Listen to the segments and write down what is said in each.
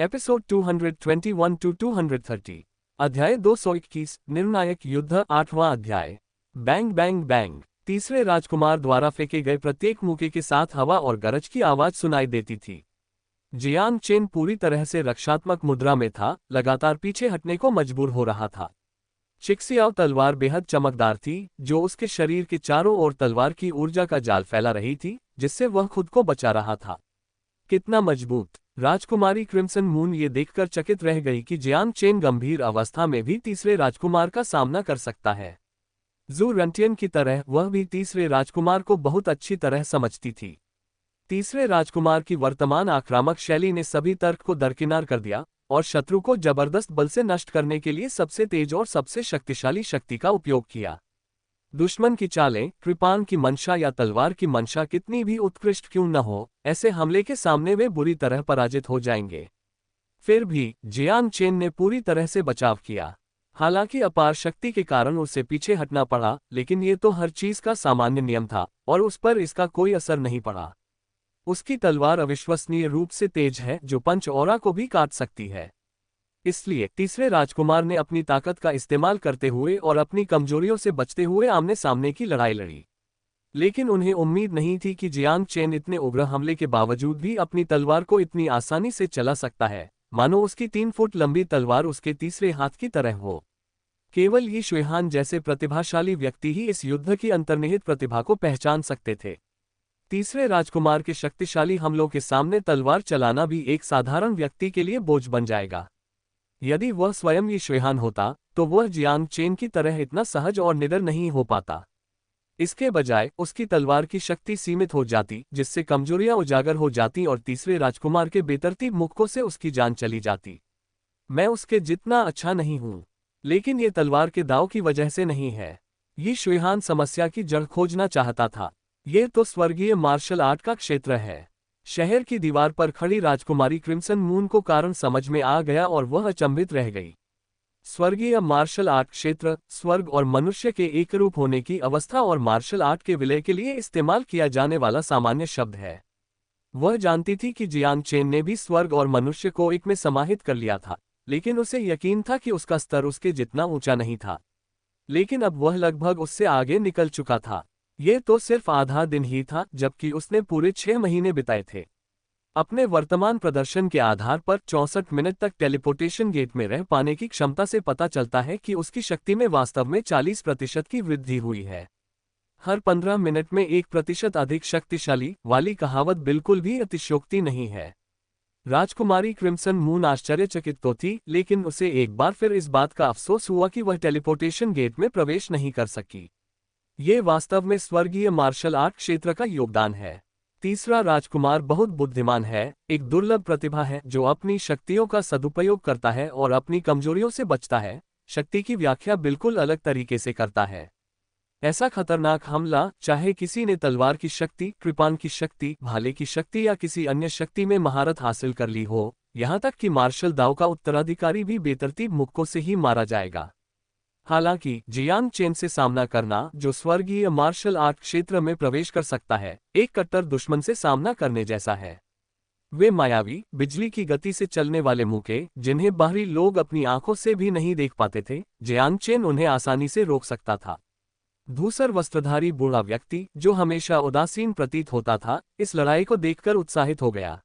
Episode 221 to 230। अध्याय 221 निर्णायक युद्ध 8वां अध्याय। Bang bang bang. तीसरे राजकुमार द्वारा फेंके गए प्रत्येक मुक्के के साथ हवा और गरज की आवाज सुनाई देती थी। जियांग चेन पूरी तरह से रक्षात्मक मुद्रा में था, लगातार पीछे हटने को मजबूर हो रहा था। चिक्सियाओ तलवार बेहद चमकदार थी, जो उसके शरीर के चारों ओर तलवार की ऊर्जा का जाल फैला रही थी, जिससे वह खुद को बचा रहा था। कितना मजबूत! राजकुमारी क्रिम्सन मून ये देखकर चकित रह गई कि जियांग चेन गंभीर अवस्था में भी तीसरे राजकुमार का सामना कर सकता है। जू रंटियन की तरह वह भी तीसरे राजकुमार को बहुत अच्छी तरह समझती थी। तीसरे राजकुमार की वर्तमान आक्रामक शैली ने सभी तर्क को दरकिनार कर दिया और शत्रु को जबरदस्त बल से नष्ट करने के लिए सबसे तेज और सबसे शक्तिशाली शक्ति का उपयोग किया। दुश्मन की चालें, कृपाण की मंशा या तलवार की मंशा कितनी भी उत्कृष्ट क्यों न हो, ऐसे हमले के सामने वे बुरी तरह पराजित हो जाएंगे। फिर भी जियांग चेन ने पूरी तरह से बचाव किया। हालांकि अपार शक्ति के कारण उसे पीछे हटना पड़ा, लेकिन ये तो हर चीज का सामान्य नियम था और उस पर इसका कोई असर नहीं पड़ा। उसकी तलवार अविश्वसनीय रूप से तेज है, जो पंच औरा को भी काट सकती है। इसलिए तीसरे राजकुमार ने अपनी ताकत का इस्तेमाल करते हुए और अपनी कमजोरियों से बचते हुए आमने सामने की लड़ाई लड़ी। लेकिन उन्हें उम्मीद नहीं थी कि जियांग चेन इतने उग्र हमले के बावजूद भी अपनी तलवार को इतनी आसानी से चला सकता है, मानो उसकी 3 फुट लंबी तलवार उसके तीसरे हाथ की तरह हो। केवल यी शुएहान जैसे प्रतिभाशाली व्यक्ति ही इस युद्ध की अंतर्निहित प्रतिभा को पहचान सकते थे। तीसरे राजकुमार के शक्तिशाली हमलों के सामने तलवार चलाना भी एक साधारण व्यक्ति के लिए बोझ बन जाएगा। यदि वह स्वयं यी शुएहान होता, तो वह जियांग चेन की तरह इतना सहज और निडर नहीं हो पाता। इसके बजाय उसकी तलवार की शक्ति सीमित हो जाती, जिससे कमजोरियां उजागर हो जाती और तीसरे राजकुमार के बेतरतीब मुक्कों से उसकी जान चली जाती। मैं उसके जितना अच्छा नहीं हूं, लेकिन ये तलवार के दांव की वजह से नहीं है। यी शुएहान समस्या की जड़ खोजना चाहता था। ये तो स्वर्गीय मार्शल आर्ट का क्षेत्र है। शहर की दीवार पर खड़ी राजकुमारी क्रिम्सन मून को कारण समझ में आ गया और वह अचंभित रह गई। स्वर्गीय मार्शल आर्ट क्षेत्र स्वर्ग और मनुष्य के एकरूप होने की अवस्था और मार्शल आर्ट के विलय के लिए इस्तेमाल किया जाने वाला सामान्य शब्द है। वह जानती थी कि जियांग चेन ने भी स्वर्ग और मनुष्य को एक में समाहित कर लिया था, लेकिन उसे यकीन था कि उसका स्तर उसके जितना ऊंचा नहीं था। लेकिन अब वह लगभग उससे आगे निकल चुका था। ये तो सिर्फ आधा दिन ही था, जबकि उसने पूरे 6 महीने बिताए थे। अपने वर्तमान प्रदर्शन के आधार पर 64 मिनट तक टेलीपोर्टेशन गेट में रह पाने की क्षमता से पता चलता है कि उसकी शक्ति में वास्तव में 40% की वृद्धि हुई है। हर 15 मिनट में 1% अधिक शक्तिशाली वाली कहावत बिल्कुल भी अतिशयोक्ति नहीं है। राजकुमारी क्रिम्सन मून आश्चर्यचकित तो थी, लेकिन उसे एक बार फिर इस बात का अफसोस हुआ कि वह टेलीपोर्टेशन गेट में प्रवेश नहीं कर सकी। ये वास्तव में स्वर्गीय मार्शल आर्ट क्षेत्र का योगदान है। तीसरा राजकुमार बहुत बुद्धिमान है, एक दुर्लभ प्रतिभा है जो अपनी शक्तियों का सदुपयोग करता है और अपनी कमजोरियों से बचता है। शक्ति की व्याख्या बिल्कुल अलग तरीके से करता है। ऐसा खतरनाक हमला, चाहे किसी ने तलवार की शक्ति, कृपाण की शक्ति, भाले की शक्ति या किसी अन्य शक्ति में महारत हासिल कर ली हो, यहाँ तक कि मार्शल दाव का उत्तराधिकारी भी बेतरतीब मुक्कों से ही मारा जाएगा। हालांकि जियांग चेन से सामना करना, जो स्वर्गीय मार्शल आर्ट क्षेत्र में प्रवेश कर सकता है, एक कट्टर दुश्मन से सामना करने जैसा है। वे मायावी, बिजली की गति से चलने वाले मुक्के, जिन्हें बाहरी लोग अपनी आंखों से भी नहीं देख पाते थे, जियांग चेन उन्हें आसानी से रोक सकता था। धूसर वस्त्रधारी बूढ़ा व्यक्ति, जो हमेशा उदासीन प्रतीत होता था, इस लड़ाई को देखकर उत्साहित हो गया।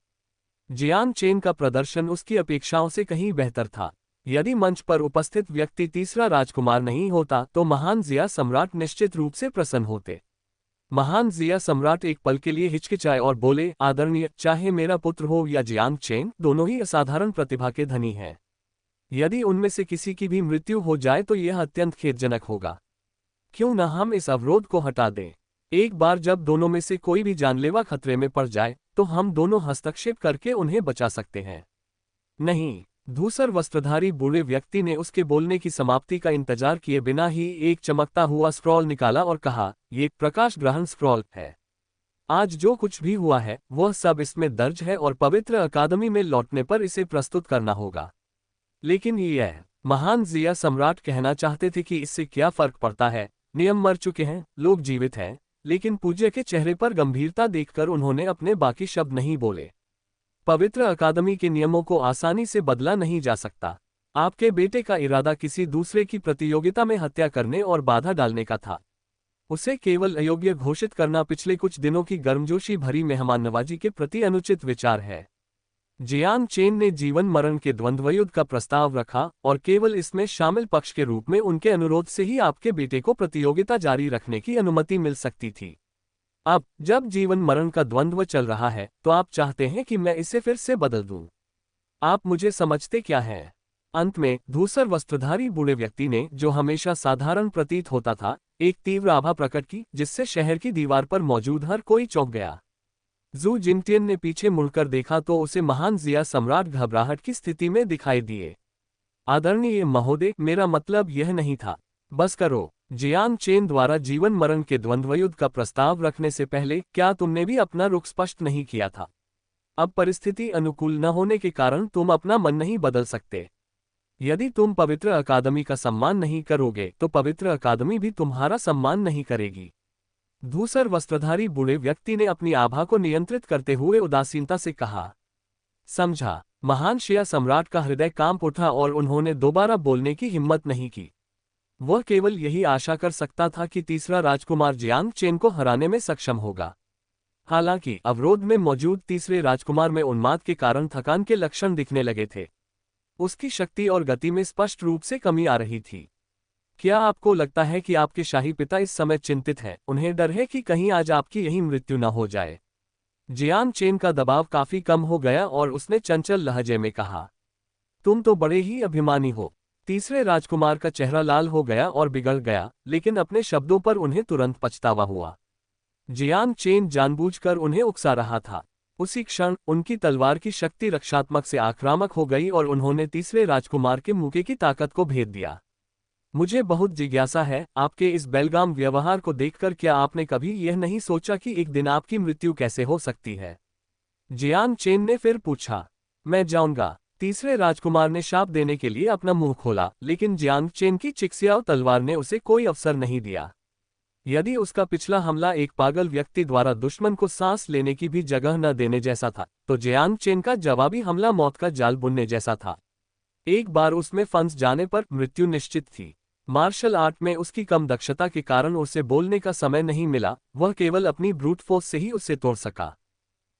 जियांग चेन का प्रदर्शन उसकी अपेक्षाओं से कहीं बेहतर था। यदि मंच पर उपस्थित व्यक्ति तीसरा राजकुमार नहीं होता, तो महान जिया सम्राट निश्चित रूप से प्रसन्न होते। महान जिया सम्राट एक पल के लिए हिचकिचाए और बोले, आदरणीय, चाहे मेरा पुत्र हो या जियांग चेन, दोनों ही असाधारण प्रतिभा के धनी हैं। यदि उनमें से किसी की भी मृत्यु हो जाए तो यह अत्यंत खेदजनक होगा। क्यों न हम इस अवरोध को हटा दें। एक बार जब दोनों में से कोई भी जानलेवा खतरे में पड़ जाए, तो हम दोनों हस्तक्षेप करके उन्हें बचा सकते हैं। नहीं, धूसर वस्त्रधारी बूढ़े व्यक्ति ने उसके बोलने की समाप्ति का इंतजार किए बिना ही एक चमकता हुआ स्क्रॉल निकाला और कहा, ये प्रकाश ग्रहण स्क्रॉल है। आज जो कुछ भी हुआ है, वह सब इसमें दर्ज है और पवित्र अकादमी में लौटने पर इसे प्रस्तुत करना होगा। लेकिन यह महान जिया सम्राट कहना चाहते थे कि इससे क्या फर्क पड़ता है। नियम मर चुके हैं, लोग जीवित हैं। लेकिन पूज्य के चेहरे पर गंभीरता देखकर उन्होंने अपने बाकी शब्द नहीं बोले। पवित्र अकादमी के नियमों को आसानी से बदला नहीं जा सकता। आपके बेटे का इरादा किसी दूसरे की प्रतियोगिता में हत्या करने और बाधा डालने का था। उसे केवल अयोग्य घोषित करना पिछले कुछ दिनों की गर्मजोशी भरी मेहमाननवाजी के प्रति अनुचित विचार है। जियांग चेन ने जीवन मरण के द्वंद्वयुद्ध का प्रस्ताव रखा और केवल इसमें शामिल पक्ष के रूप में उनके अनुरोध से ही आपके बेटे को प्रतियोगिता जारी रखने की अनुमति मिल सकती थी। अब जब जीवन मरण का द्वंद्व चल रहा है तो आप चाहते हैं कि मैं इसे फिर से बदल दूं। आप मुझे समझते क्या हैं? अंत में धूसर वस्त्रधारी बूढ़े व्यक्ति ने, जो हमेशा साधारण प्रतीत होता था, एक तीव्र आभा प्रकट की जिससे शहर की दीवार पर मौजूद हर कोई चौंक गया। जू जिनटियन ने पीछे मुड़कर देखा तो उसे महान जिया सम्राट घबराहट की स्थिति में दिखाई दिए। आदरणीय महोदय, मेरा मतलब यह नहीं था। बस करो। जियांग चेन द्वारा जीवन मरण के द्वंद्वयुद्ध का प्रस्ताव रखने से पहले क्या तुमने भी अपना रुख स्पष्ट नहीं किया था? अब परिस्थिति अनुकूल न होने के कारण तुम अपना मन नहीं बदल सकते। यदि तुम पवित्र अकादमी का सम्मान नहीं करोगे तो पवित्र अकादमी भी तुम्हारा सम्मान नहीं करेगी। धूसर वस्त्रधारी बूढ़े व्यक्ति ने अपनी आभा को नियंत्रित करते हुए उदासीनता से कहा। समझा। महान शिया सम्राट का हृदय कांप उठा और उन्होंने दोबारा बोलने की हिम्मत नहीं की। वह केवल यही आशा कर सकता था कि तीसरा राजकुमार जियांग चेन को हराने में सक्षम होगा। हालांकि अवरोध में मौजूद तीसरे राजकुमार में उन्माद के कारण थकान के लक्षण दिखने लगे थे। उसकी शक्ति और गति में स्पष्ट रूप से कमी आ रही थी। क्या आपको लगता है कि आपके शाही पिता इस समय चिंतित हैं? उन्हें डर है कि कहीं आज आपकी यही मृत्यु न हो जाए। जियांग चेन का दबाव काफी कम हो गया और उसने चंचल लहजे में कहा, तुम तो बड़े ही अभिमानी हो। तीसरे राजकुमार का चेहरा लाल हो गया और बिगड़ गया, लेकिन अपने शब्दों पर उन्हें तुरंत पछतावा हुआ। जियांग चेन जानबूझकर उन्हें उकसा रहा था। उसी क्षण उनकी तलवार की शक्ति रक्षात्मक से आक्रामक हो गई और उन्होंने तीसरे राजकुमार के मुके की ताकत को भेद दिया। मुझे बहुत जिज्ञासा है, आपके इस बेलगाम व्यवहार को देखकर क्या आपने कभी यह नहीं सोचा कि एक दिन आपकी मृत्यु कैसे हो सकती है? जियांग चेन ने फिर पूछा। मैं जाऊंगा। तीसरे राजकुमार ने शाप देने के लिए अपना मुंह खोला, लेकिन जियांग चेन की चिक्सियाओ तलवार ने उसे कोई अवसर नहीं दिया। यदि उसका पिछला हमला एक पागल व्यक्ति द्वारा दुश्मन को सांस लेने की भी जगह न देने जैसा था, तो जियांग चेन का जवाबी हमला मौत का जाल बुनने जैसा था। एक बार उसमें फंस जाने पर मृत्यु निश्चित थी। मार्शल आर्ट में उसकी कम दक्षता के कारण उसे बोलने का समय नहीं मिला, वह केवल अपनी ब्रूट फोर्स से ही उसे तोड़ सका।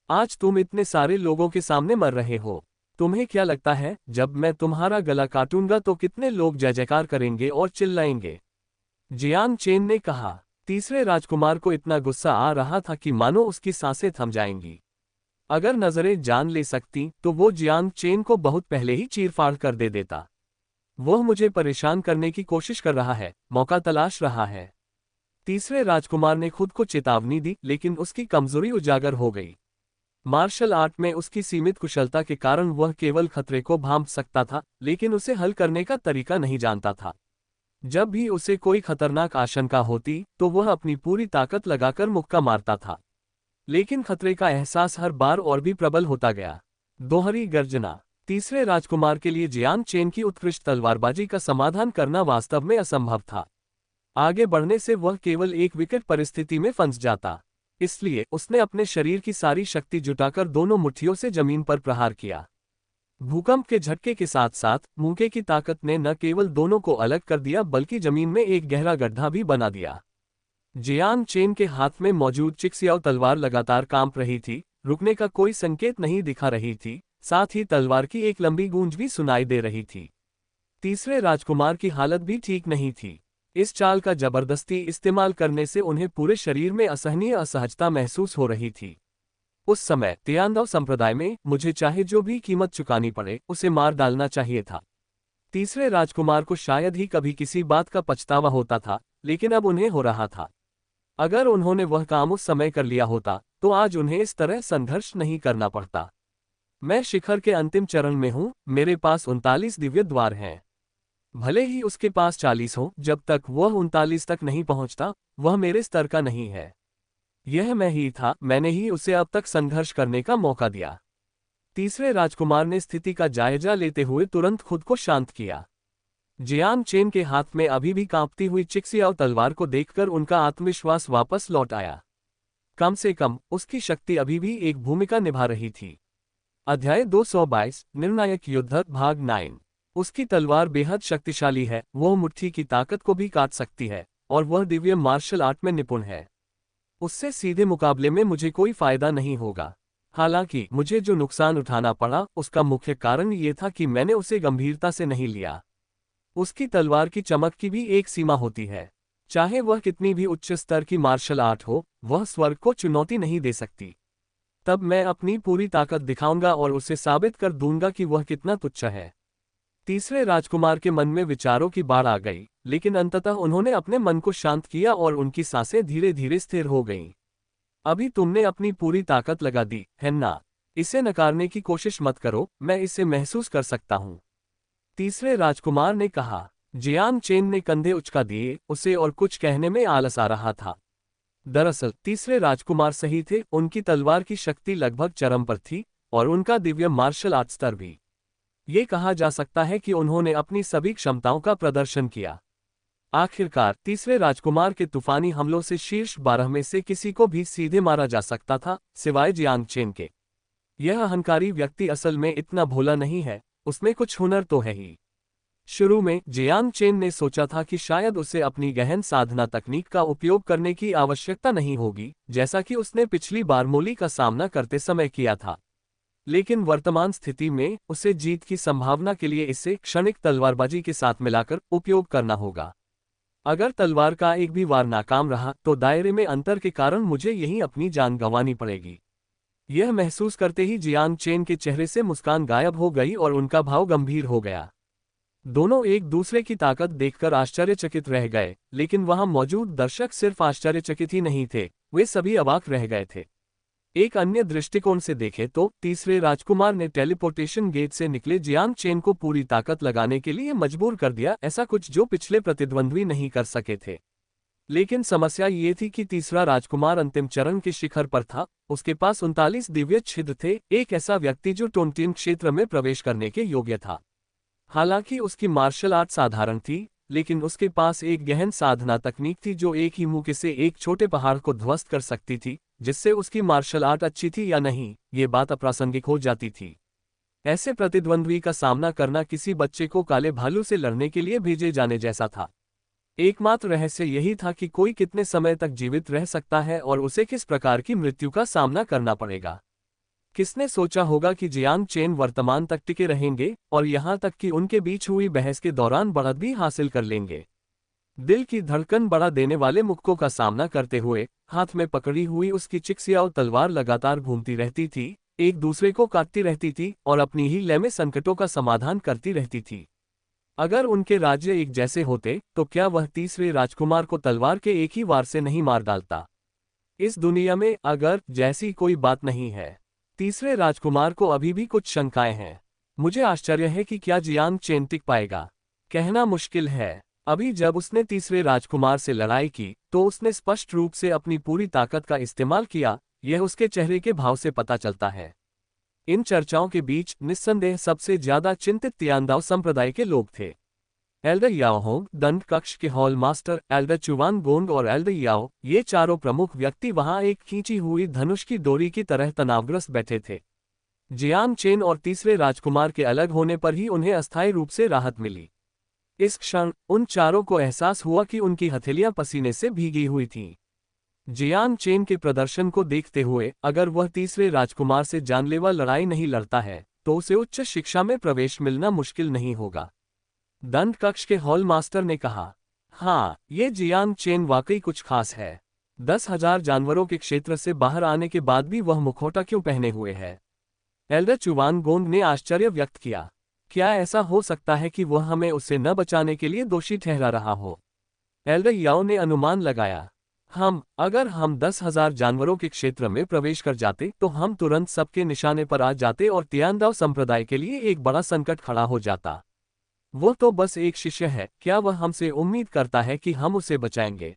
आज तुम इतने सारे लोगों के सामने मर रहे हो। तुम्हें क्या लगता है, जब मैं तुम्हारा गला काटूंगा तो कितने लोग जय जयकार करेंगे और चिल्लाएंगे? जियांग चेन ने कहा। तीसरे राजकुमार को इतना गुस्सा आ रहा था कि मानो उसकी सांसें थम जाएंगी। अगर नजरें जान ले सकती तो वो जियांग चेन को बहुत पहले ही चीरफाड़ कर दे देता। वह मुझे परेशान करने की कोशिश कर रहा है, मौका तलाश रहा है। तीसरे राजकुमार ने खुद को चेतावनी दी, लेकिन उसकी कमजोरी उजागर हो गई। मार्शल आर्ट में उसकी सीमित कुशलता के कारण वह केवल खतरे को भांप सकता था, लेकिन उसे हल करने का तरीका नहीं जानता था। जब भी उसे कोई खतरनाक आशंका होती तो वह अपनी पूरी ताकत लगाकर मुक्का मारता था, लेकिन खतरे का एहसास हर बार और भी प्रबल होता गया। दोहरी गर्जना। तीसरे राजकुमार के लिए जियांग चेन की उत्कृष्ट तलवारबाजी का समाधान करना वास्तव में असंभव था। आगे बढ़ने से वह केवल एक विकट परिस्थिति में फंस जाता। इसलिए उसने अपने शरीर की सारी शक्ति जुटाकर दोनों मुट्ठियों से जमीन पर प्रहार किया। भूकंप के झटके के साथ साथ मुके की ताकत ने न केवल दोनों को अलग कर दिया, बल्कि जमीन में एक गहरा गड्ढा भी बना दिया। जियांग चेन के हाथ में मौजूद चिक्सियाओ तलवार लगातार कांप रही थी, रुकने का कोई संकेत नहीं दिखा रही थी, साथ ही तलवार की एक लंबी गूंज भी सुनाई दे रही थी। तीसरे राजकुमार की हालत भी ठीक नहीं थी। इस चाल का जबरदस्ती इस्तेमाल करने से उन्हें पूरे शरीर में असहनीय असहजता महसूस हो रही थी। उस समय तियांदाओ संप्रदाय में मुझे चाहे जो भी कीमत चुकानी पड़े उसे मार डालना चाहिए था। तीसरे राजकुमार को शायद ही कभी किसी बात का पछतावा होता था, लेकिन अब उन्हें हो रहा था। अगर उन्होंने वह काम उस समय कर लिया होता तो आज उन्हें इस तरह संघर्ष नहीं करना पड़ता। मैं शिखर के अंतिम चरण में हूं, मेरे पास 39 दिव्य द्वार हैं। भले ही उसके पास 40 हो, जब तक वह 39 तक नहीं पहुंचता वह मेरे स्तर का नहीं है। यह मैं ही था, मैंने ही उसे अब तक संघर्ष करने का मौका दिया। तीसरे राजकुमार ने स्थिति का जायजा लेते हुए तुरंत खुद को शांत किया। जियांग चेन के हाथ में अभी भी कांपती हुई चिक्सियाओ तलवार को देखकर उनका आत्मविश्वास वापस लौट आया। कम से कम उसकी शक्ति अभी भी एक भूमिका निभा रही थी। अध्याय 222 निर्णायक युद्ध भाग 9। उसकी तलवार बेहद शक्तिशाली है, वह मुट्ठी की ताकत को भी काट सकती है, और वह दिव्य मार्शल आर्ट में निपुण है। उससे सीधे मुकाबले में मुझे कोई फायदा नहीं होगा। हालांकि मुझे जो नुकसान उठाना पड़ा उसका मुख्य कारण ये था कि मैंने उसे गंभीरता से नहीं लिया। उसकी तलवार की चमक की भी एक सीमा होती है। चाहे वह कितनी भी उच्च स्तर की मार्शल आर्ट हो, वह स्वर्ग को चुनौती नहीं दे सकती। तब मैं अपनी पूरी ताकत दिखाऊंगा और उसे साबित कर दूंगा कि वह कितना तुच्छ है। तीसरे राजकुमार के मन में विचारों की बाढ़ आ गई, लेकिन अंततः उन्होंने अपने मन को शांत किया और उनकी सांसें धीरे धीरे स्थिर हो गईं। अभी तुमने अपनी पूरी ताकत लगा दी है ना? इसे नकारने की कोशिश मत करो, मैं इसे महसूस कर सकता हूं। तीसरे राजकुमार ने कहा। जियांग चेन ने कंधे उचका दिए, उसे और कुछ कहने में आलस आ रहा था। दरअसल तीसरे राजकुमार सही थे, उनकी तलवार की शक्ति लगभग चरम पर थी, और उनका दिव्य मार्शल आर्ट स्तर भी। ये कहा जा सकता है कि उन्होंने अपनी सभी क्षमताओं का प्रदर्शन किया। आखिरकार तीसरे राजकुमार के तूफानी हमलों से शीर्ष 12 में से किसी को भी सीधे मारा जा सकता था, सिवाय जियांग चेन के। यह अहंकारी व्यक्ति असल में इतना भोला नहीं है, उसमें कुछ हुनर तो है ही। शुरू में जियांग चेन ने सोचा था कि शायद उसे अपनी गहन साधना तकनीक का उपयोग करने की आवश्यकता नहीं होगी, जैसा कि उसने पिछली बार मोली का सामना करते समय किया था। लेकिन वर्तमान स्थिति में उसे जीत की संभावना के लिए इसे क्षणिक तलवारबाजी के साथ मिलाकर उपयोग करना होगा। अगर तलवार का एक भी वार नाकाम रहा तो दायरे में अंतर के कारण मुझे यहीं अपनी जान गंवानी पड़ेगी। यह महसूस करते ही जियांग चेन के चेहरे से मुस्कान गायब हो गई और उनका भाव गंभीर हो गया। दोनों एक दूसरे की ताकत देखकर आश्चर्यचकित रह गए, लेकिन वहां मौजूद दर्शक सिर्फ आश्चर्यचकित ही नहीं थे, वे सभी अवाक रह गए थे। एक अन्य दृष्टिकोण से देखें तो तीसरे राजकुमार ने टेलीपोर्टेशन गेट से निकले जियांग चेन को पूरी ताकत लगाने के लिए मजबूर कर दिया, ऐसा कुछ जो पिछले प्रतिद्वंद्वी नहीं कर सके थे। लेकिन समस्या ये थी कि तीसरा राजकुमार अंतिम चरण के शिखर पर था, उसके पास 39 दिव्य छिद्र थे, एक ऐसा व्यक्ति जो टोंटिन क्षेत्र में प्रवेश करने के योग्य था। हालांकि उसकी मार्शल आर्ट साधारण थी, लेकिन उसके पास एक गहन साधना तकनीक थी जो एक ही मुक्के से एक छोटे पहाड़ को ध्वस्त कर सकती थी। जिससे उसकी मार्शल आर्ट अच्छी थी या नहीं, ये बात अप्रासंगिक हो जाती थी। ऐसे प्रतिद्वंद्वी का सामना करना किसी बच्चे को काले भालू से लड़ने के लिए भेजे जाने जैसा था। एकमात्र रहस्य यही था कि कोई कितने समय तक जीवित रह सकता है और उसे किस प्रकार की मृत्यु का सामना करना पड़ेगा। किसने सोचा होगा कि जियांग चेन वर्तमान तक टिके रहेंगे और यहां तक कि उनके बीच हुई बहस के दौरान बढ़त भी हासिल कर लेंगे। दिल की धड़कन बढ़ा देने वाले मुक्कों का सामना करते हुए हाथ में पकड़ी हुई उसकी चिक्सियाओ तलवार लगातार घूमती रहती थी, एक दूसरे को काटती रहती थी और अपनी ही लय में संकटों का समाधान करती रहती थी। अगर उनके राज्य एक जैसे होते तो क्या वह तीसरे राजकुमार को तलवार के एक ही वार से नहीं मार डालता? इस दुनिया में अगर जैसी कोई बात नहीं है। तीसरे राजकुमार को अभी भी कुछ शंकाएं हैं। मुझे आश्चर्य है कि क्या जियांग चेन टिक पाएगा। कहना मुश्किल है। अभी जब उसने तीसरे राजकुमार से लड़ाई की तो उसने स्पष्ट रूप से अपनी पूरी ताकत का इस्तेमाल किया, यह उसके चेहरे के भाव से पता चलता है। इन चर्चाओं के बीच निस्संदेह सबसे ज्यादा चिंतित तियांदाओ संप्रदाय के लोग थे। एल्डर याओहोंग, दंड कक्ष के हॉल मास्टर एल्डर चुवान गोंग और एल्डर याओ, ये चारों प्रमुख व्यक्ति वहां एक खींची हुई धनुष की डोरी की तरह तनावग्रस्त बैठे थे। जियांग चेन और तीसरे राजकुमार के अलग होने पर ही उन्हें अस्थायी रूप से राहत मिली। इस क्षण उन चारों को एहसास हुआ कि उनकी हथेलियां पसीने से भीगी हुई थीं। जियांग चेन के प्रदर्शन को देखते हुए अगर वह तीसरे राजकुमार से जानलेवा लड़ाई नहीं लड़ता है तो उसे उच्च शिक्षा में प्रवेश मिलना मुश्किल नहीं होगा। दंड कक्ष के हॉल मास्टर ने कहा। हाँ, ये जियांग चेन वाकई कुछ खास है। 10,000 जानवरों के क्षेत्र से बाहर आने के बाद भी वह मुखौटा क्यों पहने हुए है? एल्डर चुवान गोंग ने आश्चर्य व्यक्त किया। क्या ऐसा हो सकता है कि वह हमें उससे न बचाने के लिए दोषी ठहरा रहा हो? एल्डर याओ ने अनुमान लगाया। अगर हम 10,000 जानवरों के क्षेत्र में प्रवेश कर जाते तो हम तुरंत सबके निशाने पर आ जाते और तियांदाओ संप्रदाय के लिए एक बड़ा संकट खड़ा हो जाता। वो तो बस एक शिष्य है, क्या वह हमसे उम्मीद करता है कि हम उसे बचाएंगे?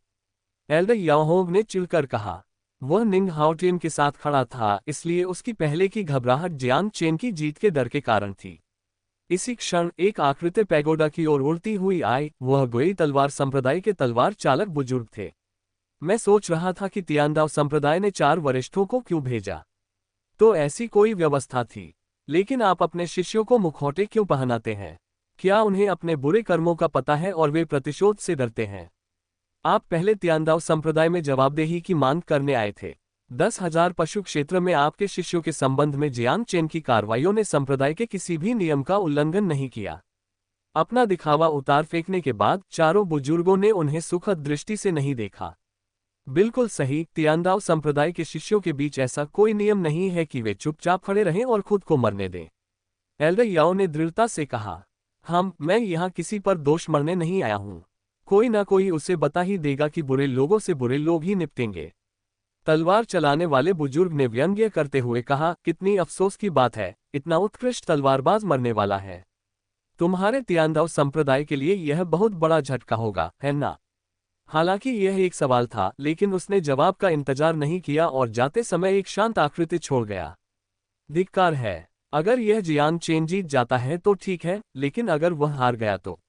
एल्डर याओहोंग ने चिढ़कर कहा। वह निंग हाओटिन के साथ खड़ा था, इसलिए उसकी पहले की घबराहट जियांग चेन की जीत के डर के कारण थी। इसी क्षण एक आकृति पैगोडा की ओर उड़ती हुई आई, वह गोई तलवार संप्रदाय के तलवार चालक बुजुर्ग थे। मैं सोच रहा था कि तियांदाओ संप्रदाय ने 4 वरिष्ठों को क्यों भेजा। तो ऐसी कोई व्यवस्था थी। लेकिन आप अपने शिष्यों को मुखौटे क्यों पहनाते हैं? क्या उन्हें अपने बुरे कर्मों का पता है और वे प्रतिशोध से डरते हैं? आप पहले तियांदाओ संप्रदाय में जवाबदेही की मांग करने आए थे। 10,000 पशु क्षेत्र में आपके शिष्यों के संबंध में जियांग चेन की कार्रवाइयों ने संप्रदाय के किसी भी नियम का उल्लंघन नहीं किया। अपना दिखावा उतार फेंकने के बाद चारों बुजुर्गों ने उन्हें सुखद दृष्टि से नहीं देखा। बिल्कुल सही, तियांदाओ संप्रदाय के शिष्यों के बीच ऐसा कोई नियम नहीं है कि वे चुपचाप खड़े रहें और खुद को मरने दें। एल्डर याओ ने दृढ़ता से कहा, मैं यहाँ किसी पर दोष मरने नहीं आया हूँ। कोई ना कोई उसे बता ही देगा कि बुरे लोगों से बुरे लोग ही निपटेंगे। तलवार चलाने वाले बुजुर्ग ने व्यंग्य करते हुए कहा, कितनी अफसोस की बात है, इतना उत्कृष्ट तलवारबाज मरने वाला है। तुम्हारे तियांदाओ संप्रदाय के लिए यह बहुत बड़ा झटका होगा, है ना? हालांकि यह एक सवाल था, लेकिन उसने जवाब का इंतजार नहीं किया और जाते समय एक शांत आकृति छोड़ गया। धिक्कार है। अगर यह जियांग चेन जीत जाता है तो ठीक है, लेकिन अगर वह हार गया तो?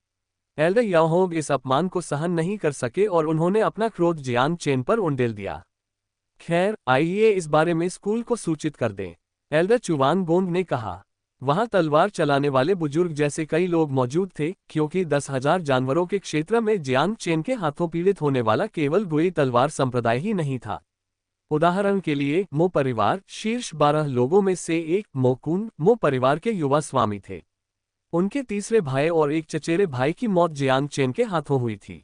एल्डर याओहोंग इस अपमान को सहन नहीं कर सके और उन्होंने अपना क्रोध जियांग चेन पर उंडेल दिया। खैर, आइए इस बारे में स्कूल को सूचित कर दें, एल्डर चुवांग गोंग ने कहा। वहां तलवार चलाने वाले बुजुर्ग जैसे कई लोग मौजूद थे, क्योंकि 10,000 जानवरों के क्षेत्र में जियांग चेन के हाथों पीड़ित होने वाला केवल गुई तलवार संप्रदाय ही नहीं था। उदाहरण के लिए, मो परिवार शीर्ष 12 लोगों में से एक, मोकुन, मो परिवार के युवा स्वामी थे। उनके तीसरे भाई और एक चचेरे भाई की मौत जियांग चेन के हाथों हुई थी।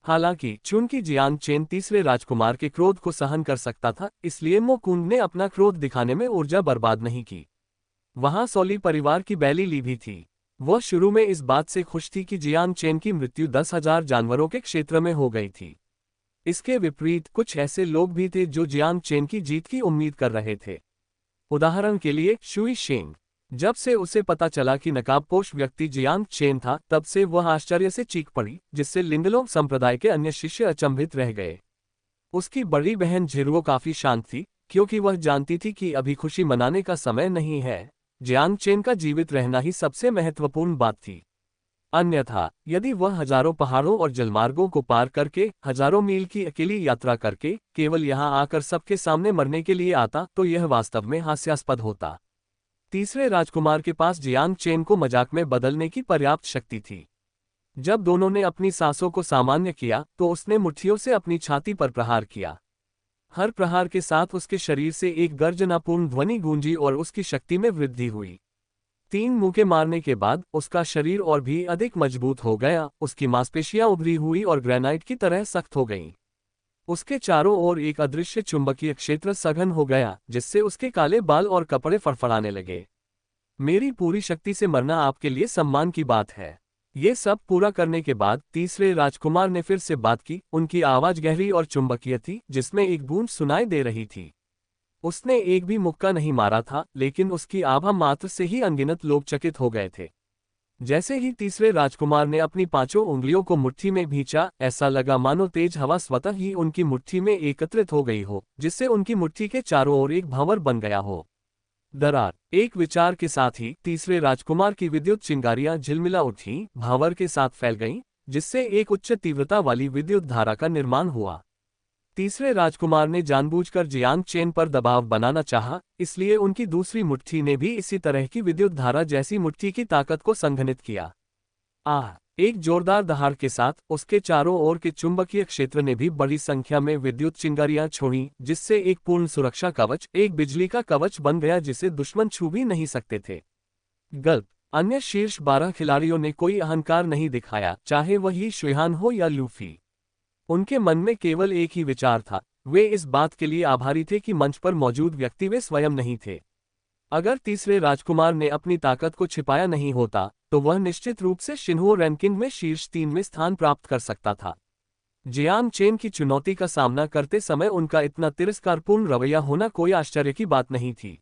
हालांकि चूंकि जियांग चेन तीसरे राजकुमार के क्रोध को सहन कर सकता था, इसलिए मोकुन ने अपना क्रोध दिखाने में ऊर्जा बर्बाद नहीं की। वहां सोली परिवार की बैली ली भी थी। वह शुरू में इस बात से खुश थी कि जियांग चेन की मृत्यु 10,000 जानवरों के क्षेत्र में हो गई थी। इसके विपरीत कुछ ऐसे लोग भी थे जो जियांग चेन की जीत की उम्मीद कर रहे थे। उदाहरण के लिए शुई शेंग। जब से उसे पता चला कि नकाबपोश व्यक्ति जियांग चेन था, तब से वह आश्चर्य से चीख पड़ी, जिससे लिंगलोंग संप्रदाय के अन्य शिष्य अचंभित रह गए। उसकी बड़ी बहन झिरुओ काफी शांत थी, क्योंकि वह जानती थी कि अभी खुशी मनाने का समय नहीं है। जियांग चेन का जीवित रहना ही सबसे महत्वपूर्ण बात थी। अन्यथा, यदि वह हजारों पहाड़ों और जलमार्गों को पार करके, हजारों मील की अकेली यात्रा करके, केवल यहाँ आकर सबके सामने मरने के लिए आता, तो यह वास्तव में हास्यास्पद होता। तीसरे राजकुमार के पास जियांग चेन को मजाक में बदलने की पर्याप्त शक्ति थी। जब दोनों ने अपनी सांसों को सामान्य किया, तो उसने मुट्ठियों से अपनी छाती पर प्रहार किया। हर प्रहार के साथ उसके शरीर से एक गर्जनापूर्ण ध्वनि गूंजी और उसकी शक्ति में वृद्धि हुई। 3 मुक्के मारने के बाद उसका शरीर और भी अधिक मजबूत हो गया, उसकी मांसपेशियां उभरी हुई और ग्रेनाइट की तरह सख्त हो गईं। उसके चारों ओर एक अदृश्य चुंबकीय क्षेत्र सघन हो गया, जिससे उसके काले बाल और कपड़े फड़फड़ाने लगे। मेरी पूरी शक्ति से मरना आपके लिए सम्मान की बात है। ये सब पूरा करने के बाद तीसरे राजकुमार ने फिर से बात की। उनकी आवाज गहरी और चुंबकीय थी, जिसमें एक गूंज सुनाई दे रही थी। उसने एक भी मुक्का नहीं मारा था, लेकिन उसकी आभा मात्र से ही अनगिनत लोग चकित हो गए थे। जैसे ही तीसरे राजकुमार ने अपनी 5 उंगलियों को मुट्ठी में भींचा, ऐसा लगा मानो तेज हवा स्वतः ही उनकी मुट्ठी में एकत्रित हो गई हो, जिससे उनकी मुट्ठी के चारों ओर एक भंवर बन गया हो। दरार। एक विचार के साथ ही तीसरे राजकुमार की विद्युत चिंगारियां झिलमिला उठी, भांवर के साथ फैल गईं, जिससे एक उच्च तीव्रता वाली विद्युत धारा का निर्माण हुआ। तीसरे राजकुमार ने जानबूझकर जियांग चेन पर दबाव बनाना चाहा, इसलिए उनकी दूसरी मुट्ठी ने भी इसी तरह की विद्युत धारा जैसी मुट्ठी की ताकत को संघनित किया। एक जोरदार दहाड़ के साथ उसके चारों ओर के चुंबकीय क्षेत्र ने भी बड़ी संख्या में विद्युत चिंगारियां छोड़ी, जिससे एक पूर्ण सुरक्षा कवच, एक बिजली का कवच बन गया जिसे दुश्मन छू भी नहीं सकते थे। गल्प। अन्य शीर्ष 12 खिलाड़ियों ने कोई अहंकार नहीं दिखाया, चाहे वही शुयान हो या लूफी। उनके मन में केवल एक ही विचार था, वे इस बात के लिए आभारी थे कि मंच पर मौजूद व्यक्ति वे स्वयं नहीं थे। अगर तीसरे राजकुमार ने अपनी ताकत को छिपाया नहीं होता, तो वह निश्चित रूप से शिन्हुओ रैंकिंग में शीर्ष 3 में स्थान प्राप्त कर सकता था। जियांग चेन की चुनौती का सामना करते समय उनका इतना तिरस्कारपूर्ण रवैया होना कोई आश्चर्य की बात नहीं थी।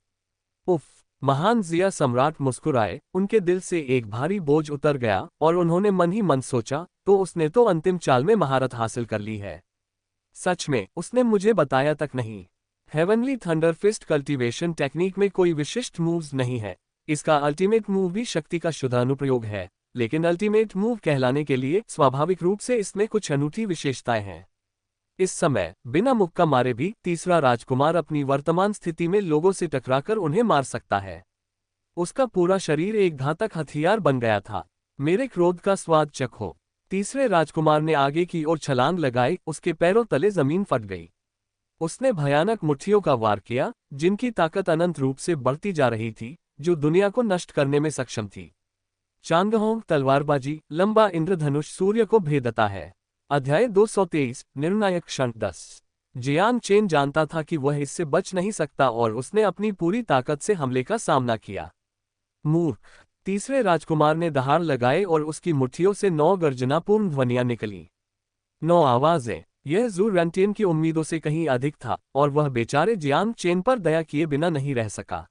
उफ! महान जिया सम्राट मुस्कुराए, उनके दिल से एक भारी बोझ उतर गया और उन्होंने मन ही मन सोचा, तो उसने तो अंतिम चाल में महारत हासिल कर ली है। सच में, उसने मुझे बताया तक नहीं। Heavenly thunder fist cultivation technique में कोई विशिष्ट मूव्स नहीं है। इसका अल्टीमेट मूव भी शक्ति का शुद्ध अनुप्रयोग है, लेकिन अल्टीमेट मूव कहलाने के लिए स्वाभाविक रूप से इसमें कुछ अनूठी विशेषताएं हैं। इस समय, बिना मुक्का मारे भी तीसरा राजकुमार अपनी वर्तमान स्थिति में लोगों से टकराकर उन्हें मार सकता है। उसका पूरा शरीर एक घातक हथियार बन गया था। मेरे क्रोध का स्वाद चखो। तीसरे राजकुमार ने आगे की ओर छलांग लगाई, उसके पैरों तले जमीन फट गई। उसने भयानक मुट्ठियों का वार किया, जिनकी ताकत अनंत रूप से बढ़ती जा रही थी, जो दुनिया को नष्ट करने में सक्षम थी। चांगहोंग तलवारबाजी, लंबा इंद्रधनुष सूर्य को भेदता है। अध्याय 223, निर्णायक क्षण 10। जियांग चेन जानता था कि वह इससे बच नहीं सकता और उसने अपनी पूरी ताकत से हमले का सामना किया। मूर्ख! तीसरे राजकुमार ने दहाड़ लगाए और उसकी मुट्ठियों से 9 गर्जनापूर्ण ध्वनियां निकली। 9 आवाजें। यह जू रैंटियन की उम्मीदों से कहीं अधिक था, और वह बेचारे जियांग चेन पर दया किए बिना नहीं रह सका।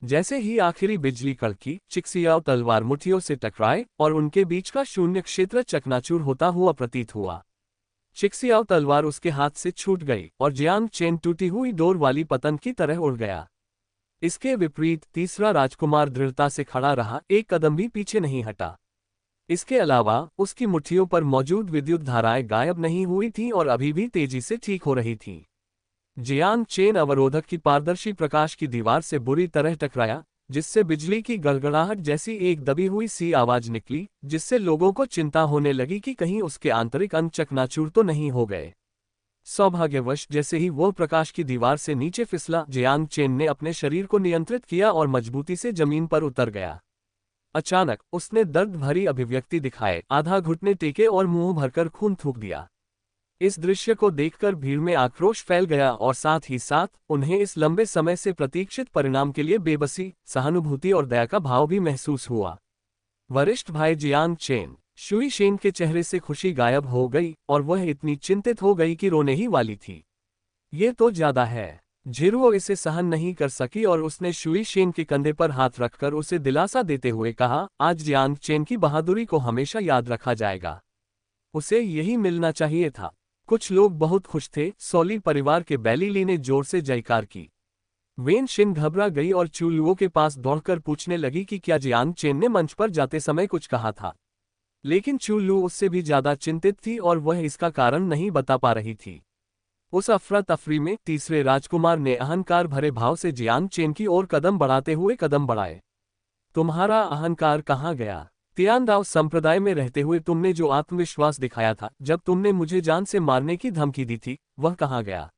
जैसे ही आखिरी बिजली कड़की, चिक्सियाओ तलवार मुट्ठियों से टकराए और उनके बीच का शून्य क्षेत्र चकनाचूर होता हुआ प्रतीत हुआ। चिक्सियाओ तलवार उसके हाथ से छूट गई और जियांग चेन टूटी हुई डोर वाली पतंग की तरह उड़ गया। इसके विपरीत तीसरा राजकुमार दृढ़ता से खड़ा रहा, एक कदम भी पीछे नहीं हटा। इसके अलावा उसकी मुट्ठियों पर मौजूद विद्युत धाराएं गायब नहीं हुई थीं और अभी भी तेजी से ठीक हो रही थीं। जियांग चेन अवरोधक की पारदर्शी प्रकाश की दीवार से बुरी तरह टकराया, जिससे बिजली की गड़गड़ाहट जैसी एक दबी हुई सी आवाज निकली, जिससे लोगों को चिंता होने लगी कि कहीं उसके आंतरिक अंग चकनाचूर तो नहीं हो गए। सौभाग्यवश जैसे ही वह प्रकाश की दीवार से नीचे फिसला, जियांग चेन ने अपने शरीर को नियंत्रित किया और मजबूती से जमीन पर उतर गया। अचानक उसने दर्द भरी अभिव्यक्ति दिखाए, आधा घुटने टेके और मुंह भरकर खून थूक दिया। इस दृश्य को देखकर भीड़ में आक्रोश फैल गया और साथ ही साथ उन्हें इस लंबे समय से प्रतीक्षित परिणाम के लिए बेबसी, सहानुभूति और दया का भाव भी महसूस हुआ। वरिष्ठ भाई जियांग चेन, शुई शेन के चेहरे से खुशी गायब हो गई और वह इतनी चिंतित हो गई कि रोने ही वाली थी। ये तो ज्यादा है। झिरुओ इसे सहन नहीं कर सकी और उसने शुई शेन के कंधे पर हाथ रखकर उसे दिलासा देते हुए कहा, आज जियांग चेन की बहादुरी को हमेशा याद रखा जाएगा। उसे यही मिलना चाहिए था। कुछ लोग बहुत खुश थे। सोली परिवार के बैलीली ने जोर से जयकार की। वेन शिन घबरा गई और चूलुओ के पास दौड़कर पूछने लगी कि क्या जियांग चेन ने मंच पर जाते समय कुछ कहा था। लेकिन चूलू उससे भी ज्यादा चिंतित थी और वह इसका कारण नहीं बता पा रही थी। उस अफरा तफरी में तीसरे राजकुमार ने अहंकार भरे भाव से जियांग चेन की ओर कदम बढ़ाते हुए कदम बढ़ाए। तुम्हारा अहंकार कहाँ गया? तियानदाओ संप्रदाय में रहते हुए तुमने जो आत्मविश्वास दिखाया था जब तुमने मुझे जान से मारने की धमकी दी थी, वह कहाँ गया?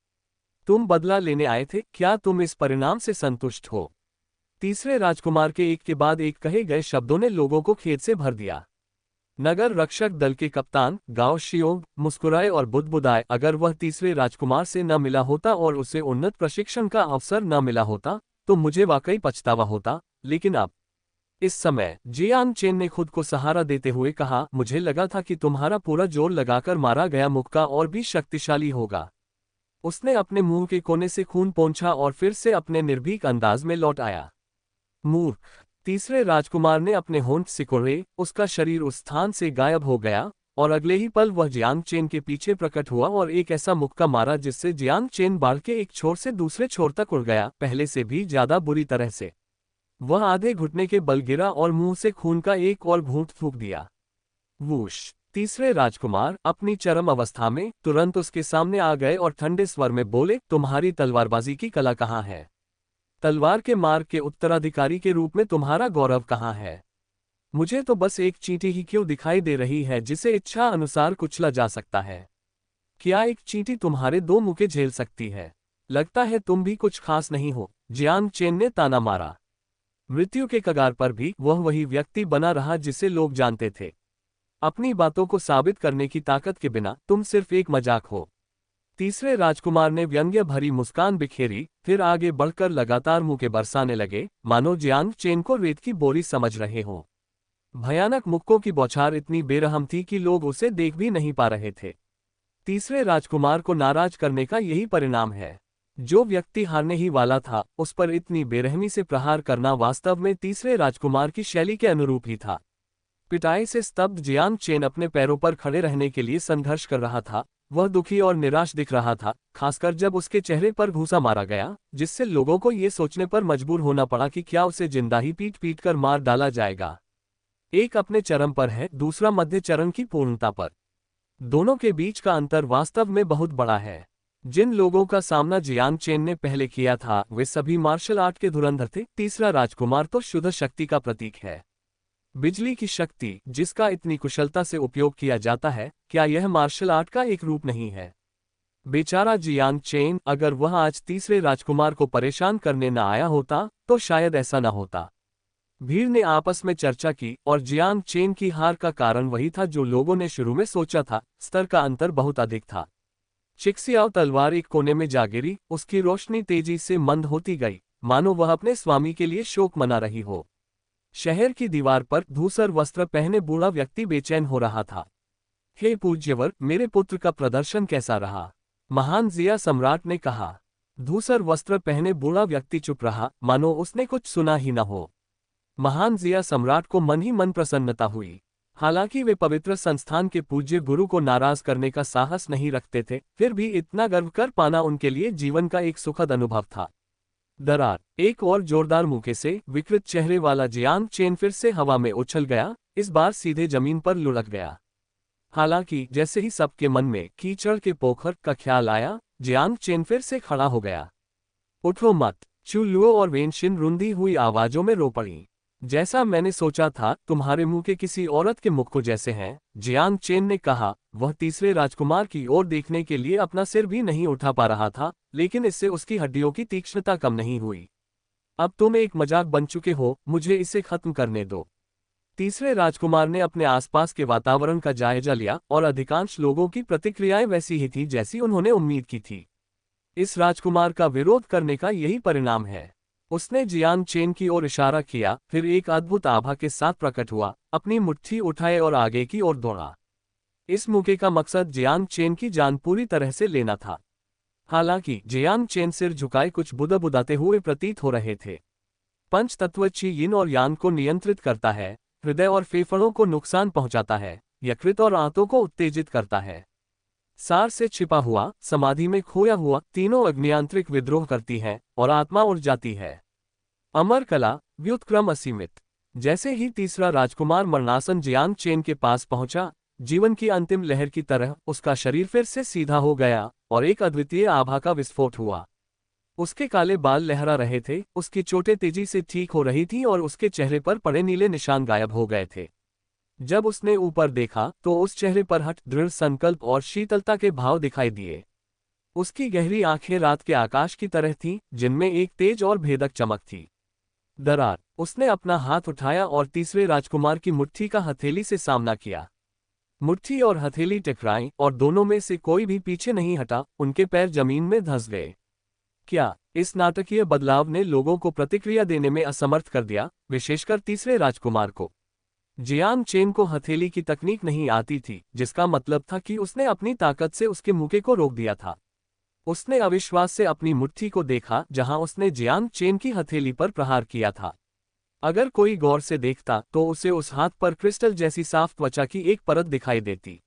तुम बदला लेने आए थे, क्या तुम इस परिणाम से संतुष्ट हो? तीसरे राजकुमार के एक के बाद एक कहे गए शब्दों ने लोगों को खेद से भर दिया। नगर रक्षक दल के कप्तान गाओ शियोंग मुस्कुराए और बुदबुदाए, अगर वह तीसरे राजकुमार से न मिला होता और उसे उन्नत प्रशिक्षण का अवसर न मिला होता तो मुझे वाकई पछतावा होता, लेकिन अब। इस समय जियांग चेन ने खुद को सहारा देते हुए कहा, मुझे लगा था कि तुम्हारा पूरा जोर लगाकर मारा गया मुक्का और भी शक्तिशाली होगा। उसने अपने मुंह के कोने से खून पोंछा और फिर से अपने निर्भीक अंदाज में लौट आया। मूर्ख! तीसरे राजकुमार ने अपने होंठ सिकोड़े, उसका शरीर उस स्थान से गायब हो गया और अगले ही पल वह जियांग चेन के पीछे प्रकट हुआ और एक ऐसा मुक्का मारा जिससे जियांग चेन बाढ़ के एक छोर से दूसरे छोर तक उड़ गया, पहले से भी ज्यादा बुरी तरह से। वह आधे घुटने के बल गिरा और मुंह से खून का एक और घूंट फूंक दिया। वूश! तीसरे राजकुमार अपनी चरम अवस्था में तुरंत उसके सामने आ गए और ठंडे स्वर में बोले, तुम्हारी तलवारबाजी की कला कहाँ है? तलवार के मार्ग के उत्तराधिकारी के रूप में तुम्हारा गौरव कहाँ है? मुझे तो बस एक चींटी ही क्यों दिखाई दे रही है जिसे इच्छा अनुसार कुचला जा सकता है? क्या एक चींटी तुम्हारे 2 मुक्के झेल सकती है? लगता है तुम भी कुछ खास नहीं हो। जियांग चेन ने ताना मारा। मृत्यु के कगार पर भी वह वही व्यक्ति बना रहा जिसे लोग जानते थे। अपनी बातों को साबित करने की ताकत के बिना तुम सिर्फ एक मजाक हो। तीसरे राजकुमार ने व्यंग्य भरी मुस्कान बिखेरी, फिर आगे बढ़कर लगातार मुक्के बरसाने लगे, मानो जियांग चेन को रेत की बोरी समझ रहे हों। भयानक मुक्कों की बौछार इतनी बेरहम थी कि लोग उसे देख भी नहीं पा रहे थे। तीसरे राजकुमार को नाराज करने का यही परिणाम है। जो व्यक्ति हारने ही वाला था, उस पर इतनी बेरहमी से प्रहार करना वास्तव में तीसरे राजकुमार की शैली के अनुरूप ही था। पिटाई से स्तब्ध जियांग चेन अपने पैरों पर खड़े रहने के लिए संघर्ष कर रहा था। वह दुखी और निराश दिख रहा था, खासकर जब उसके चेहरे पर घूंसा मारा गया, जिससे लोगों को ये सोचने पर मजबूर होना पड़ा कि क्या उसे जिंदा ही पीट पीट कर मार डाला जाएगा। एक अपने चरम पर है, दूसरा मध्य चरण की पूर्णता पर। दोनों के बीच का अंतर वास्तव में बहुत बड़ा है। जिन लोगों का सामना जियांग चेन ने पहले किया था वे सभी मार्शल आर्ट के धुरंधर थे। तीसरा राजकुमार तो शुद्ध शक्ति का प्रतीक है। बिजली की शक्ति जिसका इतनी कुशलता से उपयोग किया जाता है, क्या यह मार्शल आर्ट का एक रूप नहीं है? बेचारा जियांग चेन, अगर वह आज तीसरे राजकुमार को परेशान करने न आया होता तो शायद ऐसा न होता। भीड़ ने आपस में चर्चा की और जियांग चेन की हार का कारण वही था जो लोगों ने शुरू में सोचा था। स्तर का अंतर बहुत अधिक था। चिक्सियाओ तलवार एक कोने में जा गिरी, उसकी रोशनी तेजी से मंद होती गई, मानो वह अपने स्वामी के लिए शोक मना रही हो। शहर की दीवार पर धूसर वस्त्र पहने बूढ़ा व्यक्ति बेचैन हो रहा था। हे पूज्यवर, मेरे पुत्र का प्रदर्शन कैसा रहा? महान जिया सम्राट ने कहा। धूसर वस्त्र पहने बूढ़ा व्यक्ति चुप रहा, मानो उसने कुछ सुना ही न हो। महान जिया सम्राट को मन ही मन प्रसन्नता हुई। हालांकि वे पवित्र संस्थान के पूज्य गुरु को नाराज करने का साहस नहीं रखते थे, फिर भी इतना गर्व कर पाना उनके लिए जीवन का एक सुखद अनुभव था। दरार, एक और जोरदार मुक्के से विकृत चेहरे वाला जियांग चेन फिर से हवा में उछल गया, इस बार सीधे जमीन पर लुढ़क गया। हालांकि जैसे ही सबके मन में कीचड़ के पोखर का ख्याल आया, जियांग चेन फिर से खड़ा हो गया। उठो मत! चू लुओ और वेनशिन रुंधी हुई आवाजों में रो पड़ी। जैसा मैंने सोचा था, तुम्हारे मुंह के किसी औरत के मुख को जैसे हैं, जियांग चेन ने कहा। वह तीसरे राजकुमार की ओर देखने के लिए अपना सिर भी नहीं उठा पा रहा था, लेकिन इससे उसकी हड्डियों की तीक्ष्णता कम नहीं हुई। अब तुम एक मजाक बन चुके हो, मुझे इसे खत्म करने दो। तीसरे राजकुमार ने अपने आसपास के वातावरण का जायजा लिया और अधिकांश लोगों की प्रतिक्रियाएं वैसी ही थी जैसी उन्होंने उम्मीद की थी। इस राजकुमार का विरोध करने का यही परिणाम है। उसने जियांग चेन की ओर इशारा किया, फिर एक अद्भुत आभा के साथ प्रकट हुआ, अपनी मुट्ठी उठाए और आगे की ओर दौड़ा। इस मुक्के का मकसद जियांग चेन की जान पूरी तरह से लेना था। हालांकि जियांग चेन सिर झुकाए कुछ बुदबुदाते हुए प्रतीत हो रहे थे। पंच तत्व ची यिन और यांग को नियंत्रित करता है, हृदय और फेफड़ों को नुकसान पहुंचाता है, यकृत और आंतों को उत्तेजित करता है। सार से छिपा हुआ, समाधि में खोया हुआ, तीनों अग्नियांत्रिक विद्रोह करती हैं और आत्मा उड़ जाती है। अमर कला, व्युत्क्रम असीमित। जैसे ही तीसरा राजकुमार मरणासन जियांग चेन के पास पहुंचा, जीवन की अंतिम लहर की तरह उसका शरीर फिर से सीधा हो गया और एक अद्वितीय आभा का विस्फोट हुआ। उसके काले बाल लहरा रहे थे, उसकी चोटें तेजी से ठीक हो रही थीं और उसके चेहरे पर पड़े नीले निशान गायब हो गए थे। जब उसने ऊपर देखा तो उस चेहरे पर हठ, दृढ़ संकल्प और शीतलता के भाव दिखाई दिए। उसकी गहरी आंखें रात के आकाश की तरह थीं, जिनमें एक तेज और भेदक चमक थी। दरार, उसने अपना हाथ उठाया और तीसरे राजकुमार की मुट्ठी का हथेली से सामना किया। मुट्ठी और हथेली टकराई और दोनों में से कोई भी पीछे नहीं हटा, उनके पैर जमीन में धंस गए। क्या इस नाटकीय बदलाव ने लोगों को प्रतिक्रिया देने में असमर्थ कर दिया, विशेषकर तीसरे राजकुमार को? जियांग चेन को हथेली की तकनीक नहीं आती थी, जिसका मतलब था कि उसने अपनी ताकत से उसके मुक्के को रोक दिया था। उसने अविश्वास से अपनी मुट्ठी को देखा जहां उसने जियांग चेन की हथेली पर प्रहार किया था। अगर कोई गौर से देखता तो उसे उस हाथ पर क्रिस्टल जैसी साफ त्वचा की एक परत दिखाई देती।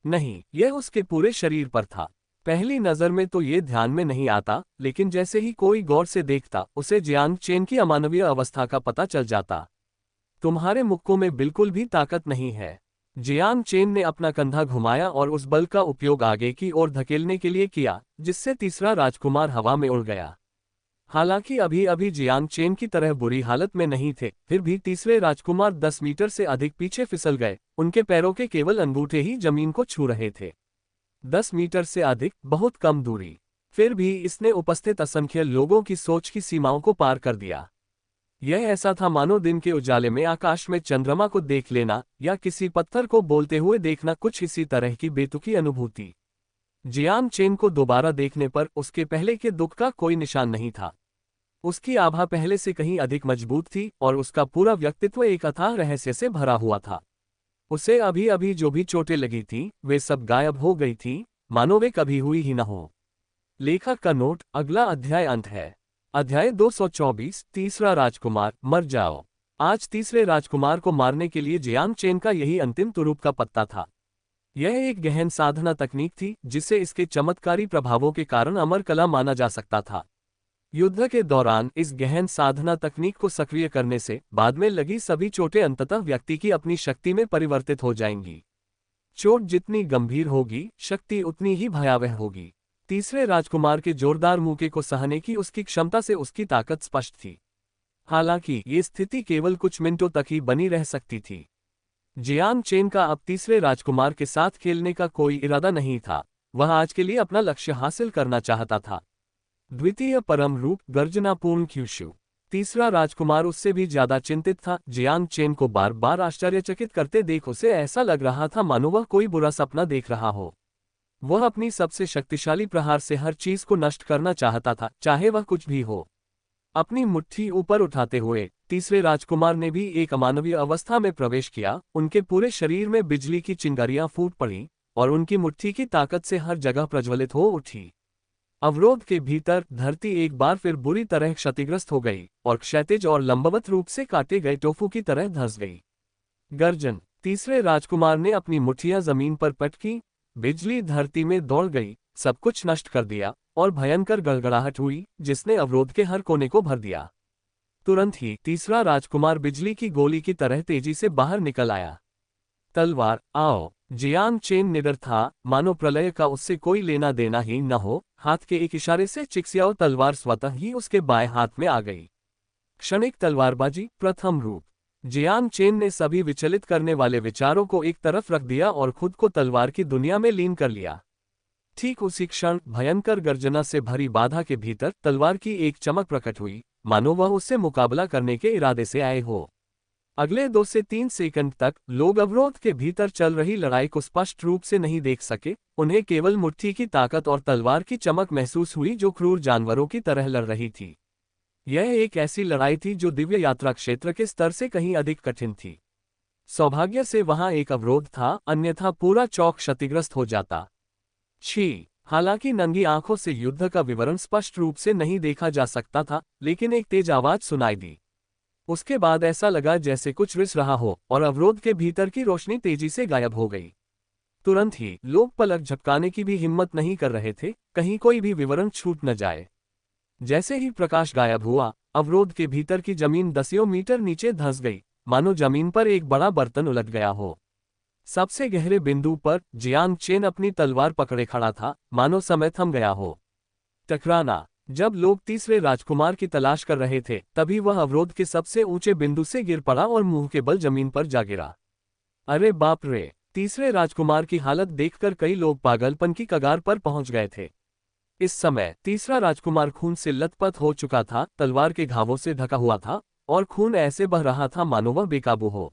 नहीं, यह उसके पूरे शरीर पर था। पहली नजर में तो ये ध्यान में नहीं आता, लेकिन जैसे ही कोई गौर से देखता उसे जियांग चेन की अमानवीय अवस्था का पता चल जाता। तुम्हारे मुक्कों में बिल्कुल भी ताकत नहीं है। जियांग चेन ने अपना कंधा घुमाया और उस बल का उपयोग आगे की ओर धकेलने के लिए किया, जिससे तीसरा राजकुमार हवा में उड़ गया। हालांकि अभी अभी जियांग चेन की तरह बुरी हालत में नहीं थे, फिर भी तीसरे राजकुमार 10 मीटर से अधिक पीछे फिसल गए। उनके पैरों के केवल अंगूठे ही जमीन को छू रहे थे। 10 मीटर से अधिक, बहुत कम दूरी। फिर भी इसने उपस्थित असंख्य लोगों की सोच की सीमाओं को पार कर दिया। यह ऐसा था मानो दिन के उजाले में आकाश में चंद्रमा को देख लेना या किसी पत्थर को बोलते हुए देखना, कुछ इसी तरह की बेतुकी अनुभूति। जियांग चेन को दोबारा देखने पर उसके पहले के दुख का कोई निशान नहीं था। उसकी आभा पहले से कहीं अधिक मजबूत थी और उसका पूरा व्यक्तित्व एक अथाह रहस्य से भरा हुआ था। उसे अभी अभी जो भी चोटें लगी थीं, वे सब गायब हो गई थीं, मानो वे कभी हुई ही न हो। लेखक का नोट: अगला अध्याय अंत है। अध्याय 224, तीसरा राजकुमार, मर जाओ। आज तीसरे राजकुमार को मारने के लिए जियांग चेन का यही अंतिम तुरुप का पत्ता था। यह एक गहन साधना तकनीक थी जिसे इसके चमत्कारी प्रभावों के कारण अमर कला माना जा सकता था। युद्ध के दौरान इस गहन साधना तकनीक को सक्रिय करने से बाद में लगी सभी चोटें अंततः व्यक्ति की अपनी शक्ति में परिवर्तित हो जाएंगी। चोट जितनी गंभीर होगी, शक्ति उतनी ही भयावह होगी। तीसरे राजकुमार के जोरदार मुक्के को सहने की उसकी क्षमता से उसकी ताकत स्पष्ट थी। हालांकि ये स्थिति केवल कुछ मिनटों तक ही बनी रह सकती थी। जियांग चेन का अब तीसरे राजकुमार के साथ खेलने का कोई इरादा नहीं था। वह आज के लिए अपना लक्ष्य हासिल करना चाहता था। द्वितीय परम रूप गर्जनापूर्ण क्यूशु। तीसरा राजकुमार उससे भी ज्यादा चिंतित था। जियांग चेन को बार बार आश्चर्यचकित करते देख उसे ऐसा लग रहा था मानो वह कोई बुरा सपना देख रहा हो। वह अपनी सबसे शक्तिशाली प्रहार से हर चीज को नष्ट करना चाहता था, चाहे वह कुछ भी हो। अपनी मुट्ठी ऊपर उठाते हुए तीसरे राजकुमार ने भी एक अमानवीय अवस्था में प्रवेश किया। उनके पूरे शरीर में बिजली की चिंगारियां फूट पड़ी और उनकी मुट्ठी की ताकत से हर जगह प्रज्वलित हो उठी। अवरोध के भीतर धरती एक बार फिर बुरी तरह क्षतिग्रस्त हो गई और क्षैतिज और लंबवत रूप से काटे गए टोफू की तरह धंस गई। गर्जन। तीसरे राजकुमार ने अपनी मुट्ठियां जमीन पर पटकी, बिजली धरती में दौड़ गई, सब कुछ नष्ट कर दिया और भयंकर गड़गड़ाहट हुई जिसने अवरोध के हर कोने को भर दिया। तुरंत ही तीसरा राजकुमार बिजली की गोली की तरह तेजी से बाहर निकल आया। तलवार, आओ। जियांग चेन निडर था, मानो प्रलय का उससे कोई लेना देना ही न हो। हाथ के एक इशारे से चिक्सियाओ तलवार स्वतः ही उसके बाएं हाथ में आ गई। क्षणिक तलवारबाजी, प्रथम रूप। जियांग चेन ने सभी विचलित करने वाले विचारों को एक तरफ रख दिया और खुद को तलवार की दुनिया में लीन कर लिया। ठीक उसी क्षण भयंकर गर्जना से भरी बाधा के भीतर तलवार की एक चमक प्रकट हुई, मानो वह उससे मुकाबला करने के इरादे से आए हो। अगले 2 से 3 सेकंड तक लोग अवरोध के भीतर चल रही लड़ाई को स्पष्ट रूप से नहीं देख सके। उन्हें केवल मुट्ठी की ताकत और तलवार की चमक महसूस हुई जो क्रूर जानवरों की तरह लड़ रही थी। यह एक ऐसी लड़ाई थी जो दिव्य यात्रा क्षेत्र के स्तर से कहीं अधिक कठिन थी। सौभाग्य से वहां एक अवरोध था, अन्यथा पूरा चौक क्षतिग्रस्त हो जाता। छी। हालांकि नंगी आंखों से युद्ध का विवरण स्पष्ट रूप से नहीं देखा जा सकता था, लेकिन एक तेज आवाज सुनाई दी। उसके बाद ऐसा लगा जैसे कुछ रिस रहा हो और अवरोध के भीतर की रोशनी तेजी से गायब हो गई। तुरंत ही लोग पलक झपकाने की भी हिम्मत नहीं कर रहे थे, कहीं कोई भी विवरण छूट न जाए। जैसे ही प्रकाश गायब हुआ, अवरोध के भीतर की जमीन दसियों मीटर नीचे धंस गई, मानो जमीन पर एक बड़ा बर्तन उलट गया हो। सबसे गहरे बिंदु पर जियांग चेन अपनी तलवार पकड़े खड़ा था, मानो समय थम गया हो। टकराना। जब लोग तीसरे राजकुमार की तलाश कर रहे थे, तभी वह अवरोध के सबसे ऊंचे बिंदु से गिर पड़ा और मुंह के बल जमीन पर जा गिरा। अरे बाप रे! तीसरे राजकुमार की हालत देखकर कई लोग पागलपन की कगार पर पहुंच गए थे। इस समय तीसरा राजकुमार खून से लथपथ हो चुका था, तलवार के घावों से ढका हुआ था और खून ऐसे बह रहा था मानो वह बेकाबू हो।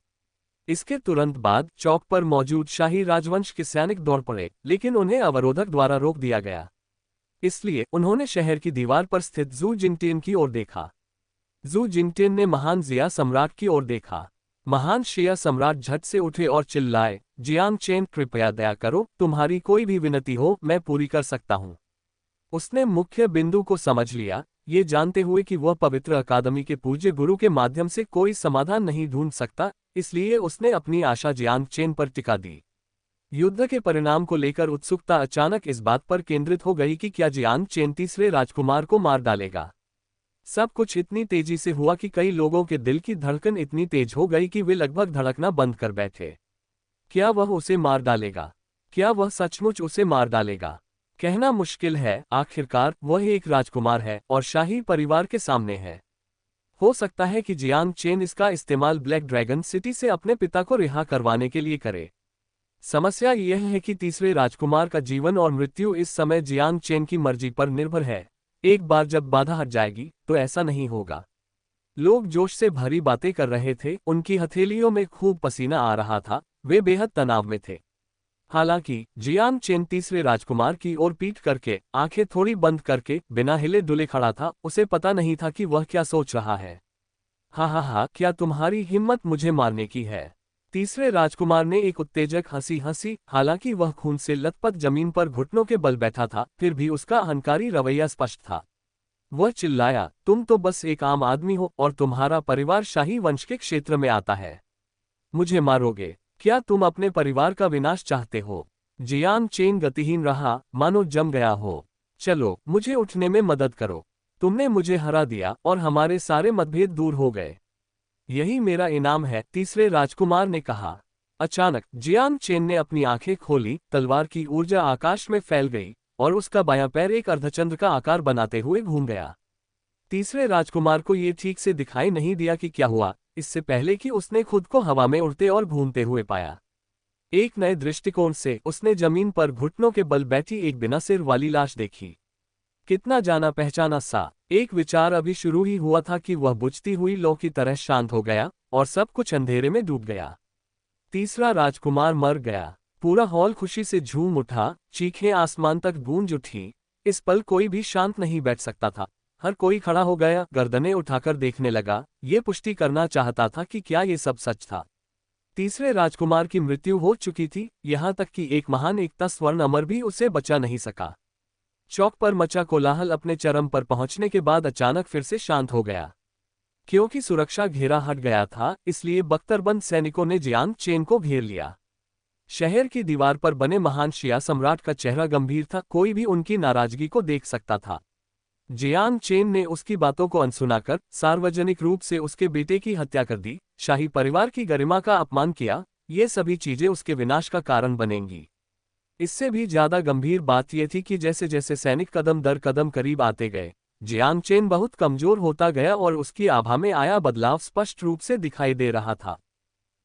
इसके तुरंत बाद चौक पर मौजूद शाही राजवंश के सैनिक दौड़ पड़े, लेकिन उन्हें अवरोधक द्वारा रोक दिया गया। इसलिए उन्होंने शहर की दीवार पर स्थित जू जिंगटिन की ओर देखा। जू जिंगटिन ने महान जिया सम्राट की ओर देखा। महान शिया सम्राट झट से उठे और चिल्लाए, जियांग चेन, कृपया दया करो, तुम्हारी कोई भी विनती हो मैं पूरी कर सकता हूँ। उसने मुख्य बिंदु को समझ लिया, ये जानते हुए कि वह पवित्र अकादमी के पूज्य गुरु के माध्यम से कोई समाधान नहीं ढूंढ सकता, इसलिए उसने अपनी आशा जियांग चेन पर टिका दी। युद्ध के परिणाम को लेकर उत्सुकता अचानक इस बात पर केंद्रित हो गई कि क्या जियांग चेन तीसरे राजकुमार को मार डालेगा। सब कुछ इतनी तेजी से हुआ कि कई लोगों के दिल की धड़कन इतनी तेज हो गई कि वे लगभग धड़कना बंद कर बैठे। क्या वह उसे मार डालेगा? क्या वह सचमुच उसे मार डालेगा? कहना मुश्किल है, आखिरकार वह एक राजकुमार है और शाही परिवार के सामने है। हो सकता है कि जियांग चेन इसका इस्तेमाल ब्लैक ड्रैगन सिटी से अपने पिता को रिहा करवाने के लिए करे। समस्या यह है कि तीसरे राजकुमार का जीवन और मृत्यु इस समय जियांग चेन की मर्जी पर निर्भर है। एक बार जब बाधा हट जाएगी तो ऐसा नहीं होगा। लोग जोश से भरी बातें कर रहे थे, उनकी हथेलियों में खूब पसीना आ रहा था, वे बेहद तनाव में थे। हालांकि जियांग चेन तीसरे राजकुमार की ओर पीठ करके, आंखें थोड़ी बंद करके, बिना हिले डुले खड़ा था। उसे पता नहीं था कि वह क्या सोच रहा है। हा, क्या तुम्हारी हिम्मत मुझे मारने की है? तीसरे राजकुमार ने एक उत्तेजक हंसी हंसी। हालांकि वह खून से लथपथ जमीन पर घुटनों के बल बैठा था, फिर भी उसका अहंकारी रवैया स्पष्ट था। वह चिल्लाया, तुम तो बस एक आम आदमी हो और तुम्हारा परिवार शाही वंश के क्षेत्र में आता है। मुझे मारोगे? क्या तुम अपने परिवार का विनाश चाहते हो? जियांग चेन गतिहीन रहा, मानो जम गया हो। चलो, मुझे उठने में मदद करो। तुमने मुझे हरा दिया और हमारे सारे मतभेद दूर हो गए। यही मेरा इनाम है, तीसरे राजकुमार ने कहा। अचानक जियांग चेन ने अपनी आंखें खोली, तलवार की ऊर्जा आकाश में फैल गई और उसका बायां पैर एक अर्धचंद्र का आकार बनाते हुए घूम गया। तीसरे राजकुमार को ये ठीक से दिखाई नहीं दिया कि क्या हुआ, इससे पहले कि उसने खुद को हवा में उड़ते और घूमते हुए पाया। एक नए दृष्टिकोण से उसने जमीन पर घुटनों के बल बैठी एक बिना सिर वाली लाश देखी। कितना जाना पहचाना सा एक विचार अभी शुरू ही हुआ था कि वह बुझती हुई लौ की तरह शांत हो गया और सब कुछ अंधेरे में डूब गया। तीसरा राजकुमार मर गया। पूरा हॉल खुशी से झूम उठा, चीखें आसमान तक गूंज उठी। इस पल कोई भी शांत नहीं बैठ सकता था। हर कोई खड़ा हो गया, गर्दनें उठाकर देखने लगा, ये पुष्टि करना चाहता था कि क्या ये सब सच था। तीसरे राजकुमार की मृत्यु हो चुकी थी, यहाँ तक कि एक महान एकता स्वर्ण अमर भी उसे बचा नहीं सका। चौक पर मचा कोलाहल अपने चरम पर पहुंचने के बाद अचानक फिर से शांत हो गया। क्योंकि सुरक्षा घेरा हट गया था, इसलिए बख्तरबंद सैनिकों ने जियांग चेन को घेर लिया। शहर की दीवार पर बने महान शिया सम्राट का चेहरा गंभीर था, कोई भी उनकी नाराजगी को देख सकता था। जियांग चेन ने उसकी बातों को अनसुना कर सार्वजनिक रूप से उसके बेटे की हत्या कर दी, शाही परिवार की गरिमा का अपमान किया। ये सभी चीजें उसके विनाश का कारण बनेंगी। इससे भी ज्यादा गंभीर बात यह थी कि जैसे जैसे सैनिक कदम दर कदम करीब आते गए, जियांग चेन बहुत कमजोर होता गया और उसकी आभा में आया बदलाव स्पष्ट रूप से दिखाई दे रहा था।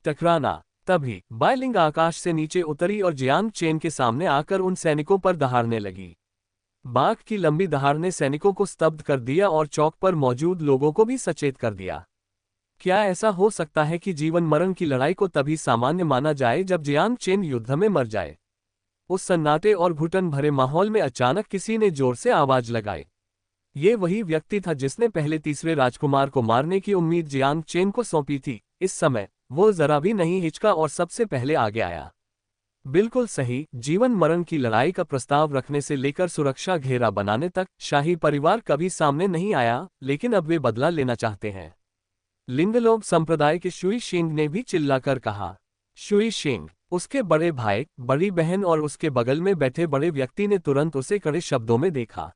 टकराना। तभी बाइलिंग आकाश से नीचे उतरी और जियांग चेन के सामने आकर उन सैनिकों पर दहाड़ने लगी। बाघ की लंबी दहाड़ ने सैनिकों को स्तब्ध कर दिया और चौक पर मौजूद लोगों को भी सचेत कर दिया। क्या ऐसा हो सकता है कि जीवन मरण की लड़ाई को तभी सामान्य माना जाए जब जियांग चेन युद्ध में मर जाए? उस सन्नाटे और घुटन भरे माहौल में अचानक किसी ने जोर से आवाज लगाई। ये वही व्यक्ति था जिसने पहले तीसरे राजकुमार को मारने की उम्मीद जियांग चेन को सौंपी थी। इस समय वो जरा भी नहीं हिचका और सबसे पहले आगे आया। बिल्कुल सही, जीवन मरण की लड़ाई का प्रस्ताव रखने से लेकर सुरक्षा घेरा बनाने तक शाही परिवार कभी सामने नहीं आया, लेकिन अब वे बदला लेना चाहते हैं। लिंगलोब संप्रदाय के शुई शिंग ने भी चिल्लाकर कहा। शुई शिंग, उसके बड़े भाई, बड़ी बहन और उसके बगल में बैठे बड़े व्यक्ति ने तुरंत उसे कड़े शब्दों में देखा।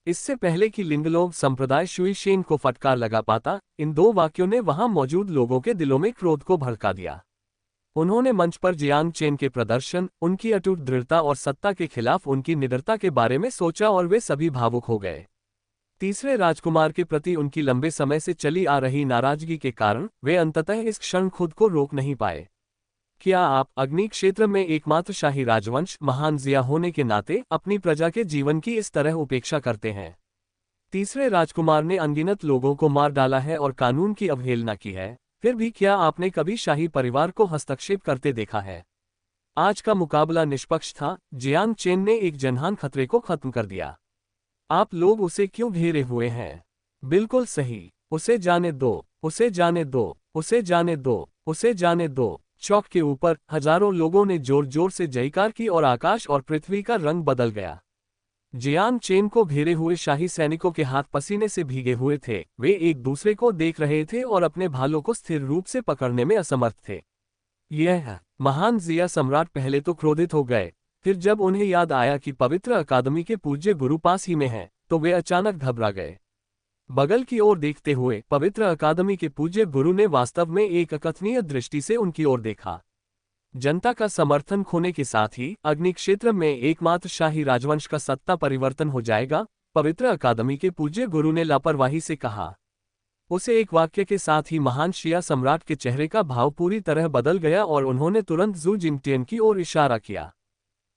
इससे पहले कि लिंगलोब संप्रदाय शुई शिंग को फटकार लगा पाता, इन दो वाक्यों ने वहां मौजूद लोगों के दिलों में क्रोध को भड़का दिया। उन्होंने मंच पर जियांग चेन के प्रदर्शन, उनकी अटूट दृढ़ता और सत्ता के खिलाफ उनकी निडरता के बारे में सोचा और वे सभी भावुक हो गए। तीसरे राजकुमार के प्रति उनकी लंबे समय से चली आ रही नाराजगी के कारण वे अंततः इस क्षण खुद को रोक नहीं पाए। क्या आप अग्नि क्षेत्र में एकमात्र शाही राजवंश महान जिया होने के नाते अपनी प्रजा के जीवन की इस तरह उपेक्षा करते हैं? तीसरे राजकुमार ने अनगिनत लोगों को मार डाला है और कानून की अवहेलना की है, फिर भी क्या आपने कभी शाही परिवार को हस्तक्षेप करते देखा है? आज का मुकाबला निष्पक्ष था। जियांग चेन ने एक जनहान खतरे को खत्म कर दिया। आप लोग उसे क्यों घेरे हुए हैं? बिल्कुल सही, उसे जाने दो, उसे जाने दो, उसे जाने दो, उसे जाने दो। चौक के ऊपर हजारों लोगों ने जोर जोर से जयकार की और आकाश और पृथ्वी का रंग बदल गया। जियांग चेन को घेरे हुए शाही सैनिकों के हाथ पसीने से भीगे हुए थे। वे एक दूसरे को देख रहे थे और अपने भालों को स्थिर रूप से पकड़ने में असमर्थ थे। यह महान जिया सम्राट पहले तो क्रोधित हो गए, फिर जब उन्हें याद आया कि पवित्र अकादमी के पूज्य गुरु पास ही में हैं, तो वे अचानक घबरा गए। बगल की ओर देखते हुए पवित्र अकादमी के पूज्य गुरु ने वास्तव में एक अकथनीय दृष्टि से उनकी ओर देखा। जनता का समर्थन खोने के साथ ही अग्नि क्षेत्र में एकमात्र शाही राजवंश का सत्ता परिवर्तन हो जाएगा, पवित्र अकादमी के पूज्य गुरु ने लापरवाही से कहा। उसे एक वाक्य के साथ ही महान शिया सम्राट के चेहरे का भाव पूरी तरह बदल गया और उन्होंने तुरंत जू जिंगटियन की ओर इशारा किया।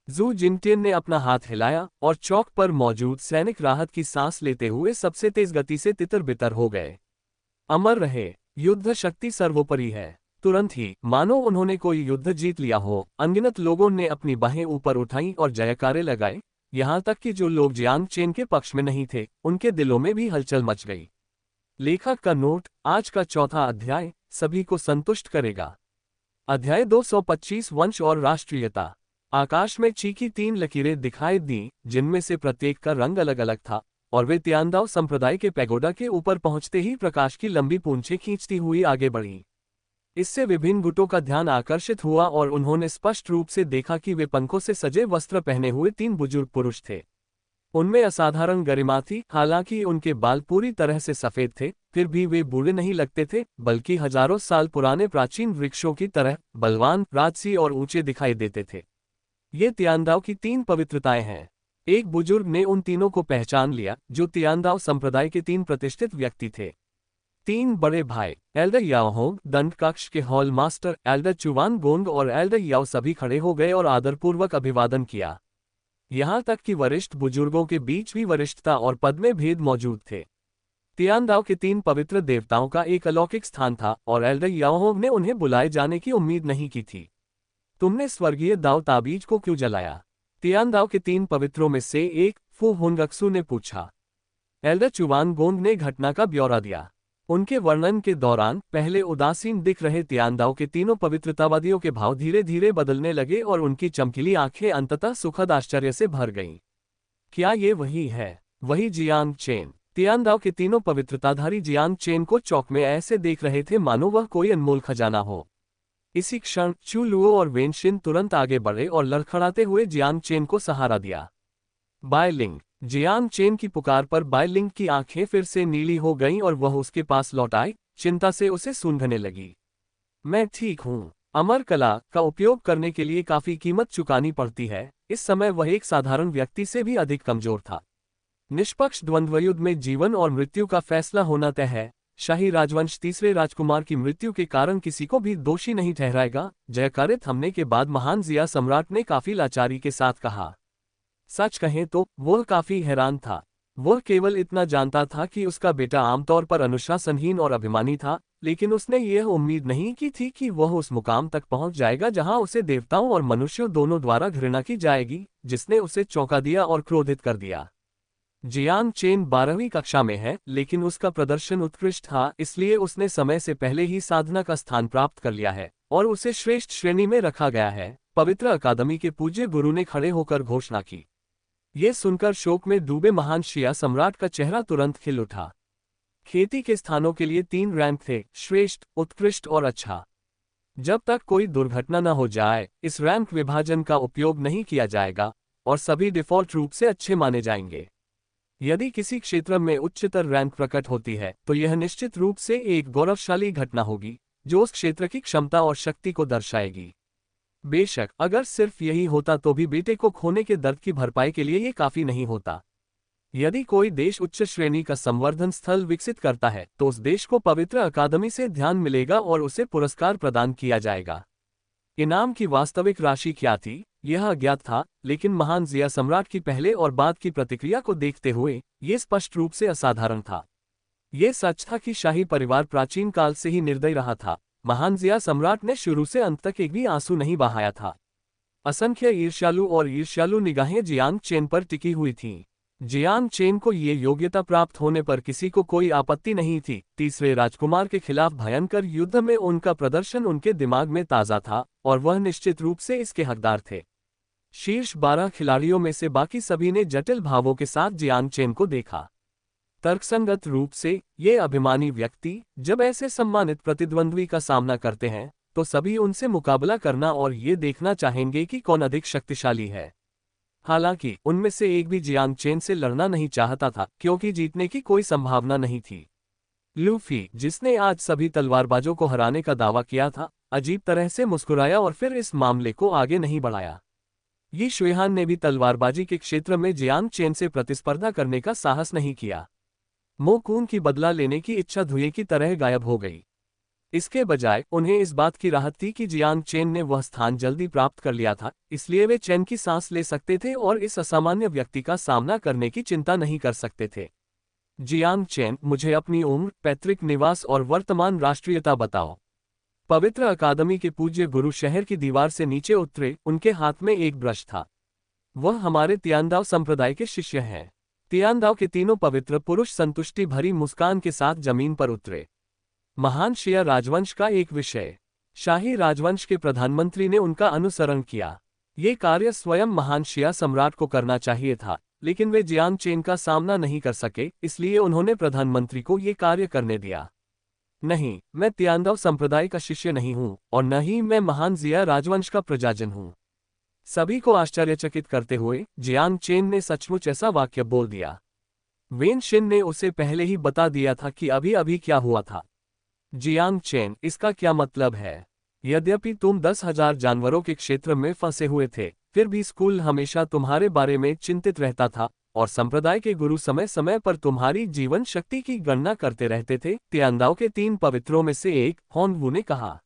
जू जिंगटियन ने अपना हाथ हिलाया और चौक पर मौजूद सैनिक राहत की सांस लेते हुए सबसे तेज गति से तितर-बितर हो गए। अमर रहे, युद्ध शक्ति सर्वोपरि है। तुरंत ही मानो उन्होंने कोई युद्ध जीत लिया हो, अनगिनत लोगों ने अपनी बाहें ऊपर उठाईं और जयकारे लगाए। यहाँ तक कि जो लोग जियांग चेन के पक्ष में नहीं थे, उनके दिलों में भी हलचल मच गई। लेखक का नोट, आज का चौथा अध्याय सभी को संतुष्ट करेगा। अध्याय 225 वंश और राष्ट्रीयता। आकाश में चीखी 3 लकीरें दिखाई दी, जिनमें से प्रत्येक का रंग अलग अलग था, और वे तियांदाओ संप्रदाय के पैगोडा के ऊपर पहुंचते ही प्रकाश की लंबी पूंछें खींचती हुई आगे बढ़ी। इससे विभिन्न गुटों का ध्यान आकर्षित हुआ और उन्होंने स्पष्ट रूप से देखा कि वे पंखों से सजे वस्त्र पहने हुए 3 बुजुर्ग पुरुष थे। उनमें असाधारण गरिमा थी, हालांकि उनके बाल पूरी तरह से सफेद थे, फिर भी वे बूढ़े नहीं लगते थे, बल्कि हजारों साल पुराने प्राचीन वृक्षों की तरह बलवान, राजसी और ऊंचे दिखाई देते थे। ये तियांदाओ की 3 पवित्रताएं हैं। एक बुजुर्ग ने उन तीनों को पहचान लिया जो तियांदाओ संप्रदाय के 3 प्रतिष्ठित व्यक्ति थे। 3 बड़े भाई एल्डर याओहोंग दंड कक्ष के हॉल मास्टर एल्डर चुवान गोंग और एल्डर याओ सभी खड़े हो गए और आदरपूर्वक अभिवादन किया। यहाँ तक कि वरिष्ठ बुजुर्गों के बीच भी वरिष्ठता और पद में भेद मौजूद थे। तियांदाओ के 3 पवित्र देवताओं का एक अलौकिक स्थान था और एल्डर याओहोंग ने उन्हें बुलाए जाने की उम्मीद नहीं की थी। तुमने स्वर्गीय दाओ ताबीज को क्यों जलाया? तियांदाओ के 3 पवित्रों में से एक फू हुनगक्सू ने पूछा। एल्डर चुवान गोंग ने घटना का ब्यौरा दिया। उनके वर्णन के दौरान पहले उदासीन दिख रहे तियांदाओ के तीनों पवित्रतावादियों के भाव धीरे धीरे बदलने लगे और उनकी चमकीली आंखें अंततः सुखद आश्चर्य से भर गईं। क्या ये वही है? वही जियांग चेन? तियांदाओ के तीनों पवित्रताधारी जियांग चेन को चौक में ऐसे देख रहे थे मानो वह कोई अनमोल खजाना हो। इसी क्षण चू लुओ और वेनशिन तुरंत आगे बढ़े और लड़खड़ाते हुए जियांग चेन को सहारा दिया। बायलिंग। जियांग चेन की पुकार पर बायलिंग की आंखें फिर से नीली हो गईं और वह उसके पास लौट आई, चिंता से उसे सूंघने लगी। मैं ठीक हूँ। अमर कला का उपयोग करने के लिए काफी कीमत चुकानी पड़ती है। इस समय वह एक साधारण व्यक्ति से भी अधिक कमजोर था। निष्पक्ष द्वंद्वयुद्ध में जीवन और मृत्यु का फैसला होना तय है। शाही राजवंश तीसरे राजकुमार की मृत्यु के कारण किसी को भी दोषी नहीं ठहराएगा। जयकारे थमने के बाद महान जिया सम्राट ने काफी लाचारी के साथ कहा। सच कहें तो वह काफी हैरान था। वह केवल इतना जानता था कि उसका बेटा आमतौर पर अनुशासनहीन और अभिमानी था, लेकिन उसने यह उम्मीद नहीं की थी कि वह उस मुकाम तक पहुंच जाएगा जहां उसे देवताओं और मनुष्यों दोनों द्वारा घृणा की जाएगी, जिसने उसे चौंका दिया और क्रोधित कर दिया। जियांग चेन 12वीं कक्षा में है, लेकिन उसका प्रदर्शन उत्कृष्ट था, इसलिए उसने समय से पहले ही साधना का स्थान प्राप्त कर लिया है और उसे श्रेष्ठ श्रेणी में रखा गया है। पवित्र अकादमी के पूज्य गुरु ने खड़े होकर घोषणा की। ये सुनकर शोक में डूबे महान शिया सम्राट का चेहरा तुरंत खिल उठा। खेती के स्थानों के लिए 3 रैंक थे, श्रेष्ठ, उत्कृष्ट और अच्छा। जब तक कोई दुर्घटना न हो जाए, इस रैंक विभाजन का उपयोग नहीं किया जाएगा और सभी डिफॉल्ट रूप से अच्छे माने जाएंगे। यदि किसी क्षेत्र में उच्चतर रैंक प्रकट होती है तो यह निश्चित रूप से एक गौरवशाली घटना होगी जो उस क्षेत्र की क्षमता और शक्ति को दर्शाएगी। बेशक अगर सिर्फ यही होता तो भी बेटे को खोने के दर्द की भरपाई के लिए ये काफी नहीं होता। यदि कोई देश उच्च श्रेणी का संवर्धन स्थल विकसित करता है तो उस देश को पवित्र अकादमी से ध्यान मिलेगा और उसे पुरस्कार प्रदान किया जाएगा। इनाम की वास्तविक राशि क्या थी यह अज्ञात था, लेकिन महान जिया सम्राट की पहले और बाद की प्रतिक्रिया को देखते हुए ये स्पष्ट रूप से असाधारण था। ये सच था कि शाही परिवार प्राचीन काल से ही निर्दयी रहा था। महान जिया सम्राट ने शुरू से अंत तक एक भी आंसू नहीं बहाया था। असंख्य ईर्ष्यालु निगाहें जियांग चेन पर टिकी हुई थीं। जियांग चेन को ये योग्यता प्राप्त होने पर किसी को कोई आपत्ति नहीं थी। तीसरे राजकुमार के खिलाफ भयंकर युद्ध में उनका प्रदर्शन उनके दिमाग में ताज़ा था और वह निश्चित रूप से इसके हकदार थे। शीर्ष 12 खिलाड़ियों में से बाकी सभी ने जटिल भावों के साथ जियांग चेन को देखा। तर्कसंगत रूप से ये अभिमानी व्यक्ति जब ऐसे सम्मानित प्रतिद्वंद्वी का सामना करते हैं तो सभी उनसे मुकाबला करना और ये देखना चाहेंगे कि कौन अधिक शक्तिशाली है। हालांकि उनमें से एक भी जियांग चेन से लड़ना नहीं चाहता था क्योंकि जीतने की कोई संभावना नहीं थी। लूफी, जिसने आज सभी तलवारबाजों को हराने का दावा किया था, अजीब तरह से मुस्कुराया और फिर इस मामले को आगे नहीं बढ़ाया। यी शुयान ने भी तलवारबाजी के क्षेत्र में जियांग चेन से प्रतिस्पर्धा करने का साहस नहीं किया। मो कून की बदला लेने की इच्छा धुएं की तरह गायब हो गई। इसके बजाय उन्हें इस बात की राहत थी कि जियांग चेन ने वह स्थान जल्दी प्राप्त कर लिया था, इसलिए वे चैन की सांस ले सकते थे और इस असामान्य व्यक्ति का सामना करने की चिंता नहीं कर सकते थे। जियांग चेन, मुझे अपनी उम्र, पैतृक निवास और वर्तमान राष्ट्रीयता बताओ। पवित्र अकादमी के पूज्य गुरु शहर की दीवार से नीचे उतरे। उनके हाथ में एक ब्रश था। वह हमारे तियांदाओ संप्रदाय के शिष्य हैं। तियांदाओ के तीनों पवित्र पुरुष संतुष्टि भरी मुस्कान के साथ जमीन पर उतरे। महान शिया राजवंश का एक विषय। शाही राजवंश के प्रधानमंत्री ने उनका अनुसरण किया। ये कार्य स्वयं महान शिया सम्राट को करना चाहिए था, लेकिन वे जियांग चेन का सामना नहीं कर सके, इसलिए उन्होंने प्रधानमंत्री को ये कार्य करने दिया। नहीं, मैं तियांदाओ संप्रदाय का शिष्य नहीं हूं और न ही मैं महान जिया राजवंश का प्रजाजन हूं। सभी को आश्चर्यचकित करते हुए जियांग चेन ने सचमुच ऐसा वाक्य बोल दिया। वेन शिन ने उसे पहले ही बता दिया था कि अभी अभी क्या हुआ था। जियांग चेन, इसका क्या मतलब है? यद्यपि तुम 10,000 जानवरों के क्षेत्र में फंसे हुए थे, फिर भी स्कूल हमेशा तुम्हारे बारे में चिंतित रहता था और संप्रदाय के गुरु समय समय पर तुम्हारी जीवन शक्ति की गणना करते रहते थे। तियांदाओ के 3 पवित्रों में से एक, होंगवू ने कहा।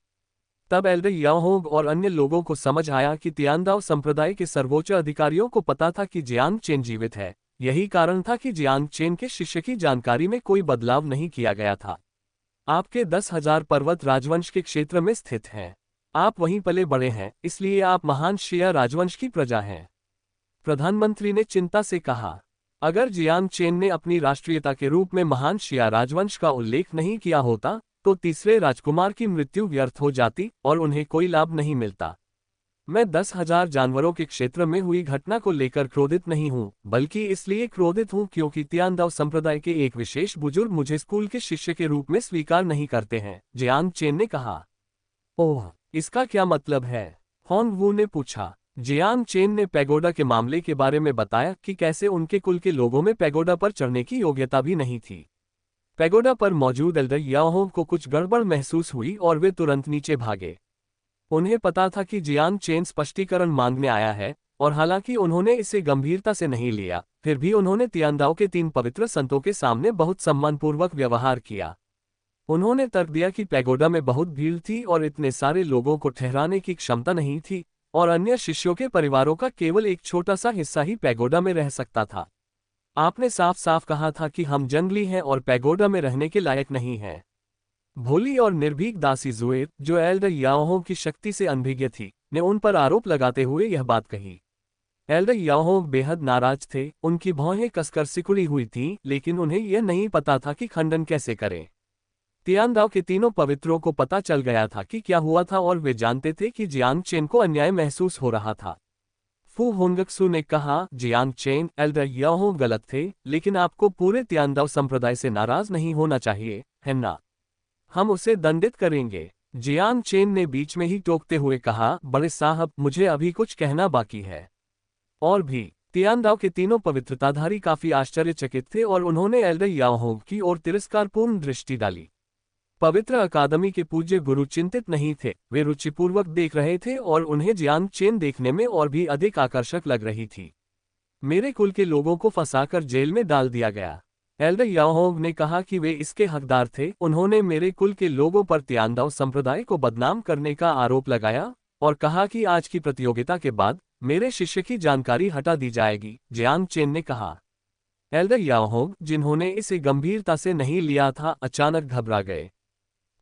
तब एल्डर याओहोंग और अन्य लोगों को समझ आया कि तियांदाओ संप्रदाय के सर्वोच्च अधिकारियों को पता था कि जियांग चेन जीवित है। यही कारण था कि जियांग चेन के शिष्य की जानकारी में कोई बदलाव नहीं किया गया था। आपके 10,000 पर्वत राजवंश के क्षेत्र में स्थित हैं। आप वहीं पले बड़े हैं, इसलिए आप महान शिया राजवंश की प्रजा हैं। प्रधानमंत्री ने चिंता से कहा, अगर जियांग चेन ने अपनी राष्ट्रीयता के रूप में महान शिया राजवंश का उल्लेख नहीं किया होता तो तीसरे राजकुमार की मृत्यु व्यर्थ हो जाती और उन्हें कोई लाभ नहीं मिलता। मैं 10,000 जानवरों के क्षेत्र में हुई घटना को लेकर क्रोधित नहीं हूं, बल्कि इसलिए क्रोधित हूं क्योंकि तियांदाओ संप्रदाय के एक विशेष बुजुर्ग मुझे स्कूल के शिष्य के रूप में स्वीकार नहीं करते हैं, जियांग चेन ने कहा। ओह, इसका क्या मतलब है? होंगवू ने पूछा। जियांग चेन ने पैगोडा के मामले के बारे में बताया कि कैसे उनके कुल के लोगों में पैगोडा पर चढ़ने की योग्यता भी नहीं थी। पैगोडा पर मौजूद एल्डर याओहोंग को कुछ गड़बड़ महसूस हुई और वे तुरंत नीचे भागे। उन्हें पता था कि जियांग चेन स्पष्टीकरण मांगने आया है, और हालांकि उन्होंने इसे गंभीरता से नहीं लिया, फिर भी उन्होंने तियांदाओ के 3 पवित्र संतों के सामने बहुत सम्मानपूर्वक व्यवहार किया। उन्होंने तर्क दिया कि पैगोडा में बहुत भीड़ थी और इतने सारे लोगों को ठहराने की क्षमता नहीं थी, और अन्य शिष्यों के परिवारों का केवल एक छोटा सा हिस्सा ही पैगोडा में रह सकता था। आपने साफ साफ कहा था कि हम जंगली हैं और पैगोडा में रहने के लायक नहीं हैं। भोली और निर्भीक दासी जुएर, जो एल्डर याओहोंग की शक्ति से अनभिज्ञ थी, ने उन पर आरोप लगाते हुए यह बात कही। एल्डर याओहोंग बेहद नाराज थे, उनकी भौहें कसकर सिकुड़ी हुई थीं, लेकिन उन्हें यह नहीं पता था कि खंडन कैसे करें। तियांदाओ के तीनों पवित्रों को पता चल गया था कि क्या हुआ था और वे जानते थे कि जियांग चेन को अन्याय महसूस हो रहा था। फू होंगक्सू ने कहा, जियांग चेन, एल्डर याओहोंग गलत थे, लेकिन आपको पूरे तियांदाओ संप्रदाय से नाराज नहीं होना चाहिए, है ना? हम उसे दंडित करेंगे। जियांग चेन ने बीच में ही टोकते हुए कहा, बड़े साहब, मुझे अभी कुछ कहना बाकी है। और भी। तियांदाओ के तीनों पवित्रताधारी काफी आश्चर्यचकित थे और उन्होंने एल्डर याओहोंग की ओर तिरस्कारपूर्ण दृष्टि डाली। पवित्र अकादमी के पूज्य गुरु चिंतित नहीं थे, वे रुचिपूर्वक देख रहे थे और उन्हें जियांग चेन देखने में और भी अधिक आकर्षक लग रही थी। मेरे कुल के लोगों को फंसाकर जेल में डाल दिया गया। एल्डर याओहोंग ने कहा कि वे इसके हकदार थे। उन्होंने मेरे कुल के लोगों पर तियांदाओ संप्रदाय को बदनाम करने का आरोप लगाया और कहा कि आज की प्रतियोगिता के बाद मेरे शिष्य की जानकारी हटा दी जाएगी, जियांग चेन ने कहा। एल्डर याओहोंग, जिन्होंने इसे गंभीरता से नहीं लिया था, अचानक घबरा गए।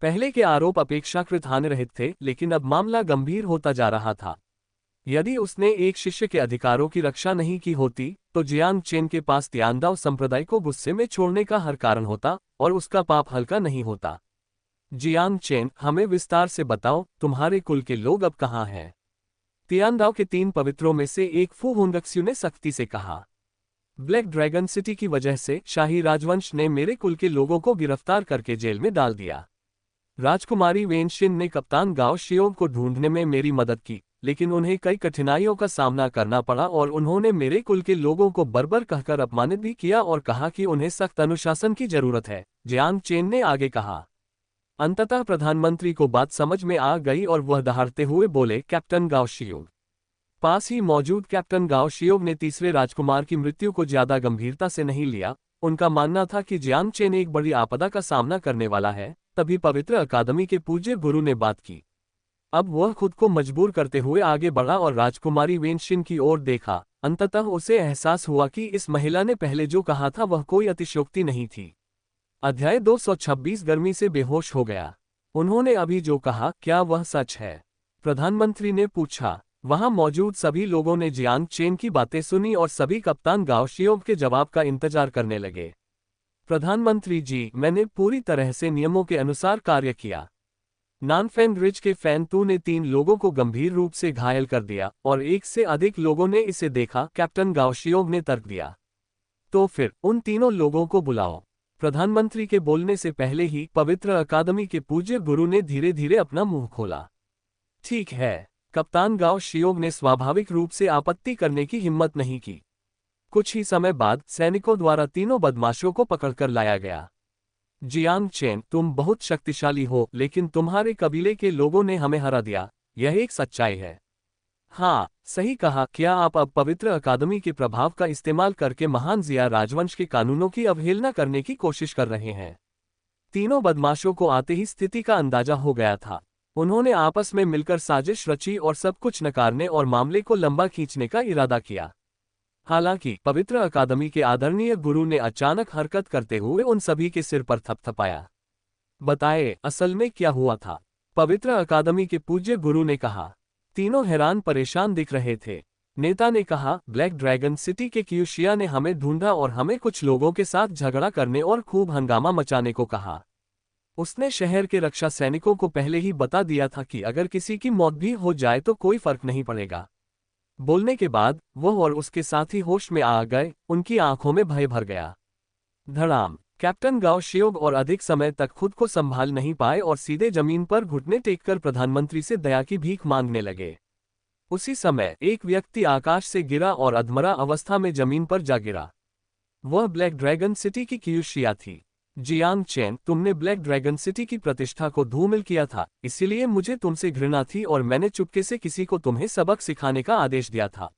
पहले के आरोप अपेक्षाकृत हानिरहित थे, लेकिन अब मामला गंभीर होता जा रहा था। यदि उसने एक शिष्य के अधिकारों की रक्षा नहीं की होती, तो जियांग चेन के पास तियांदाओ संप्रदाय को गुस्से में छोड़ने का हर कारण होता और उसका पाप हल्का नहीं होता। जियांग चेन, हमें विस्तार से बताओ, तुम्हारे कुल के लोग अब कहाँ हैं? तियांदाओ के 3 पवित्रों में से एक, फू होंगक्स्यू ने सख्ती से कहा। ब्लैक ड्रैगन सिटी की वजह से शाही राजवंश ने मेरे कुल के लोगों को गिरफ्तार करके जेल में डाल दिया। राजकुमारी वेनशिन ने कप्तान गाओ शियोंग को ढूंढने में मेरी मदद की, लेकिन उन्हें कई कठिनाइयों का सामना करना पड़ा और उन्होंने मेरे कुल के लोगों को बर्बर कहकर अपमानित भी किया और कहा कि उन्हें सख्त अनुशासन की जरूरत है, जियांग चेन ने आगे कहा। अंततः प्रधानमंत्री को बात समझ में आ गई और वह दहाड़ते हुए बोले, कैप्टन गाओ शियोंग। पास ही मौजूद कैप्टन गाओ शियोंग ने तीसरे राजकुमार की मृत्यु को ज्यादा गंभीरता से नहीं लिया। उनका मानना था कि जियांग चेन एक बड़ी आपदा का सामना करने वाला है। तभी पवित्र अकादमी के पूज्य गुरु ने बात की। अब वह खुद को मजबूर करते हुए आगे बढ़ा और राजकुमारी वेनशिन की ओर देखा। अंततः उसे एहसास हुआ कि इस महिला ने पहले जो कहा था वह कोई अतिशयोक्ति नहीं थी। अध्याय 226 गर्मी से बेहोश हो गया। उन्होंने अभी जो कहा, क्या वह सच है? प्रधानमंत्री ने पूछा। वहां मौजूद सभी लोगों ने जियांग चेन की बातें सुनी और सभी कप्तान गाओ शियोंग के जवाब का इंतजार करने लगे। प्रधानमंत्री जी, मैंने पूरी तरह से नियमों के अनुसार कार्य किया। नानफेंग रिज के फैनतू ने 3 लोगों को गंभीर रूप से घायल कर दिया और 1 से अधिक लोगों ने इसे देखा, कैप्टन गाओ शियोंग ने तर्क दिया। तो फिर उन तीनों लोगों को बुलाओ। प्रधानमंत्री के बोलने से पहले ही पवित्र अकादमी के पूज्य गुरु ने धीरे धीरे अपना मुंह खोला। ठीक है। कप्तान गाओ शियोंग ने स्वाभाविक रूप से आपत्ति करने की हिम्मत नहीं की। कुछ ही समय बाद सैनिकों द्वारा तीनों बदमाशों को पकड़कर लाया गया। जियांग चेन, तुम बहुत शक्तिशाली हो, लेकिन तुम्हारे कबीले के लोगों ने हमें हरा दिया, यह एक सच्चाई है। हाँ, सही कहा। क्या आप अब पवित्र अकादमी के प्रभाव का इस्तेमाल करके महान जिया राजवंश के कानूनों की अवहेलना करने की कोशिश कर रहे हैं? तीनों बदमाशों को आते ही स्थिति का अंदाजा हो गया था। उन्होंने आपस में मिलकर साजिश रची और सब कुछ नकारने और मामले को लंबा खींचने का इरादा किया। हालांकि पवित्र अकादमी के आदरणीय गुरु ने अचानक हरकत करते हुए उन सभी के सिर पर थपथपाया। बताए, असल में क्या हुआ था? पवित्र अकादमी के पूज्य गुरु ने कहा। तीनों हैरान परेशान दिख रहे थे। नेता ने कहा, ब्लैक ड्रैगन सिटी के क्यूशिया ने हमें ढूंढा और हमें कुछ लोगों के साथ झगड़ा करने और खूब हंगामा मचाने को कहा। उसने शहर के रक्षा सैनिकों को पहले ही बता दिया था कि अगर किसी की मौत भी हो जाए तो कोई फर्क नहीं पड़ेगा। बोलने के बाद वो और उसके साथी होश में आ गए। उनकी आंखों में भय भर गया। धड़ाम। कैप्टन गाओ शियोग और अधिक समय तक खुद को संभाल नहीं पाए और सीधे जमीन पर घुटने टेककर प्रधानमंत्री से दया की भीख मांगने लगे। उसी समय एक व्यक्ति आकाश से गिरा और अधमरा अवस्था में जमीन पर जा गिरा। वह ब्लैक ड्रैगन सिटी की क्यूशिया थी। जियांग चेन, तुमने ब्लैक ड्रैगन सिटी की प्रतिष्ठा को धूमिल किया था, इसीलिए मुझे तुमसे घृणा थी और मैंने चुपके से किसी को तुम्हें सबक सिखाने का आदेश दिया था।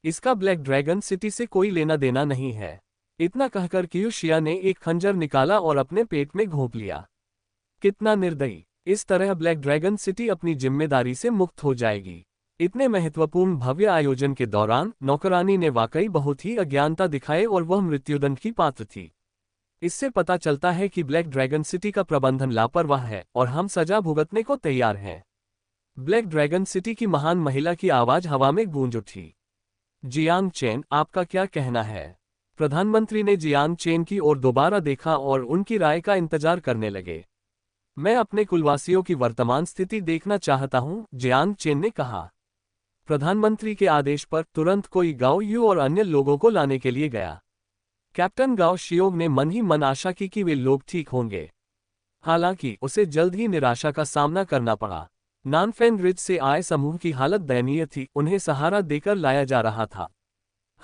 इसका ब्लैक ड्रैगन सिटी से कोई लेना देना नहीं है। इतना कहकर क्यूशिया ने एक खंजर निकाला और अपने पेट में घोंप लिया। कितना निर्दयी! इस तरह ब्लैक ड्रैगन सिटी अपनी जिम्मेदारी से मुक्त हो जाएगी। इतने महत्वपूर्ण भव्य आयोजन के दौरान नौकरानी ने वाकई बहुत ही अज्ञानता दिखाए और वह मृत्युदंड की पात्र थी। इससे पता चलता है कि ब्लैक ड्रैगन सिटी का प्रबंधन लापरवाह है और हम सजा भुगतने को तैयार हैं। ब्लैक ड्रैगन सिटी की महान महिला की आवाज हवा में गूंज उठी। जियांग चेन, आपका क्या कहना है? प्रधानमंत्री ने जियांग चेन की ओर दोबारा देखा और उनकी राय का इंतजार करने लगे। मैं अपने कुलवासियों की वर्तमान स्थिति देखना चाहता हूं, जियांग चेन ने कहा। प्रधानमंत्री के आदेश पर तुरंत कोई गाओ यू और अन्य लोगों को लाने के लिए गया। कैप्टन गाओ शियोग ने मन ही मन आशा की कि वे लोग ठीक होंगे। हालांकि उसे जल्द ही निराशा का सामना करना पड़ा। नानफेंग रिज से आए समूह की हालत दयनीय थी। उन्हें सहारा देकर लाया जा रहा था।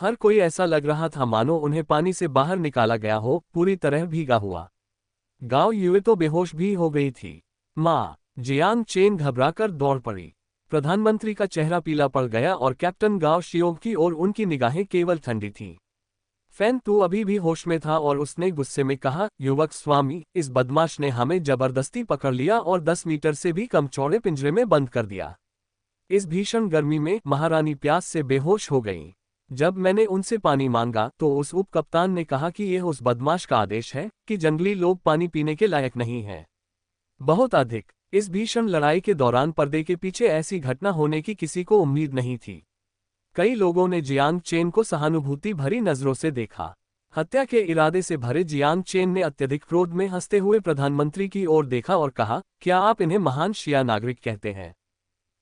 हर कोई ऐसा लग रहा था मानो उन्हें पानी से बाहर निकाला गया हो, पूरी तरह भीगा हुआ। गाओ युए तो बेहोश भी हो गई थी। माँ! जियांग चेन घबराकर दौड़ पड़ी। प्रधानमंत्री का चेहरा पीला पड़ गया और कैप्टन गाओ शियोग की ओर उनकी निगाहें केवल ठंडी थीं। फैन तू अभी भी होश में था और उसने गुस्से में कहा, युवक स्वामी, इस बदमाश ने हमें जबरदस्ती पकड़ लिया और 10 मीटर से भी कम चौड़े पिंजरे में बंद कर दिया। इस भीषण गर्मी में महारानी प्यास से बेहोश हो गईं। जब मैंने उनसे पानी मांगा तो उस उप कप्तान ने कहा कि यह उस बदमाश का आदेश है कि जंगली लोग पानी पीने के लायक नहीं हैं। बहुत अधिक। इस भीषण लड़ाई के दौरान पर्दे के पीछे ऐसी घटना होने की किसी को उम्मीद नहीं थी। कई लोगों ने जियांग चेन को सहानुभूति भरी नजरों से देखा। हत्या के इरादे से भरे जियांग चेन ने अत्यधिक क्रोध में हंसते हुए प्रधानमंत्री की ओर देखा और कहा, क्या आप इन्हें महान शिया नागरिक कहते हैं?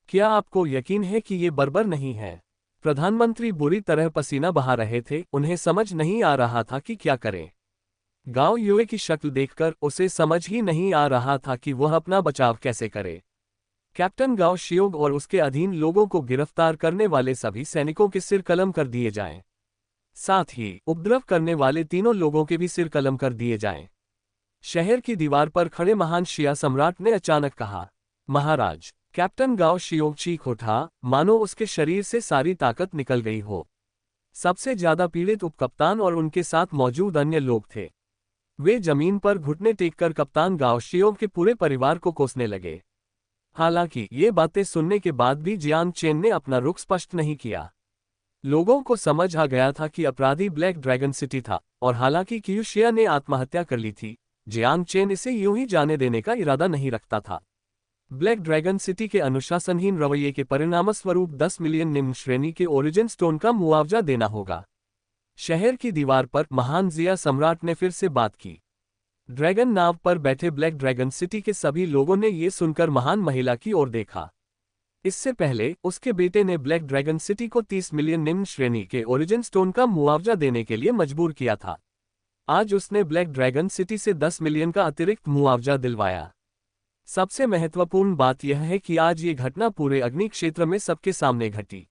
क्या आपको यकीन है कि ये बर्बर नहीं है? प्रधानमंत्री बुरी तरह पसीना बहा रहे थे। उन्हें समझ नहीं आ रहा था कि क्या करें। गाओ युए की शक्ल देखकर उसे समझ ही नहीं आ रहा था कि वह अपना बचाव कैसे करे। कैप्टन गाओ शियोग और उसके अधीन लोगों को गिरफ्तार करने वाले सभी सैनिकों के सिर कलम कर दिए जाएं। साथ ही उपद्रव करने वाले तीनों लोगों के भी सिर कलम कर दिए जाएं। शहर की दीवार पर खड़े महान शिया सम्राट ने अचानक कहा, महाराज! कैप्टन गाओ शियोग चीख उठा, मानो उसके शरीर से सारी ताकत निकल गई हो। सबसे ज्यादा पीड़ित उपकप्तान और उनके साथ मौजूद अन्य लोग थे। वे जमीन पर घुटने टेककर कप्तान गाओ शियोग के पूरे परिवार को कोसने लगे। हालांकि ये बातें सुनने के बाद भी जियांग चेन ने अपना रुख स्पष्ट नहीं किया। लोगों को समझ आ गया था कि अपराधी ब्लैक ड्रैगन सिटी था और हालांकि क्यूशिया ने आत्महत्या कर ली थी, जियांग चेन इसे यूं ही जाने देने का इरादा नहीं रखता था। ब्लैक ड्रैगन सिटी के अनुशासनहीन रवैये के परिणामस्वरूप 10 मिलियन निम्न श्रेणी के ओरिजिन स्टोन का मुआवजा देना होगा। शहर की दीवार पर महान जिया सम्राट ने फिर से बात की। ड्रैगन नाव पर बैठे ब्लैक ड्रैगन सिटी के सभी लोगों ने ये सुनकर महान महिला की ओर देखा। इससे पहले उसके बेटे ने ब्लैक ड्रैगन सिटी को 30 मिलियन निम्न श्रेणी के ओरिजिन स्टोन का मुआवजा देने के लिए मजबूर किया था। आज उसने ब्लैक ड्रैगन सिटी से 10 मिलियन का अतिरिक्त मुआवजा दिलवाया। सबसे महत्वपूर्ण बात यह है कि आज ये घटना पूरे अग्नि क्षेत्र में सबके सामने घटी।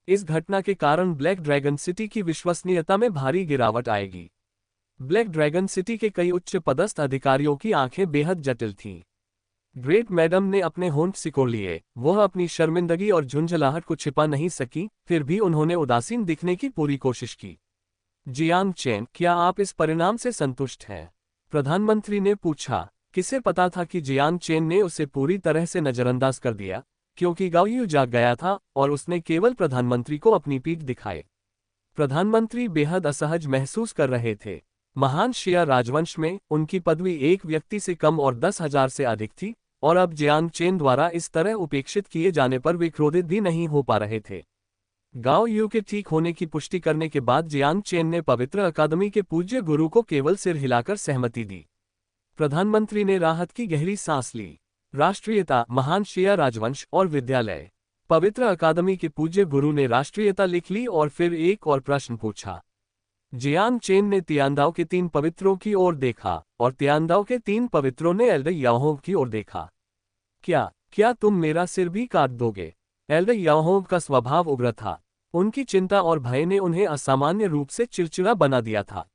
इस घटना के कारण ब्लैक ड्रैगन सिटी की विश्वसनीयता में भारी गिरावट आएगी। ब्लैक ड्रैगन सिटी के कई उच्च पदस्थ अधिकारियों की आंखें बेहद जटिल थीं। ग्रेट मैडम ने अपने होंठ सिकोड़ लिए। वह अपनी शर्मिंदगी और झुंझलाहट को छिपा नहीं सकी, फिर भी उन्होंने उदासीन दिखने की पूरी कोशिश की। जियांग चेन, क्या आप इस परिणाम से संतुष्ट हैं? प्रधानमंत्री ने पूछा। किसे पता था कि जियांग चेन ने उसे पूरी तरह से नजरअंदाज कर दिया, क्योंकि गाओ यू जाग गया था और उसने केवल प्रधानमंत्री को अपनी पीठ दिखाई। प्रधानमंत्री बेहद असहज महसूस कर रहे थे। महान शिया राजवंश में उनकी पदवी एक व्यक्ति से कम और 10,000 से अधिक थी, और अब जियांग चेन द्वारा इस तरह उपेक्षित किए जाने पर वे क्रोधित भी नहीं हो पा रहे थे। गाओ यू के ठीक होने की पुष्टि करने के बाद जियांग चेन ने पवित्र अकादमी के पूज्य गुरु को केवल सिर हिलाकर सहमति दी। प्रधानमंत्री ने राहत की गहरी सांस ली। राष्ट्रीयता, महान शिया राजवंश और विद्यालय। पवित्र अकादमी के पूज्य गुरु ने राष्ट्रीयता लिख ली और फिर एक और प्रश्न पूछा। जियांग चेन ने तियांदाओ के 3 पवित्रों की ओर देखा और तियांदाओ के 3 पवित्रों ने एल्डर याओहोंग की ओर देखा। क्या तुम मेरा सिर भी काट दोगे? एल्डर याओहोंग का स्वभाव उग्र था। उनकी चिंता और भय ने उन्हें असामान्य रूप से चिड़चिड़ा बना दिया था।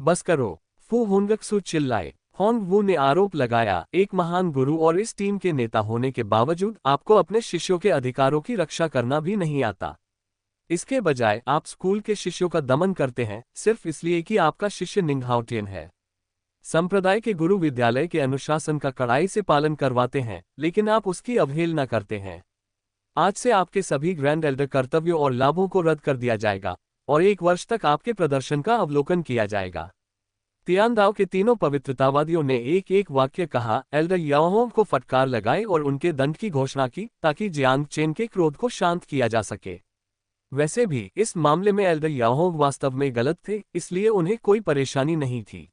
बस करो, फू हुनगक्सु चिल्लाए। होंग वू ने आरोप लगाया, एक महान गुरु और इस टीम के नेता होने के बावजूद आपको अपने शिष्यों के अधिकारों की रक्षा करना भी नहीं आता। इसके बजाय आप स्कूल के शिष्यों का दमन करते हैं, सिर्फ इसलिए कि आपका शिष्य निंगहाओटियन है। संप्रदाय के गुरु विद्यालय के अनुशासन का कड़ाई से पालन करवाते हैं, लेकिन आप उसकी अवहेलना करते हैं। आज से आपके सभी ग्रैंड एल्डर कर्तव्यों और लाभों को रद्द कर दिया जाएगा और 1 वर्ष तक आपके प्रदर्शन का अवलोकन किया जाएगा। तियांदाओ के तीनों पवित्रतावादियों ने एक एक वाक्य कहा, एल्डर याओहोंग को फटकार लगाई और उनके दंड की घोषणा की, ताकि जियांग चेन के क्रोध को शांत किया जा सके। वैसे भी इस मामले में एल्डर याओहोंग वास्तव में गलत थे, इसलिए उन्हें कोई परेशानी नहीं थी।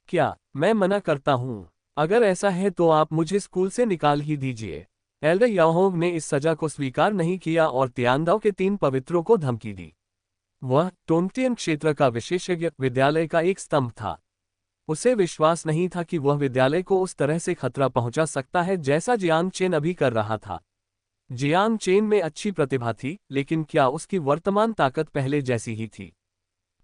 क्या मैं मना करता हूं? अगर ऐसा है तो आप मुझे स्कूल से निकाल ही दीजिए। एल्डर याओहोंग ने इस सजा को स्वीकार नहीं किया और तियांदाओ के 3 पवित्रों को धमकी दी। वह टोंगटियन क्षेत्र का विशेषज्ञ विद्यालय का एक स्तंभ था। उसे विश्वास नहीं था कि वह विद्यालय को उस तरह से खतरा पहुंचा सकता है जैसा जियांग चेन अभी कर रहा था। जियांग चेन में अच्छी प्रतिभा थी, लेकिन क्या उसकी वर्तमान ताकत पहले जैसी ही थी?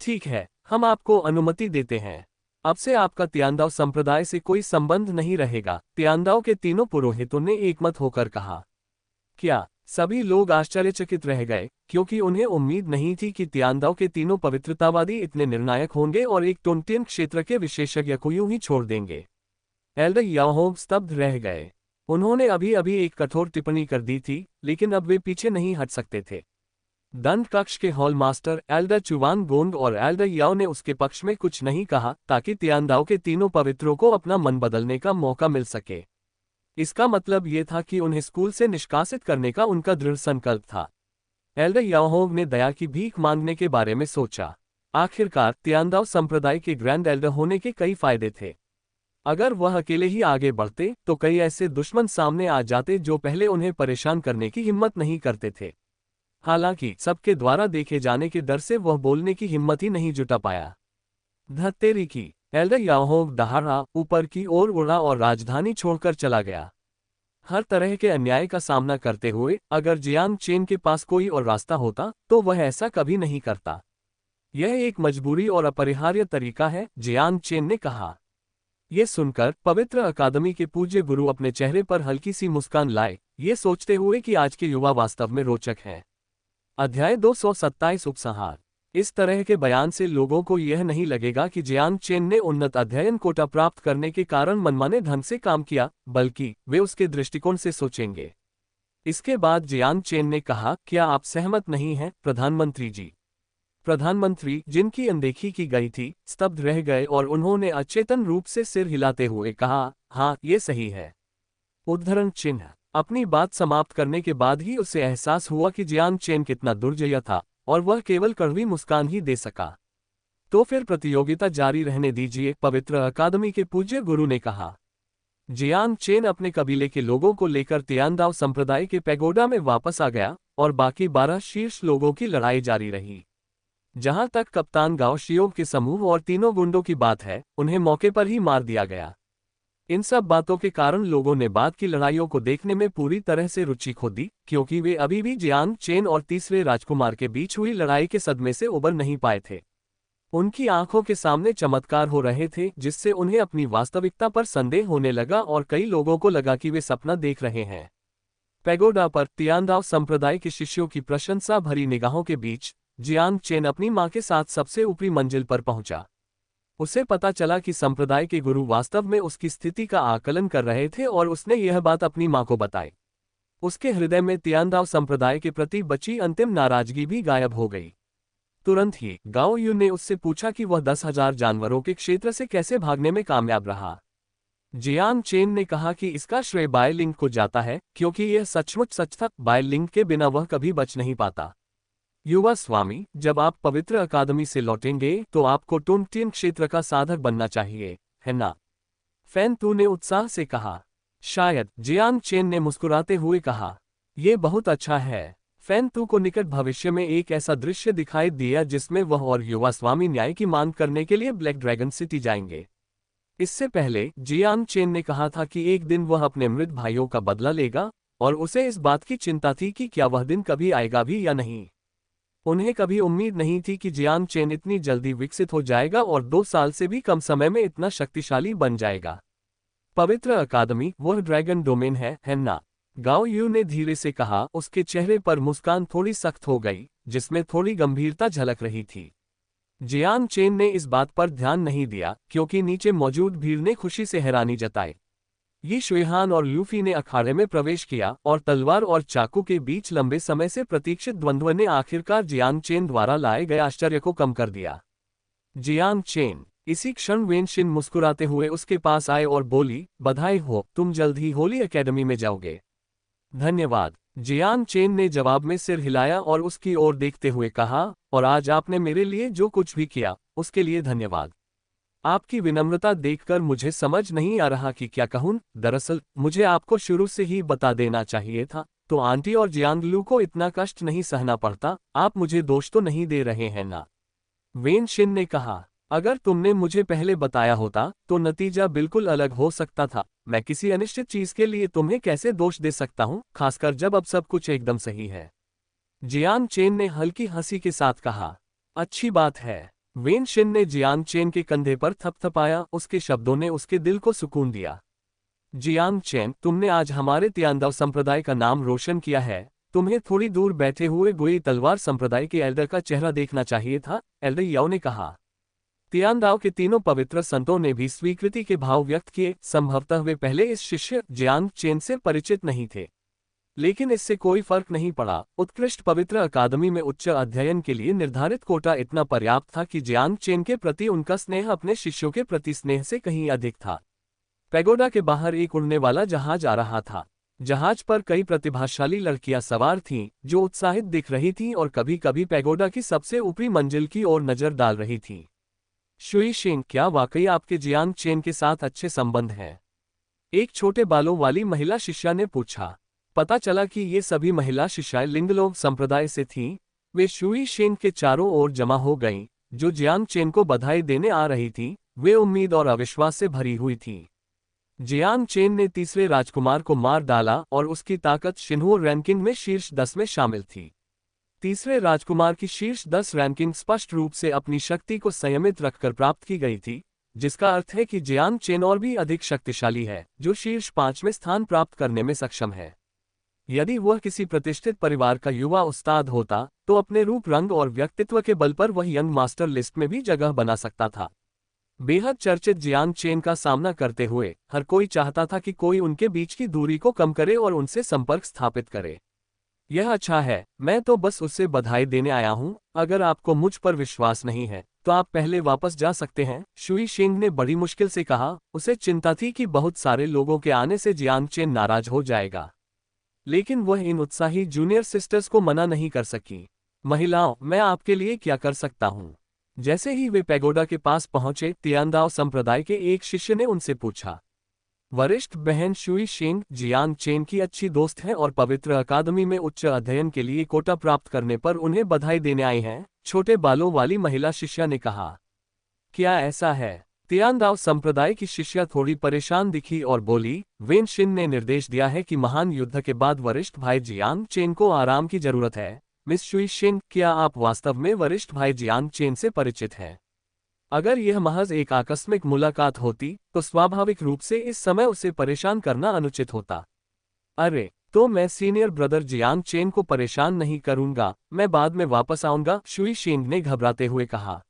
ठीक है, हम आपको अनुमति देते हैं। अब से आपका तियांदाओ संप्रदाय से कोई संबंध नहीं रहेगा, तियांदाओ के तीनों पुरोहितों ने एकमत होकर कहा। क्या? सभी लोग आश्चर्यचकित रह गए, क्योंकि उन्हें उम्मीद नहीं थी कि तियांदाओ के तीनों पवित्रतावादी इतने निर्णायक होंगे और एक टोंगटियन क्षेत्र के विशेषज्ञ को यूं ही छोड़ देंगे। एल्डर याओहोंग स्तब्ध रह गए। उन्होंने अभी अभी एक कठोर टिप्पणी कर दी थी, लेकिन अब वे पीछे नहीं हट सकते थे। दंड कक्ष के हॉल मास्टर एल्डर चुवान गोंग और एल्डर याओ ने उसके पक्ष में कुछ नहीं कहा, ताकि तियांदाओ के तीनों पवित्रों को अपना मन बदलने का मौका मिल सके। इसका मतलब ये था कि उन्हें स्कूल से निष्कासित करने का उनका दृढ़ संकल्प था। एल्डर याओहोंग ने दया की भीख मांगने के बारे में सोचा। आखिरकार तियांदाओ संप्रदाय के ग्रैंड एल्डर होने के कई फायदे थे। अगर वह अकेले ही आगे बढ़ते तो कई ऐसे दुश्मन सामने आ जाते जो पहले उन्हें परेशान करने की हिम्मत नहीं करते थे। हालांकि सबके द्वारा देखे जाने के डर से वह बोलने की हिम्मत ही नहीं जुटा पाया। धत्तेरी की। एल्डर याओहोंग दहाड़ा ऊपर की ओर उड़ा और राजधानी छोड़कर चला गया। हर तरह के अन्याय का सामना करते हुए अगर जियांग चेन के पास कोई और रास्ता होता तो वह ऐसा कभी नहीं करता। यह एक मजबूरी और अपरिहार्य तरीका है, जियांग चेन ने कहा। यह सुनकर पवित्र अकादमी के पूज्य गुरु अपने चेहरे पर हल्की सी मुस्कान लाए, ये सोचते हुए कि आज के युवा वास्तव में रोचक हैं। अध्याय 227 उपसंहार। इस तरह के बयान से लोगों को यह नहीं लगेगा कि जियांग चेन ने उन्नत अध्ययन कोटा प्राप्त करने के कारण मनमाने ढंग से काम किया, बल्कि वे उसके दृष्टिकोण से सोचेंगे। इसके बाद जियांग चेन ने कहा, क्या आप सहमत नहीं हैं, प्रधानमंत्री जी? प्रधानमंत्री, जिनकी अनदेखी की गई थी, स्तब्ध रह गए और उन्होंने अचेतन रूप से सिर हिलाते हुए कहा, हाँ, ये सही है। उद्धरण चिन्ह। अपनी बात समाप्त करने के बाद ही उसे एहसास हुआ कि जियांग चेन कितना दुर्जय था, और वह केवल कड़वी मुस्कान ही दे सका। तो फिर प्रतियोगिता जारी रहने दीजिए, पवित्र अकादमी के पूज्य गुरु ने कहा। जियांग चेन अपने कबीले के लोगों को लेकर तियांदाओ संप्रदाय के पैगोडा में वापस आ गया और बाकी 12 शीर्ष लोगों की लड़ाई जारी रही। जहां तक कप्तान गाओ शियों के समूह और तीनों गुंडों की बात है, उन्हें मौके पर ही मार दिया गया। इन सब बातों के कारण लोगों ने बाद की लड़ाइयों को देखने में पूरी तरह से रुचि खो दी, क्योंकि वे अभी भी जियांग चेन और तीसरे राजकुमार के बीच हुई लड़ाई के सदमे से उबर नहीं पाए थे। उनकी आंखों के सामने चमत्कार हो रहे थे जिससे उन्हें अपनी वास्तविकता पर संदेह होने लगा और कई लोगों को लगा कि वे सपना देख रहे हैं। पैगोडा पर तियांदाओ संप्रदाय के शिष्यों की प्रशंसा भरी निगाहों के बीच जियांग चेन अपनी मां के साथ सबसे ऊपरी मंजिल पर पहुंचा। उसे पता चला कि संप्रदाय के गुरु वास्तव में उसकी स्थिति का आकलन कर रहे थे और उसने यह बात अपनी मां को बताई। उसके हृदय में तियांदाओ संप्रदाय के प्रति बची अंतिम नाराजगी भी गायब हो गई। तुरंत ही गाओ यू ने उससे पूछा कि वह 10,000 जानवरों के क्षेत्र से कैसे भागने में कामयाब रहा। जियांग चेन ने कहा कि इसका श्रेय बाय लिंग को जाता है, क्योंकि यह सचमुच सच था, बाय लिंग के बिना वह कभी बच नहीं पाता। युवा स्वामी, जब आप पवित्र अकादमी से लौटेंगे तो आपको टुंगटियन क्षेत्र का साधक बनना चाहिए, है ना? फैन तू ने उत्साह से कहा। शायद, जियांग चेन ने मुस्कुराते हुए कहा। यह बहुत अच्छा है। फैन तू को निकट भविष्य में एक ऐसा दृश्य दिखाई दिया जिसमें वह और युवा स्वामी न्याय की मांग करने के लिए ब्लैक ड्रैगन सिटी जाएंगे। इससे पहले जियांग चेन ने कहा था कि एक दिन वह अपने मृत भाइयों का बदला लेगा, और उसे इस बात की चिंता थी कि क्या वह दिन कभी आएगा भी या नहीं। उन्हें कभी उम्मीद नहीं थी कि जियांग चेन इतनी जल्दी विकसित हो जाएगा और 2 साल से भी कम समय में इतना शक्तिशाली बन जाएगा। पवित्र अकादमी वह ड्रैगन डोमेन है ना? गाओ यू ने धीरे से कहा। उसके चेहरे पर मुस्कान थोड़ी सख्त हो गई, जिसमें थोड़ी गंभीरता झलक रही थी। जियांग चेन ने इस बात पर ध्यान नहीं दिया, क्योंकि नीचे मौजूद भीड़ ने खुशी से हैरानी जताई। ये शुइहान और लूफी ने अखाड़े में प्रवेश किया, और तलवार और चाकू के बीच लंबे समय से प्रतीक्षित द्वंद्व ने आखिरकार जियांग चेन द्वारा लाए गए आश्चर्य को कम कर दिया। Jiang chain. इसी क्षण वेनशिन मुस्कुराते हुए उसके पास आए और बोली, बधाई हो, तुम जल्द ही होली एकेडमी में जाओगे। धन्यवाद। जियांग चेन ने जवाब में सिर हिलाया और उसकी ओर देखते हुए कहा, और आज आपने मेरे लिए जो कुछ भी किया उसके लिए धन्यवाद। आपकी विनम्रता देखकर मुझे समझ नहीं आ रहा कि क्या कहूं। दरअसल मुझे आपको शुरू से ही बता देना चाहिए था, तो आंटी और जियांग लू को इतना कष्ट नहीं सहना पड़ता। आप मुझे दोष तो नहीं दे रहे हैं ना? वेनशिन ने कहा। अगर तुमने मुझे पहले बताया होता तो नतीजा बिल्कुल अलग हो सकता था। मैं किसी अनिश्चित चीज के लिए तुम्हें कैसे दोष दे सकता हूं, खासकर जब अब सब कुछ एकदम सही है। जियांग चेन ने हल्की हंसी के साथ कहा। अच्छी बात है। वेनशिन ने जियांग चेन के कंधे पर थपथपाया। उसके शब्दों ने उसके दिल को सुकून दिया। जियांग चेन, तुमने आज हमारे तियांदाओ संप्रदाय का नाम रोशन किया है। तुम्हें थोड़ी दूर बैठे हुए गोई तलवार संप्रदाय के एल्डर का चेहरा देखना चाहिए था, एल्डर याओ ने कहा। तियांदाओ के तीनों पवित्र संतों ने भी स्वीकृति के भाव व्यक्त किए। संभवतः वे पहले इस शिष्य जियांग चेन से परिचित नहीं थे, लेकिन इससे कोई फर्क नहीं पड़ा। उत्कृष्ट पवित्र अकादमी में उच्च अध्ययन के लिए निर्धारित कोटा इतना पर्याप्त था कि जियांग चेन के प्रति उनका स्नेह अपने शिष्यों के प्रति स्नेह से कहीं अधिक था। पैगोडा के बाहर एक उड़ने वाला जहाज आ रहा था। जहाज पर कई प्रतिभाशाली लड़कियां सवार थीं, जो उत्साहित दिख रही थीं और कभी कभी पैगोडा की सबसे ऊपरी मंजिल की ओर नजर डाल रही थीं। शुई शिंग, क्या वाकई आपके जियांग चेन के साथ अच्छे संबंध हैं? एक छोटे बालों वाली महिला शिष्या ने पूछा। पता चला कि ये सभी महिला शिष्याएं लिंगलोंग संप्रदाय से थीं। वे शुई शिंग के चारों ओर जमा हो गईं, जो जियांग चेन को बधाई देने आ रही थीं। वे उम्मीद और अविश्वास से भरी हुई थीं। जियांग चेन ने तीसरे राजकुमार को मार डाला और उसकी ताकत शिन्हुओ रैंकिंग में शीर्ष 10 में शामिल थी। तीसरे राजकुमार की शीर्ष 10 रैंकिंग स्पष्ट रूप से अपनी शक्ति को संयमित रखकर प्राप्त की गई थी, जिसका अर्थ है कि जियांग चेन और भी अधिक शक्तिशाली है, जो शीर्ष 5 में स्थान प्राप्त करने में सक्षम है। यदि वह किसी प्रतिष्ठित परिवार का युवा उस्ताद होता तो अपने रूप रंग और व्यक्तित्व के बल पर वह यंग मास्टर लिस्ट में भी जगह बना सकता था। बेहद चर्चित जियांग चेन का सामना करते हुए हर कोई चाहता था कि कोई उनके बीच की दूरी को कम करे और उनसे संपर्क स्थापित करे। यह अच्छा है, मैं तो बस उससे बधाई देने आया हूं। अगर आपको मुझ पर विश्वास नहीं है तो आप पहले वापस जा सकते हैं, शुई शिंग ने बड़ी मुश्किल से कहा। उसे चिंता थी कि बहुत सारे लोगों के आने से जियांग चेन नाराज हो जाएगा, लेकिन वह इन उत्साही जूनियर सिस्टर्स को मना नहीं कर सकी। महिलाओं, मैं आपके लिए क्या कर सकता हूँ? जैसे ही वे पैगोडा के पास पहुंचे, तियांदाओ संप्रदाय के एक शिष्य ने उनसे पूछा। वरिष्ठ बहन शुई शिंग जियांग चेन की अच्छी दोस्त है और पवित्र अकादमी में उच्च अध्ययन के लिए कोटा प्राप्त करने पर उन्हें बधाई देने आई हैं, छोटे बालों वाली महिला शिष्या ने कहा। क्या ऐसा है? तियांदाओ संप्रदाय की शिष्या थोड़ी परेशान दिखी और बोली, वेनशिन ने निर्देश दिया है कि महान युद्ध के बाद वरिष्ठ भाई जियांग चेन को आराम की जरूरत है। मिस शुई शिंग, क्या आप वास्तव में वरिष्ठ भाई जियांग चेन से परिचित हैं? अगर यह महज एक आकस्मिक मुलाकात होती तो स्वाभाविक रूप से इस समय उसे परेशान करना अनुचित होता। अरे, तो मैं सीनियर ब्रदर जियांग चेन को परेशान नहीं करूंगा, मैं बाद में वापस आऊंगा, शुई शेंग ने घबराते हुए कहा।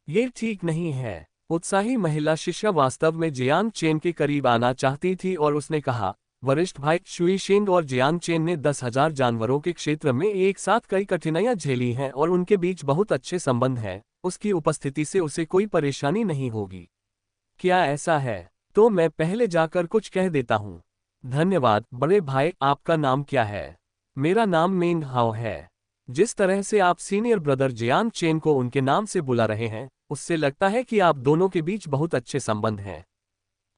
ये ठीक नहीं है। उत्साही महिला शिष्या वास्तव में जियांग चेन के करीब आना चाहती थी और उसने कहा, वरिष्ठ भाई, शुई शेंग और जियांग चेन ने 10,000 जानवरों के क्षेत्र में एक साथ कई कठिनाइयां झेली हैं और उनके बीच बहुत अच्छे संबंध हैं, उसकी उपस्थिति से उसे कोई परेशानी नहीं होगी। क्या ऐसा है? तो मैं पहले जाकर कुछ कह देता हूँ। धन्यवाद बड़े भाई, आपका नाम क्या है? मेरा नाम मेंग हाओ है। जिस तरह से आप सीनियर ब्रदर जियांग चेन को उनके नाम से बुला रहे हैं, उससे लगता है कि आप दोनों के बीच बहुत अच्छे संबंध हैं।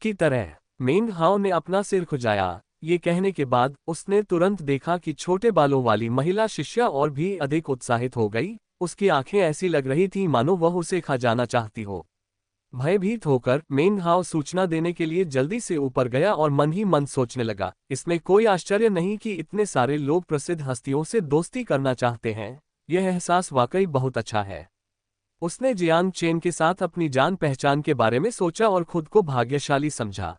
की तरह। मेंग हाओ ने अपना सिर खुजाया। ये कहने के बाद उसने तुरंत देखा कि छोटे बालों वाली महिला शिष्या और भी अधिक उत्साहित हो गई। उसकी आंखें ऐसी लग रही थीं मानो वह उसे खा जाना चाहती हो। भयभीत होकर मेंग हाओ सूचना देने के लिए जल्दी से ऊपर गया और मन ही मन सोचने लगा, इसमें कोई आश्चर्य नहीं कि इतने सारे लोग प्रसिद्ध हस्तियों से दोस्ती करना चाहते हैं। यह एहसास वाकई बहुत अच्छा है। उसने जियांग चेन के साथ अपनी जान पहचान के बारे में सोचा और खुद को भाग्यशाली समझा।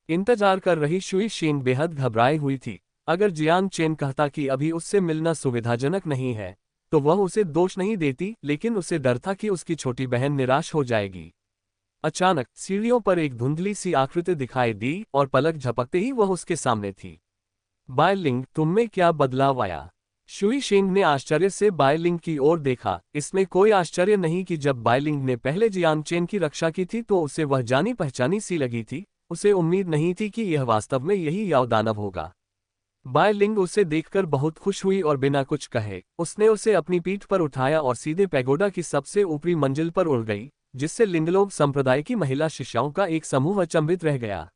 इंतजार कर रही शुई शेंग बेहद घबराई हुई थी। अगर जियांग चेन कहता कि अभी उससे मिलना सुविधाजनक नहीं है, तो वह उसे दोष नहीं देती, लेकिन उसे डर था कि उसकी छोटी बहन निराश हो जाएगी। अचानक सीढ़ियों पर एक धुंधली सी आकृति दिखाई दी और पलक झपकते ही वह उसके सामने थी। बायलिंग, तुममें क्या बदलाव आया? शुई शेंग ने आश्चर्य से बायलिंग की ओर देखा। इसमें कोई आश्चर्य नहीं कि जब बायलिंग ने पहले जियांग चेन की रक्षा की थी तो उसे वह जानी पहचानी सी लगी थी। उसे उम्मीद नहीं थी कि यह वास्तव में यही याओ दानव होगा। बायलिंग उसे देखकर बहुत खुश हुई और बिना कुछ कहे उसने उसे अपनी पीठ पर उठाया और सीधे पैगोडा की सबसे ऊपरी मंजिल पर उड़ गई, जिससे लिंगलोग संप्रदाय की महिला शिष्याओं का एक समूह अचंभित रह गया।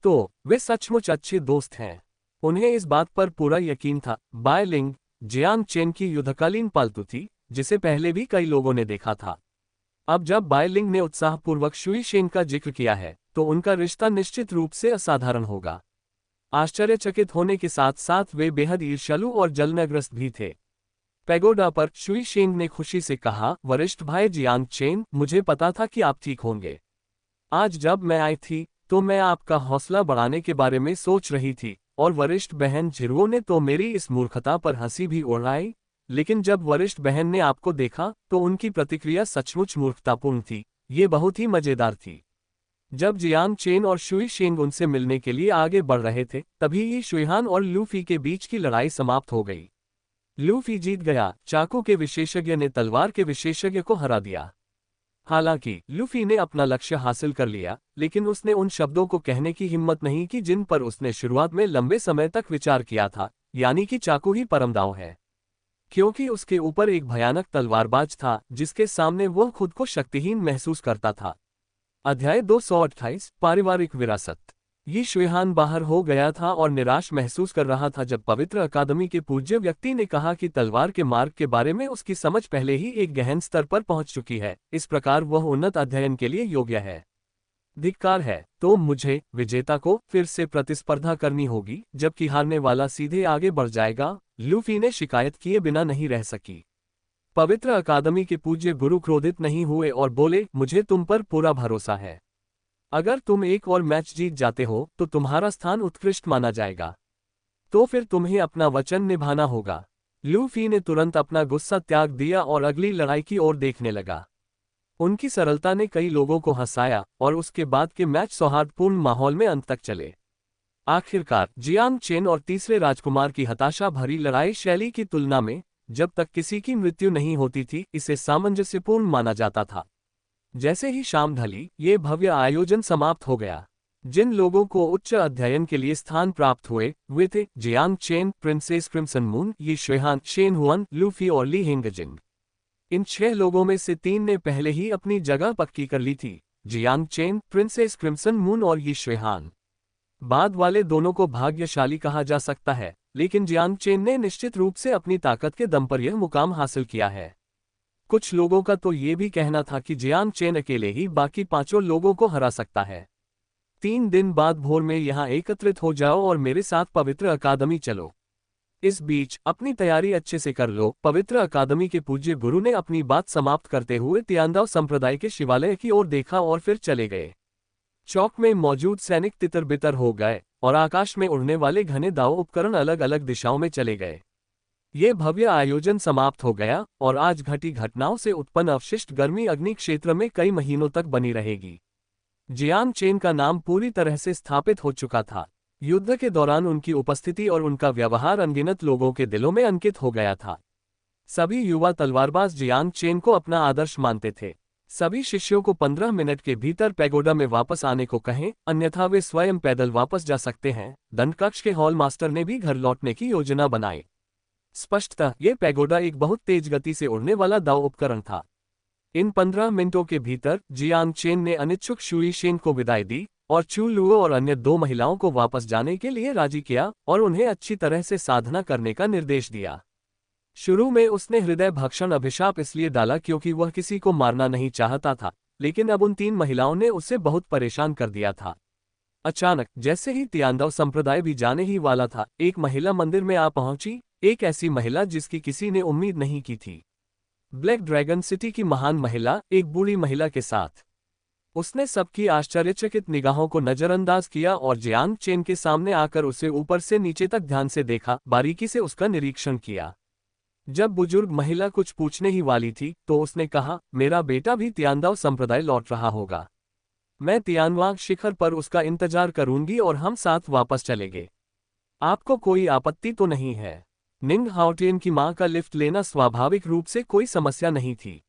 तो वे सचमुच अच्छे दोस्त हैं। उन्हें इस बात पर पूरा यकीन था। बायलिंग जियांग चेन की युद्धकालीन पालतू थी, जिसे पहले भी कई लोगों ने देखा था। अब जब बायलिंग ने उत्साहपूर्वक शुई शेंग का जिक्र किया है, तो उनका रिश्ता निश्चित रूप से असाधारण होगा। आश्चर्यचकित होने के साथ साथ वे बेहद ईर्ष्यालु और जलनग्रस्त भी थे। पैगोडा पर शुई शेंग ने खुशी से कहा, वरिष्ठ भाई जियांग चेन, मुझे पता था कि आप ठीक होंगे। आज जब मैं आई थी तो मैं आपका हौसला बढ़ाने के बारे में सोच रही थी, और वरिष्ठ बहन झिरुओ ने तो मेरी इस मूर्खता पर हंसी भी उड़ाई। लेकिन जब वरिष्ठ बहन ने आपको देखा तो उनकी प्रतिक्रिया सचमुच मूर्खतापूर्ण थी। ये बहुत ही मजेदार थी। जब जियांग चेन और शुई शेंग उनसे मिलने के लिए आगे बढ़ रहे थे, तभी ही शुइहान और लूफी के बीच की लड़ाई समाप्त हो गई। लूफी जीत गया। चाकू के विशेषज्ञ ने तलवार के विशेषज्ञ को हरा दिया। हालांकि लूफी ने अपना लक्ष्य हासिल कर लिया, लेकिन उसने उन शब्दों को कहने की हिम्मत नहीं की जिन पर उसने शुरुआत में लंबे समय तक विचार किया था, यानी कि चाकू ही परम दांव है। क्योंकि उसके ऊपर एक भयानक तलवारबाज था जिसके सामने वह खुद को शक्तिहीन महसूस करता था। अध्याय 228 पारिवारिक विरासत। ये शुइहान बाहर हो गया था और निराश महसूस कर रहा था जब पवित्र अकादमी के पूज्य व्यक्ति ने कहा कि तलवार के मार्ग के बारे में उसकी समझ पहले ही एक गहन स्तर पर पहुंच चुकी है, इस प्रकार वह उन्नत अध्ययन के लिए योग्य है। धिक्कार है, तो मुझे विजेता को फिर से प्रतिस्पर्धा करनी होगी, जबकि हारने वाला सीधे आगे बढ़ जाएगा। लूफी ने शिकायत किए बिना नहीं रह सकी। पवित्र अकादमी के पूज्य गुरु क्रोधित नहीं हुए और बोले, मुझे तुम पर पूरा भरोसा है। अगर तुम एक और मैच जीत जाते हो तो तुम्हारा स्थान उत्कृष्ट माना जाएगा। तो फिर तुम्हें अपना वचन निभाना होगा। लूफी ने तुरंत अपना गुस्सा त्याग दिया और अगली लड़ाई की ओर देखने लगा। उनकी सरलता ने कई लोगों को हंसाया और उसके बाद के मैच सौहार्दपूर्ण माहौल में अंत तक चले। आखिरकार जियांग चेन और तीसरे राजकुमार की हताशा भरी लड़ाई शैली की तुलना में जब तक किसी की मृत्यु नहीं होती थी, इसे सामंजस्यपूर्ण माना जाता था। जैसे ही शाम ढली, ये भव्य आयोजन समाप्त हो गया। जिन लोगों को उच्च अध्ययन के लिए स्थान प्राप्त हुए वे थे Jiang chain, princess crimson moon, ये शुइहान, शेन हुआन, लूफी और ली हिंगजिंग। इन 6 लोगों में से 3 ने पहले ही अपनी जगह पक्की कर ली थी, Jiang chain, princess crimson moon और ये शुइहान। बाद वाले दोनों को भाग्यशाली कहा जा सकता है, लेकिन जियांग चेन ने निश्चित रूप से अपनी ताकत के दम पर यह मुकाम हासिल किया है। कुछ लोगों का तो ये भी कहना था कि जियांग चेन अकेले ही बाकी 5 लोगों को हरा सकता है। 3 दिन बाद भोर में यहाँ एकत्रित हो जाओ और मेरे साथ पवित्र अकादमी चलो। इस बीच अपनी तैयारी अच्छे से कर लो। पवित्र अकादमी के पूज्य गुरु ने अपनी बात समाप्त करते हुए तियांदाव संप्रदाय के शिवालय की ओर देखा और फिर चले गए। चौक में मौजूद सैनिक तितर बितर हो गए और आकाश में उड़ने वाले घने दाव उपकरण अलग अलग दिशाओं में चले गए। ये भव्य आयोजन समाप्त हो गया और आज घटी घटनाओं से उत्पन्न अवशिष्ट गर्मी अग्नि क्षेत्र में कई महीनों तक बनी रहेगी। जियांग चेन का नाम पूरी तरह से स्थापित हो चुका था। युद्ध के दौरान उनकी उपस्थिति और उनका व्यवहार अनगिनत लोगों के दिलों में अंकित हो गया था। सभी युवा तलवारबाज जियांग चेन को अपना आदर्श मानते थे। सभी शिष्यों को 15 मिनट के भीतर पैगोडा में वापस आने को कहें, अन्यथा वे स्वयं पैदल वापस जा सकते हैं। दंडकक्ष के हॉल मास्टर ने भी घर लौटने की योजना बनाई। स्पष्टतः ये पैगोडा एक बहुत तेज गति से उड़ने वाला दाव उपकरण था। इन 15 मिनटों के भीतर जियांग चेन ने अनिच्छुक शुई शेन को विदाई दी और चू लुओ और अन्य 2 महिलाओं को वापस जाने के लिए राजी किया और उन्हें अच्छी तरह से साधना करने का निर्देश दिया। शुरू में उसने हृदय भक्षण अभिशाप इसलिए डाला क्योंकि वह किसी को मारना नहीं चाहता था, लेकिन अब उन 3 महिलाओं ने उसे बहुत परेशान कर दिया था। अचानक जैसे ही तियांदाव संप्रदाय भी जाने ही वाला था, एक महिला मंदिर में आ पहुंची, एक ऐसी महिला जिसकी किसी ने उम्मीद नहीं की थी। ब्लैक ड्रैगन सिटी की महान महिला, एक बूढ़ी महिला के साथ। उसने सबकी आश्चर्यचकित निगाहों को नजरअंदाज किया और जियांग चेन के सामने आकर उसे ऊपर से नीचे तक ध्यान से देखा, बारीकी से उसका निरीक्षण किया। जब बुजुर्ग महिला कुछ पूछने ही वाली थी तो उसने कहा, मेरा बेटा भी तियांदाव संप्रदाय लौट रहा होगा। मैं तियानवांग शिखर पर उसका इंतजार करूंगी और हम साथ वापस चलेंगे। आपको कोई आपत्ति तो नहीं है? निंग हाओटियन की मां का लिफ्ट लेना स्वाभाविक रूप से कोई समस्या नहीं थी।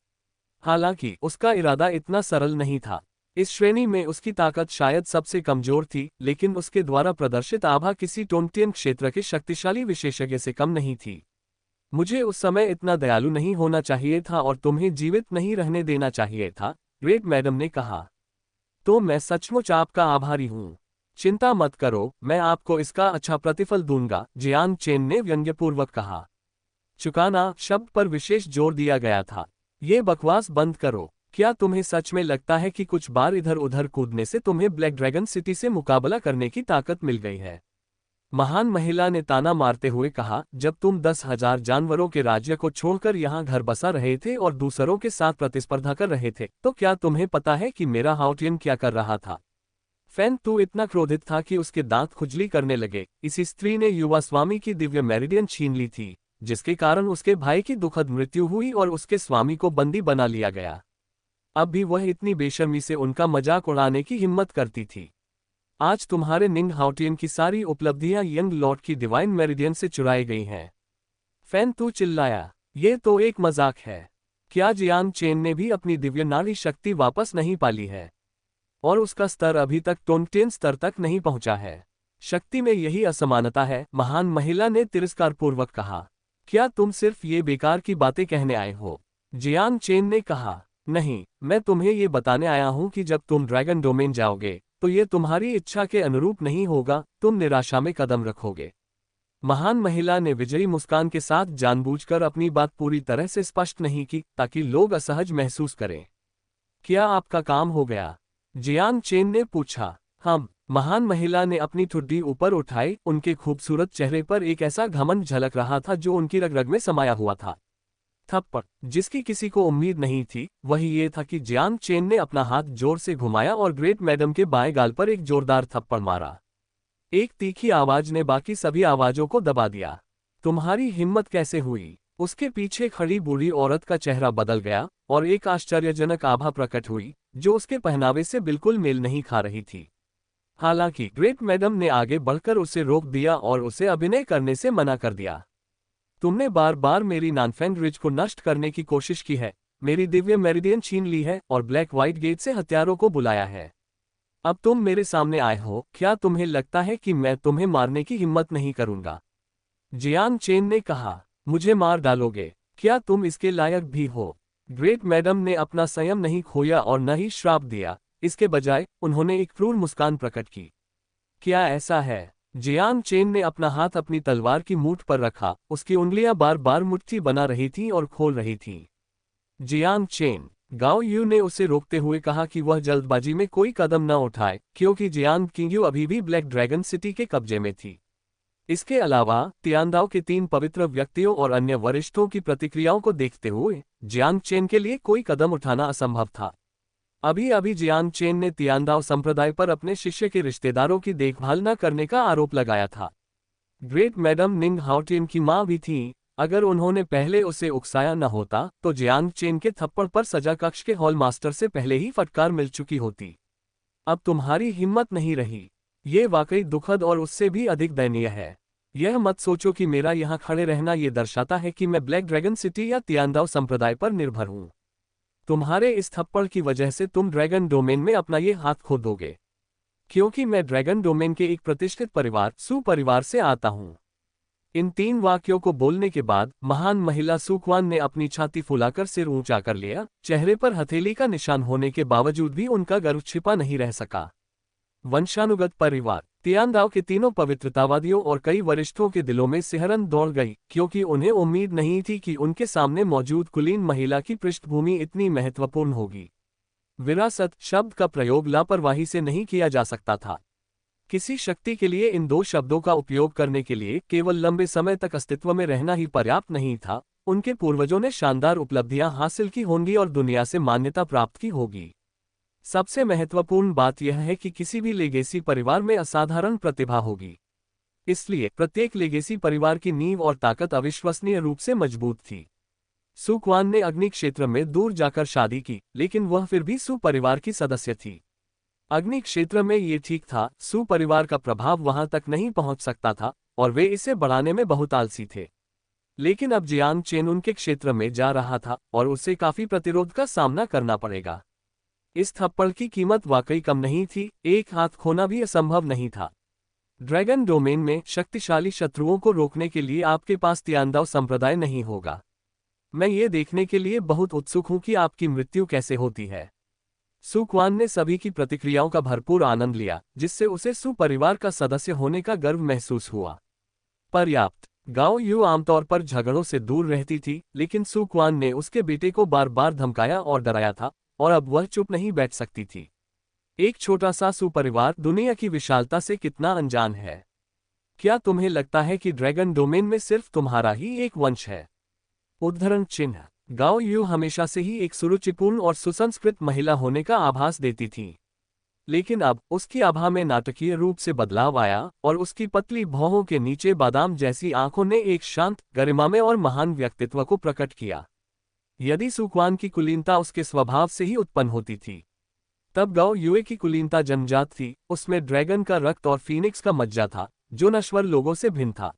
हालांकि उसका इरादा इतना सरल नहीं था। इस श्रेणी में उसकी ताकत शायद सबसे कमजोर थी, लेकिन उसके द्वारा प्रदर्शित आभा किसी टोंगटियन क्षेत्र के शक्तिशाली विशेषज्ञ से कम नहीं थी। मुझे उस समय इतना दयालु नहीं होना चाहिए था और तुम्हें जीवित नहीं रहने देना चाहिए था, ग्रेट मैडम ने कहा। तो मैं सचमुच आपका आभारी हूँ। चिंता मत करो, मैं आपको इसका अच्छा प्रतिफल दूंगा, जियांग चेन ने व्यंग्यपूर्वक कहा। चुकाना शब्द पर विशेष जोर दिया गया था। ये बकवास बंद करो। क्या तुम्हें सच में लगता है कि कुछ बार इधर उधर कूदने से तुम्हें ब्लैक ड्रैगन सिटी से मुकाबला करने की ताकत मिल गई है? महान महिला ने ताना मारते हुए कहा, जब तुम 10,000 जानवरों के राज्य को छोड़कर यहाँ घर बसा रहे थे और दूसरों के साथ प्रतिस्पर्धा कर रहे थे, तो क्या तुम्हें पता है कि मेरा हाउटियन क्या कर रहा था? फैन तू इतना क्रोधित था कि उसके दांत खुजली करने लगे। इसी स्त्री ने युवा स्वामी की दिव्य मेरिडियन छीन ली थी, जिसके कारण उसके भाई की दुखद मृत्यु हुई और उसके स्वामी को बंदी बना लिया गया। अब भी वह इतनी बेशर्मी से उनका मजाक उड़ाने की हिम्मत करती थी। आज तुम्हारे निंग हाउटियन की सारी उपलब्धियां यंग लॉर्ड की डिवाइन मेरिडियन से चुराई गई हैं। फैन तू चिल्लाया, ये तो एक मजाक है। क्या जियांग चेन ने भी अपनी दिव्य नारी शक्ति वापस नहीं पाली है? और उसका स्तर अभी तक टोंगटियन स्तर तक नहीं पहुंचा है। शक्ति में यही असमानता है, महान महिला ने तिरस्कारपूर्वक कहा। क्या तुम सिर्फ ये बेकार की बातें कहने आए हो? जियांग चेन ने कहा, नहीं, मैं तुम्हें ये बताने आया हूं कि जब तुम ड्रैगन डोमेन जाओगे तो ये तुम्हारी इच्छा के अनुरूप नहीं होगा, तुम निराशा में कदम रखोगे। महान महिला ने विजयी मुस्कान के साथ जानबूझकर अपनी बात पूरी तरह से स्पष्ट नहीं की ताकि लोग असहज महसूस करें। क्या आपका काम हो गया? जियांग चेन ने पूछा। हम। महान महिला ने अपनी ठुड्डी ऊपर उठाई, उनके खूबसूरत चेहरे पर एक ऐसा घमंड झलक रहा था जो उनकी रग रग में समाया हुआ था। थप्पड़, जिसकी किसी को उम्मीद नहीं थी, वही ये था कि जियांग चेन ने अपना हाथ जोर से घुमाया और ग्रेट मैडम के बाएं गाल पर एक जोरदार थप्पड़ मारा। एक तीखी आवाज ने बाकी सभी आवाजों को दबा दिया। तुम्हारी हिम्मत कैसे हुई? उसके पीछे खड़ी बूढ़ी औरत का चेहरा बदल गया और एक आश्चर्यजनक आभा प्रकट हुई जो उसके पहनावे से बिल्कुल मेल नहीं खा रही थी। हालांकि ग्रेट मैडम ने आगे बढ़कर उसे रोक दिया और उसे अभिनय करने से मना कर दिया। तुमने बार बार मेरी नानफेंग रिज को नष्ट करने की कोशिश की है, मेरी दिव्य मेरिडियन छीन ली है और ब्लैक व्हाइट गेट से हत्यारों को बुलाया है। अब तुम मेरे सामने आए हो, क्या तुम्हें लगता है कि मैं तुम्हें मारने की हिम्मत नहीं करूंगा? जियांग चेन ने कहा, मुझे मार डालोगे? क्या तुम इसके लायक भी हो? ग्रेट मैडम ने अपना संयम नहीं खोया और न ही श्राप दिया, इसके बजाय उन्होंने एक क्रूर मुस्कान प्रकट की। क्या ऐसा है? जियांग चेन ने अपना हाथ अपनी तलवार की मूठ पर रखा, उसकी उंगलियां बार बार मुट्ठी बना रही थीं और खोल रही थीं। जियांग चेन, गाओ यू ने उसे रोकते हुए कहा कि वह जल्दबाजी में कोई कदम न उठाए, क्योंकि जियांग किंगयू अभी भी ब्लैक ड्रैगन सिटी के कब्जे में थी। इसके अलावा तियानदाओ के 3 पवित्र व्यक्तियों और अन्य वरिष्ठों की प्रतिक्रियाओं को देखते हुए जियांग चेन के लिए कोई कदम उठाना असंभव था। अभी अभी जियांग चेन ने तियानदाओ संप्रदाय पर अपने शिष्य के रिश्तेदारों की देखभाल न करने का आरोप लगाया था। ग्रेट मैडम निंग हाओटिन की मां भी थीं। अगर उन्होंने पहले उसे उकसाया न होता तो जियांग चेन के थप्पड़ पर सजा कक्ष के हॉल मास्टर से पहले ही फटकार मिल चुकी होती। अब तुम्हारी हिम्मत नहीं रही। ये वाकई दुखद और उससे भी अधिक दयनीय है। यह मत सोचो कि मेरा यहाँ खड़े रहना ये दर्शाता है कि मैं ब्लैक ड्रैगन सिटी या तियानदाओ संप्रदाय पर निर्भर हूँ। तुम्हारे इस थप्पड़ की वजह से तुम ड्रैगन डोमेन में अपना ये हाथ खो दोगे, क्योंकि मैं ड्रैगन डोमेन के एक प्रतिष्ठित परिवार सू परिवार से आता हूँ। इन 3 वाक्यों को बोलने के बाद महान महिला सुक्वान ने अपनी छाती फुलाकर सिर ऊंचा कर लिया। चेहरे पर हथेली का निशान होने के बावजूद भी उनका गर्व छिपा नहीं रह सका। वंशानुगत परिवार। तियानदाओ के तीनों पवित्रतावादियों और कई वरिष्ठों के दिलों में सिहरन दौड़ गई, क्योंकि उन्हें उम्मीद नहीं थी कि उनके सामने मौजूद कुलीन महिला की पृष्ठभूमि इतनी महत्वपूर्ण होगी। विरासत शब्द का प्रयोग लापरवाही से नहीं किया जा सकता था। किसी शक्ति के लिए इन 2 शब्दों का उपयोग करने के लिए केवल लंबे समय तक अस्तित्व में रहना ही पर्याप्त नहीं था। उनके पूर्वजों ने शानदार उपलब्धियां हासिल की होंगी और दुनिया से मान्यता प्राप्त की होगी। सबसे महत्वपूर्ण बात यह है कि किसी भी लेगेसी परिवार में असाधारण प्रतिभा होगी। इसलिए प्रत्येक लेगेसी परिवार की नींव और ताकत अविश्वसनीय रूप से मजबूत थी। सुक्वान ने अग्नि क्षेत्र में दूर जाकर शादी की, लेकिन वह फिर भी सू परिवार की सदस्य थी। अग्नि क्षेत्र में ये ठीक था, सू परिवार का प्रभाव वहां तक नहीं पहुंच सकता था और वे इसे बढ़ाने में बहुत आलसी थे। लेकिन अब जियांग चेन उनके क्षेत्र में जा रहा था और उसे काफी प्रतिरोध का सामना करना पड़ेगा। इस थप्पड़ की कीमत वाकई कम नहीं थी। एक हाथ खोना भी असंभव नहीं था। ड्रैगन डोमेन में शक्तिशाली शत्रुओं को रोकने के लिए आपके पास तियानदाओ संप्रदाय नहीं होगा। मैं ये देखने के लिए बहुत उत्सुक हूं कि आपकी मृत्यु कैसे होती है। सुक्वान ने सभी की प्रतिक्रियाओं का भरपूर आनंद लिया, जिससे उसे सू परिवार का सदस्य होने का गर्व महसूस हुआ। पर्याप्त। गाओ यू आमतौर पर झगड़ों से दूर रहती थी, लेकिन सुक्वान ने उसके बेटे को बार बार धमकाया और डराया था, और अब वह चुप नहीं बैठ सकती थी। एक छोटा सा सू परिवार दुनिया की विशालता से कितना अनजान है। क्या तुम्हें लगता है कि ड्रैगन डोमेन में सिर्फ तुम्हारा ही एक वंश है? उद्धरण चिन्ह। गाओ यू हमेशा से ही एक सुरुचिपूर्ण और सुसंस्कृत महिला होने का आभास देती थी, लेकिन अब उसकी आभा में नाटकीय रूप से बदलाव आया और उसकी पतली भौहों के नीचे बादाम जैसी आंखों ने एक शांत, गरिमामय और महान व्यक्तित्व को प्रकट किया। यदि सुक्वान की कुलीनता उसके स्वभाव से ही उत्पन्न होती थी, तब गाओ युए की कुलीनता जन्मजात थी। उसमें ड्रैगन का रक्त और फीनिक्स का मज्जा था, जो नश्वर लोगों से भिन्न था।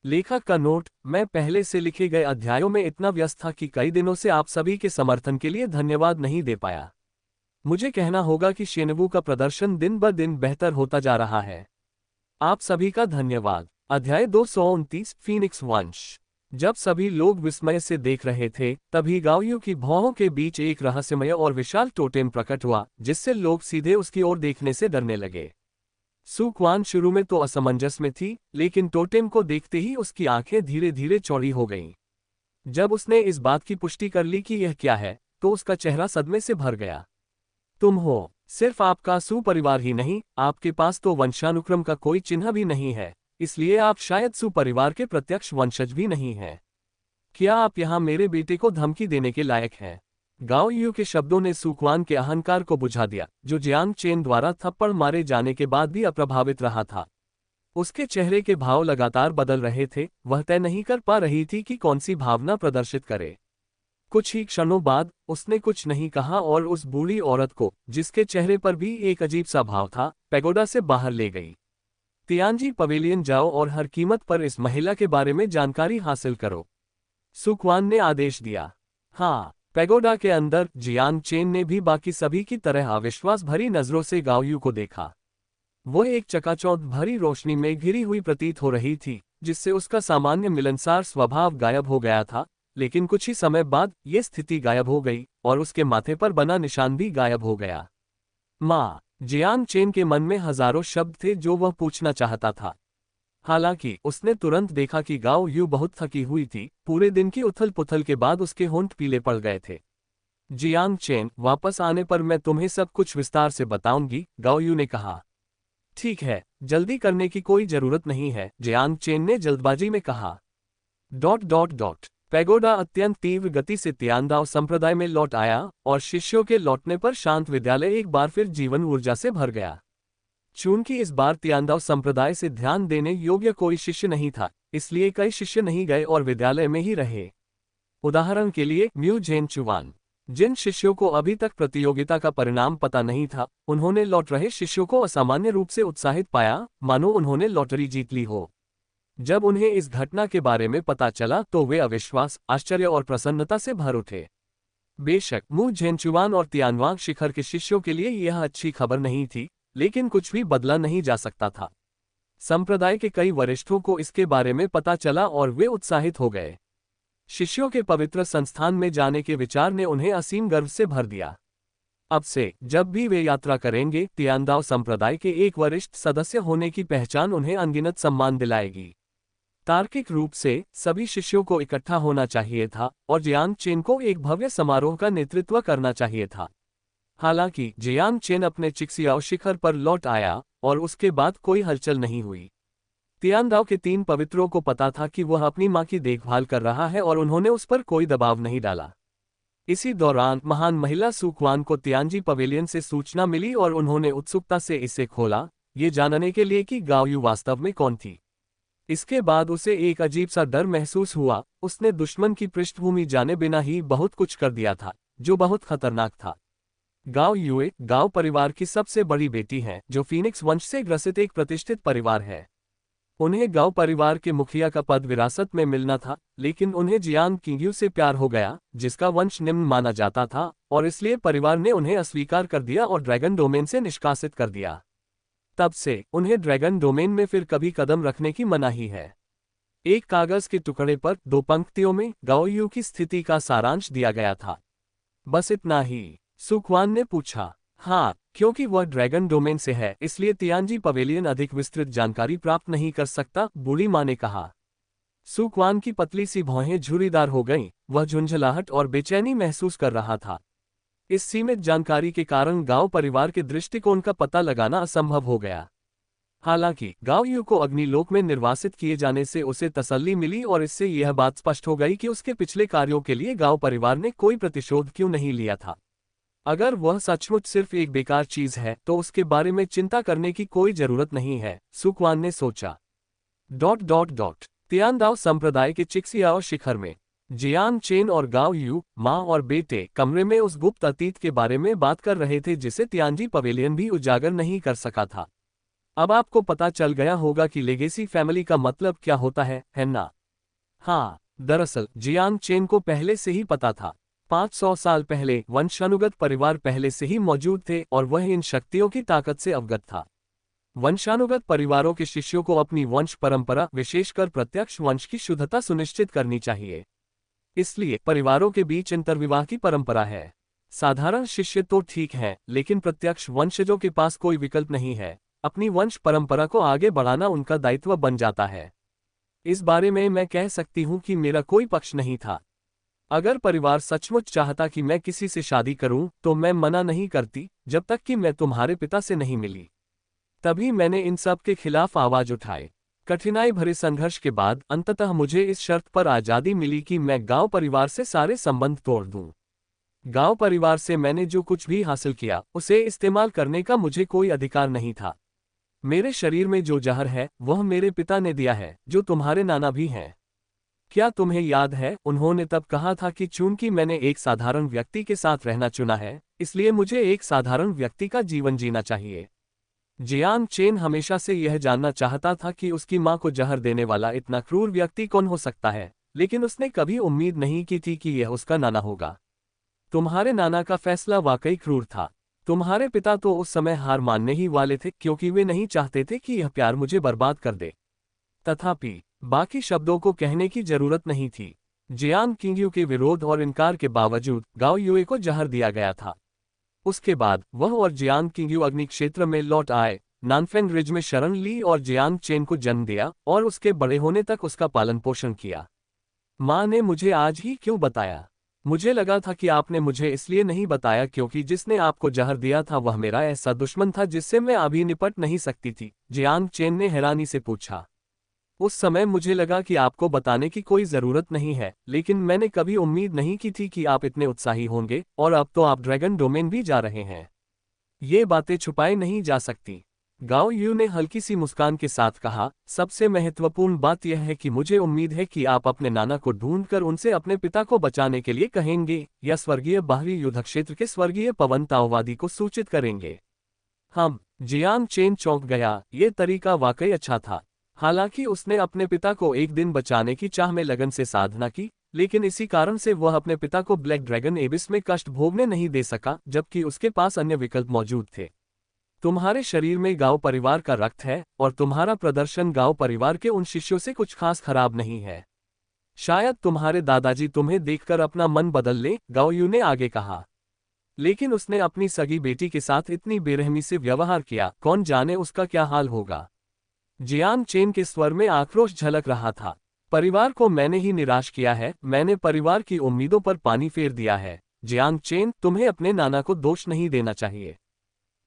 लेखक का नोट: मैं पहले से लिखे गए अध्यायों में इतना व्यस्त था कि कई दिनों से आप सभी के समर्थन के लिए धन्यवाद नहीं दे पाया। मुझे कहना होगा कि शेनवू का प्रदर्शन दिन ब दिन बेहतर होता जा रहा है। आप सभी का धन्यवाद। अध्याय 229 फीनिक्स वंश। जब सभी लोग विस्मय से देख रहे थे, तभी गाओयू की भौहों के बीच एक रहस्यमय और विशाल टोटेम प्रकट हुआ, जिससे लोग सीधे उसकी ओर देखने से डरने लगे। सुक्वान शुरू में तो असमंजस में थी, लेकिन टोटेम को देखते ही उसकी आंखें धीरे धीरे चौड़ी हो गईं। जब उसने इस बात की पुष्टि कर ली कि यह क्या है, तो उसका चेहरा सदमे से भर गया। तुम हो। सिर्फ आपका सू परिवार ही नहीं, आपके पास तो वंशानुक्रम का कोई चिन्ह भी नहीं है, इसलिए आप शायद सू परिवार के प्रत्यक्ष वंशज भी नहीं हैं। क्या आप यहाँ मेरे बेटे को धमकी देने के लायक हैं? गाओ यू के शब्दों ने सुक्वान के अहंकार को बुझा दिया, जो जियांग चेन द्वारा थप्पड़ मारे जाने के बाद भी अप्रभावित रहा था। उसके चेहरे के भाव लगातार बदल रहे थे। वह तय नहीं कर पा रही थी कि कौन सी भावना प्रदर्शित करे। कुछ ही क्षणों बाद उसने कुछ नहीं कहा और उस बूढ़ी औरत को, जिसके चेहरे पर भी एक अजीब सा भाव था, पैगोडा से बाहर ले गई। तियानजी पवेलियन जाओ और हर कीमत पर इस महिला के बारे में जानकारी हासिल करो, सुक्वान ने आदेश दिया। हाँ। पैगोडा के अंदर जियांग चेन ने भी बाकी सभी की तरह अविश्वास भरी नजरों से गाओयू को देखा। वो एक चकाचौंध भरी रोशनी में घिरी हुई प्रतीत हो रही थी, जिससे उसका सामान्य मिलनसार स्वभाव गायब हो गया था। लेकिन कुछ ही समय बाद ये स्थिति गायब हो गई और उसके माथे पर बना निशान भी गायब हो गया। माँ। जियांग चेन के मन में हजारों शब्द थे जो वह पूछना चाहता था। हालांकि उसने तुरंत देखा कि गाओ यू बहुत थकी हुई थी। पूरे दिन की उथल पुथल के बाद उसके होंठ पीले पड़ गए थे। जियांग चेन, वापस आने पर मैं तुम्हें सब कुछ विस्तार से बताऊंगी, गाओ यू ने कहा। ठीक है, जल्दी करने की कोई जरूरत नहीं है, जियांग चेन ने जल्दबाजी में कहा। पैगोडा अत्यंत तीव्र गति से तियानदाओ संप्रदाय में लौट आया और शिष्यों के लौटने पर शांत विद्यालय एक बार फिर जीवन ऊर्जा से भर गया। चूंकि इस बार तियानदाओ संप्रदाय से ध्यान देने योग्य कोई शिष्य नहीं था, इसलिए कई शिष्य नहीं गए और विद्यालय में ही रहे। उदाहरण के लिए म्यू जेन चुवान। जिन शिष्यों को अभी तक प्रतियोगिता का परिणाम पता नहीं था, उन्होंने लौट रहे शिष्यों को असामान्य रूप से उत्साहित पाया, मानो उन्होंने लॉटरी जीत ली हो। जब उन्हें इस घटना के बारे में पता चला तो वे अविश्वास, आश्चर्य और प्रसन्नता से भर उठे। बेशक मू झेनचुआन और तियानवांग शिखर के शिष्यों के लिए यह अच्छी खबर नहीं थी, लेकिन कुछ भी बदला नहीं जा सकता था। संप्रदाय के कई वरिष्ठों को इसके बारे में पता चला और वे उत्साहित हो गए। शिष्यों के पवित्र संस्थान में जाने के विचार ने उन्हें असीम गर्व से भर दिया। अब से जब भी वे यात्रा करेंगे, तियानदाओ संप्रदाय के एक वरिष्ठ सदस्य होने की पहचान उन्हें अनगिनत सम्मान दिलाएगी। तार्किक रूप से सभी शिष्यों को इकट्ठा होना चाहिए था और जियांग चेन को एक भव्य समारोह का नेतृत्व करना चाहिए था। हालांकि जियांग चेन अपने चिक्सियाओ शिखर पर लौट आया और उसके बाद कोई हलचल नहीं हुई। तियानदाओ के 3 पवित्रों को पता था कि वह अपनी मां की देखभाल कर रहा है और उन्होंने उस पर कोई दबाव नहीं डाला। इसी दौरान महान महिला सुक्वान को तियानजी पवेलियन से सूचना मिली और उन्होंने उत्सुकता से इसे खोला, ये जानने के लिए कि गाओयू वास्तव में कौन थी। इसके बाद उसे एक अजीब सा डर महसूस हुआ। उसने दुश्मन की पृष्ठभूमि जाने बिना ही बहुत कुछ कर दिया था, जो बहुत खतरनाक था। गाओ यूए गाओ परिवार की सबसे बड़ी बेटी है, जो फीनिक्स वंश से ग्रसित एक प्रतिष्ठित परिवार है। उन्हें गाओ परिवार के मुखिया का पद विरासत में मिलना था, लेकिन उन्हें जियांग किंग्यू से प्यार हो गया, जिसका वंश निम्न माना जाता था, और इसलिए परिवार ने उन्हें अस्वीकार कर दिया और ड्रैगन डोमेन से निष्कासित कर दिया। तब से उन्हें ड्रैगन डोमेन में फिर कभी कदम रखने की मनाही है। एक कागज के टुकड़े पर 2 पंक्तियों में गाओयू की स्थिति का सारांश दिया गया था। बस इतना ही? सुक्वान ने पूछा। हाँ, क्योंकि वह ड्रैगन डोमेन से है, इसलिए तियानजी पवेलियन अधिक विस्तृत जानकारी प्राप्त नहीं कर सकता, बूढ़ी माँ ने कहा। सुक्वान की पतली सी भौहें झुर्रीदार हो गईं, वह झुंझलाहट और बेचैनी महसूस कर रहा था। इस सीमित जानकारी के कारण गाओ परिवार के दृष्टिकोण का पता लगाना असंभव हो गया। हालांकि गाओयू को अग्निलोक में निर्वासित किए जाने से उसे तसल्ली मिली और इससे यह बात स्पष्ट हो गई कि उसके पिछले कार्यों के लिए गाओ परिवार ने कोई प्रतिशोध क्यों नहीं लिया था। अगर वह सचमुच सिर्फ एक बेकार चीज है तो उसके बारे में चिंता करने की कोई जरूरत नहीं है, सुक्वान ने सोचा। तियानदाओ संप्रदाय के चिक्सियाओ शिखर में जियांग चेन और गाओयू माँ और बेटे कमरे में उस गुप्त अतीत के बारे में बात कर रहे थे जिसे तियानजी पवेलियन भी उजागर नहीं कर सका था। अब आपको पता चल गया होगा कि लेगेसी फैमिली का मतलब क्या होता है ना? हाँ, दरअसल जियांग चेन को पहले से ही पता था। 500 साल पहले वंशानुगत परिवार पहले से ही मौजूद थे और वह इन शक्तियों की ताकत से अवगत था। वंशानुगत परिवारों के शिष्यों को अपनी वंश परंपरा, विशेषकर प्रत्यक्ष वंश की शुद्धता सुनिश्चित करनी चाहिए। इसलिए परिवारों के बीच अंतर्विवाह की परंपरा है। साधारण शिष्य तो ठीक है, लेकिन प्रत्यक्ष वंशजों के पास कोई विकल्प नहीं है। अपनी वंश परंपरा को आगे बढ़ाना उनका दायित्व बन जाता है। इस बारे में मैं कह सकती हूँ कि मेरा कोई पक्ष नहीं था। अगर परिवार सचमुच चाहता कि मैं किसी से शादी करूं, तो मैं मना नहीं करती, जब तक कि मैं तुम्हारे पिता से नहीं मिली। तभी मैंने इन सब के खिलाफ आवाज उठाई। कठिनाई भरे संघर्ष के बाद अंततः मुझे इस शर्त पर आजादी मिली कि मैं गांव परिवार से सारे संबंध तोड़ दूं। गांव परिवार से मैंने जो कुछ भी हासिल किया, उसे इस्तेमाल करने का मुझे कोई अधिकार नहीं था। मेरे शरीर में जो जहर है, वह मेरे पिता ने दिया है, जो तुम्हारे नाना भी हैं। क्या तुम्हें याद है, उन्होंने तब कहा था कि चूंकि मैंने एक साधारण व्यक्ति के साथ रहना चुना है, इसलिए मुझे एक साधारण व्यक्ति का जीवन जीना चाहिए। जियांग चेन हमेशा से यह जानना चाहता था कि उसकी मां को जहर देने वाला इतना क्रूर व्यक्ति कौन हो सकता है, लेकिन उसने कभी उम्मीद नहीं की थी कि यह उसका नाना होगा। तुम्हारे नाना का फैसला वाकई क्रूर था। तुम्हारे पिता तो उस समय हार मानने ही वाले थे, क्योंकि वे नहीं चाहते थे कि यह प्यार मुझे बर्बाद कर दे। तथापि बाकी शब्दों को कहने की जरूरत नहीं थी। जियांग किंग्यू के विरोध और इनकार के बावजूद गाओ यूए को जहर दिया गया था। उसके बाद वह और जियांग किंग्यू अग्नि क्षेत्र में लौट आए, नानफेंग रिज में शरण ली और जियांग चेन को जन्म दिया और उसके बड़े होने तक उसका पालन पोषण किया। माँ ने मुझे आज ही क्यों बताया? मुझे लगा था कि आपने मुझे इसलिए नहीं बताया क्योंकि जिसने आपको जहर दिया था वह मेरा ऐसा दुश्मन था जिससे मैं अभी निपट नहीं सकती थी, जियांग चेन ने हैरानी से पूछा। उस समय मुझे लगा कि आपको बताने की कोई जरूरत नहीं है, लेकिन मैंने कभी उम्मीद नहीं की थी कि आप इतने उत्साही होंगे, और अब तो आप ड्रैगन डोमेन भी जा रहे हैं। ये बातें छुपाई नहीं जा सकती। गाओ यू ने हल्की सी मुस्कान के साथ कहा, सबसे महत्वपूर्ण बात यह है कि मुझे उम्मीद है कि आप अपने नाना को ढूंढकर उनसे अपने पिता को बचाने के लिए कहेंगे या स्वर्गीय बाहरी युद्ध क्षेत्र के स्वर्गीय पवन ताओवादी को सूचित करेंगे। हम जियांग चेन चौंक गया, ये तरीका वाकई अच्छा था। हालांकि उसने अपने पिता को एक दिन बचाने की चाह में लगन से साधना की, लेकिन इसी कारण से वह अपने पिता को ब्लैक ड्रैगन एबिस में कष्ट भोगने नहीं दे सका, जबकि उसके पास अन्य विकल्प मौजूद थे। तुम्हारे शरीर में गाओ परिवार का रक्त है, और तुम्हारा प्रदर्शन गाओ परिवार के उन शिष्यों से कुछ खास खराब नहीं है। शायद तुम्हारे दादाजी तुम्हें देखकर अपना मन बदल ले, गाओ यू ने आगे कहा। लेकिन उसने अपनी सगी बेटी के साथ इतनी बेरहमी से व्यवहार किया, कौन जाने उसका क्या हाल होगा। जियांग चेन के स्वर में आक्रोश झलक रहा था। परिवार को मैंने ही निराश किया है, मैंने परिवार की उम्मीदों पर पानी फेर दिया है। जियांग चेन, तुम्हें अपने नाना को दोष नहीं देना चाहिए।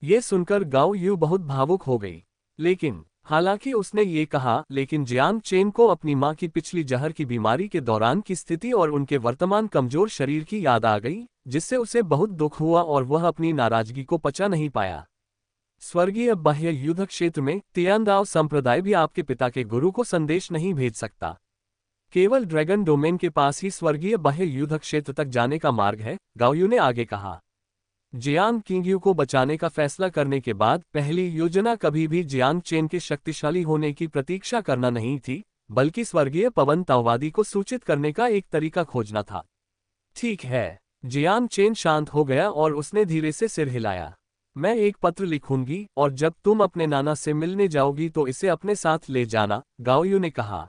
ये सुनकर गाओ यू बहुत भावुक हो गई। लेकिन हालांकि उसने ये कहा, लेकिन जियांग चेन को अपनी मां की पिछली जहर की बीमारी के दौरान की स्थिति और उनके वर्तमान कमजोर शरीर की याद आ गई, जिससे उसे बहुत दुख हुआ और वह अपनी नाराजगी को पचा नहीं पाया। स्वर्गीय बाह्य युद्ध क्षेत्र में तियांदाओ संप्रदाय भी आपके पिता के गुरु को संदेश नहीं भेज सकता। केवल ड्रैगन डोमेन के पास ही स्वर्गीय बाह्य युद्ध क्षेत्र तक जाने का मार्ग है, गाओयू ने आगे कहा। जियांग किंगयू को बचाने का फैसला करने के बाद पहली योजना कभी भी जियांग चेन के शक्तिशाली होने की प्रतीक्षा करना नहीं थी, बल्कि स्वर्गीय पवन ताओवादी को सूचित करने का एक तरीका खोजना था। ठीक है। जियांग चेन शांत हो गया और उसने धीरे से सिर हिलाया। मैं एक पत्र लिखूंगी, और जब तुम अपने नाना से मिलने जाओगी तो इसे अपने साथ ले जाना, गाओयू ने कहा।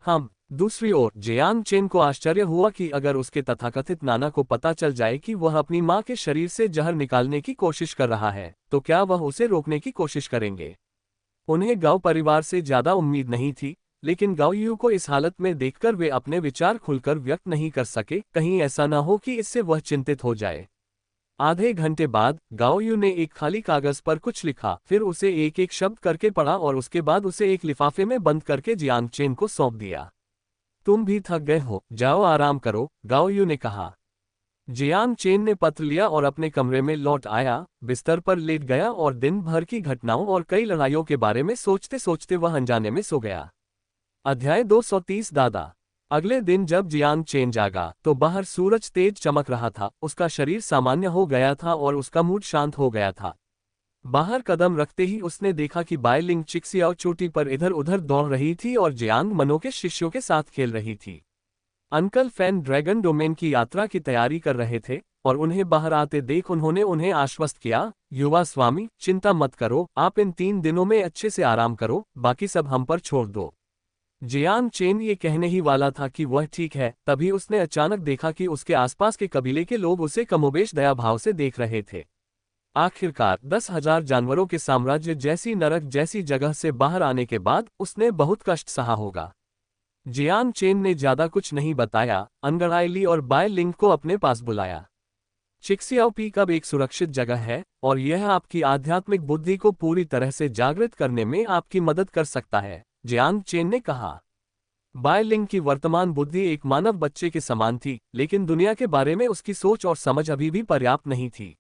हम दूसरी ओर जियांग चेन को आश्चर्य हुआ कि अगर उसके तथाकथित नाना को पता चल जाए कि वह अपनी मां के शरीर से जहर निकालने की कोशिश कर रहा है, तो क्या वह उसे रोकने की कोशिश करेंगे। उन्हें गाओ परिवार से ज्यादा उम्मीद नहीं थी, लेकिन गाओयू को इस हालत में देखकर वे अपने विचार खुलकर व्यक्त नहीं कर सके, कहीं ऐसा न हो कि इससे वह चिंतित हो जाए। आधे घंटे बाद गाओयू ने एक खाली कागज पर कुछ लिखा, फिर उसे एक एक शब्द करके पढ़ा और उसके बाद उसे एक लिफाफे में बंद करके जियांग चेन को सौंप दिया। तुम भी थक गए हो, जाओ आराम करो, गाओयू ने कहा। जियांग चेन ने पत्र लिया और अपने कमरे में लौट आया, बिस्तर पर लेट गया और दिन भर की घटनाओं और कई लड़ाइयों के बारे में सोचते सोचते वह अनजाने में सो गया। अध्याय 230 दादा। अगले दिन जब जियांग चेन जागा तो बाहर सूरज तेज चमक रहा था, उसका शरीर सामान्य हो गया था और उसका मूड शांत हो गया था। बाहर कदम रखते ही उसने देखा कि बायलिंग चिक्सियाओ चोटी पर इधर उधर दौड़ रही थी और जियांग मनो के शिष्यों के साथ खेल रही थी। अंकल फैन ड्रैगन डोमेन की यात्रा की तैयारी कर रहे थे, और उन्हें बाहर आते देख उन्होंने उन्हें आश्वस्त किया, युवा स्वामी, चिंता मत करो, आप इन 3 दिनों में अच्छे से आराम करो, बाकी सब हम पर छोड़ दो। जियांग चेन ये कहने ही वाला था कि वह ठीक है, तभी उसने अचानक देखा कि उसके आसपास के कबीले के लोग उसे कमोबेश दया भाव से देख रहे थे। आखिरकार 10,000 जानवरों के साम्राज्य जैसी नरक जैसी जगह से बाहर आने के बाद उसने बहुत कष्ट सहा होगा। जियांग चेन ने ज्यादा कुछ नहीं बताया, अंगड़ाईली और बाय लिंग को अपने पास बुलाया। चिक्सियाओ पीक अब एक सुरक्षित जगह है, और यह आपकी आध्यात्मिक बुद्धि को पूरी तरह से जागृत करने में आपकी मदद कर सकता है, जियांग चेन ने कहा। बायलिंग की वर्तमान बुद्धि एक मानव बच्चे के समान थी, लेकिन दुनिया के बारे में उसकी सोच और समझ अभी भी पर्याप्त नहीं थी।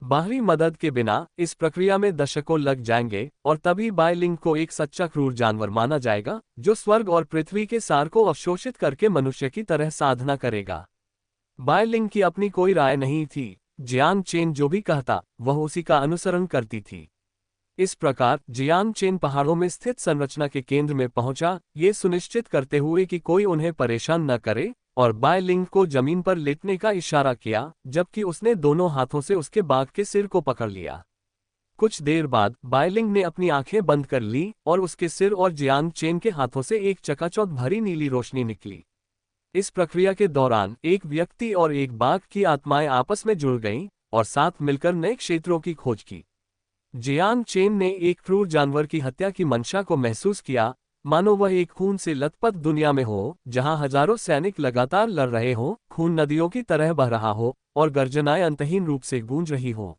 बाहरी मदद के बिना इस प्रक्रिया में दशकों लग जाएंगे, और तभी बायलिंग को एक सच्चा क्रूर जानवर माना जाएगा, जो स्वर्ग और पृथ्वी के सार को अवशोषित करके मनुष्य की तरह साधना करेगा। बायलिंग की अपनी कोई राय नहीं थी, जियांग चेन जो भी कहता वह उसी का अनुसरण करती थी। इस प्रकार जियांग चेन पहाड़ों में स्थित संरचना के केंद्र में पहुंचा, ये सुनिश्चित करते हुए कि कोई उन्हें परेशान न करे, और बायलिंग को जमीन पर लेटने का इशारा किया, जबकि उसने दोनों हाथों से उसके बाघ के सिर को पकड़ लिया। कुछ देर बाद बायलिंग ने अपनी आंखें बंद कर ली और उसके सिर और जियांग चेन के हाथों से एक चकाचौंध भरी नीली रोशनी निकली। इस प्रक्रिया के दौरान एक व्यक्ति और एक बाघ की आत्माएं आपस में जुड़ गईं और साथ मिलकर नए क्षेत्रों की खोज की। जियांग चेन ने एक क्रूर जानवर की हत्या की मंशा को महसूस किया, मानो वह एक खून से लथपथ दुनिया में हो, जहां हजारों सैनिक लगातार लड़ रहे हो, खून नदियों की तरह बह रहा हो और गर्जनाएं अंतहीन रूप से गूंज रही हो।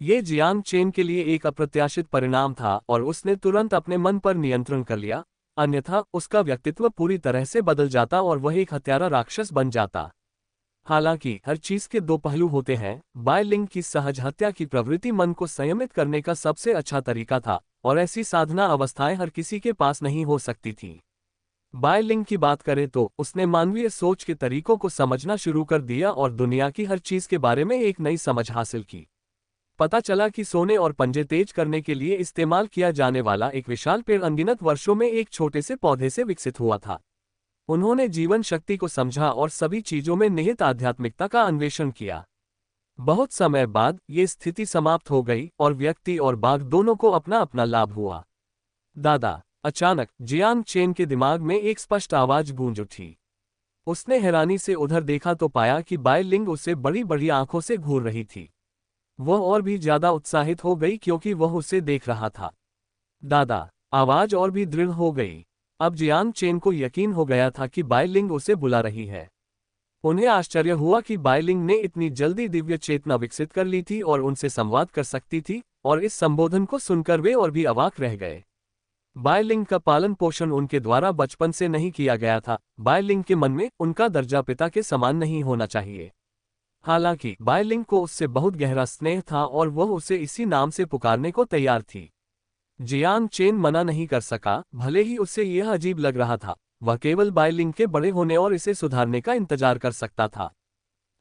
ये जियांग चेन के लिए एक अप्रत्याशित परिणाम था और उसने तुरंत अपने मन पर नियंत्रण कर लिया, अन्यथा उसका व्यक्तित्व पूरी तरह से बदल जाता और वह एक हत्यारा राक्षस बन जाता। हालांकि हर चीज के दो पहलू होते हैं, बाय लिंग की सहज हत्या की प्रवृत्ति मन को संयमित करने का सबसे अच्छा तरीका था, और ऐसी साधना अवस्थाएं हर किसी के पास नहीं हो सकती थी। बाय लिंग की बात करें तो उसने मानवीय सोच के तरीकों को समझना शुरू कर दिया और दुनिया की हर चीज के बारे में एक नई समझ हासिल की। पता चला कि सोने और पंजे तेज करने के लिए इस्तेमाल किया जाने वाला एक विशाल पेड़ अनगिनत वर्षों में एक छोटे से पौधे से विकसित हुआ था। उन्होंने जीवन शक्ति को समझा और सभी चीजों में निहित आध्यात्मिकता का अन्वेषण किया। बहुत समय बाद ये स्थिति समाप्त हो गई और व्यक्ति और बाघ दोनों को अपना अपना लाभ हुआ। दादा, अचानक जियांग चेन के दिमाग में एक स्पष्ट आवाज गूंज उठी। उसने हैरानी से उधर देखा तो पाया कि बाय लिंग उसे बड़ी बड़ी आंखों से घूर रही थी। वह और भी ज्यादा उत्साहित हो गई क्योंकि वह उसे देख रहा था। दादा, आवाज और भी दृढ़ हो गई। अब जियांग चेन को यकीन हो गया था कि बाय लिंग उसे बुला रही है। उन्हें आश्चर्य हुआ कि बाय लिंग ने इतनी जल्दी दिव्य चेतना विकसित कर ली थी और उनसे संवाद कर सकती थी, और इस संबोधन को सुनकर वे और भी अवाक रह गए। बाय लिंग का पालन पोषण उनके द्वारा बचपन से नहीं किया गया था। बाय लिंग के मन में उनका दर्जा पिता के समान नहीं होना चाहिए। हालांकि बाय लिंग को उससे बहुत गहरा स्नेह था और वह उसे इसी नाम से पुकारने को तैयार थी। जियांग चेन मना नहीं कर सका, भले ही उससे यह अजीब लग रहा था। वह केवल बाय लिंग के बड़े होने और इसे सुधारने का इंतजार कर सकता था।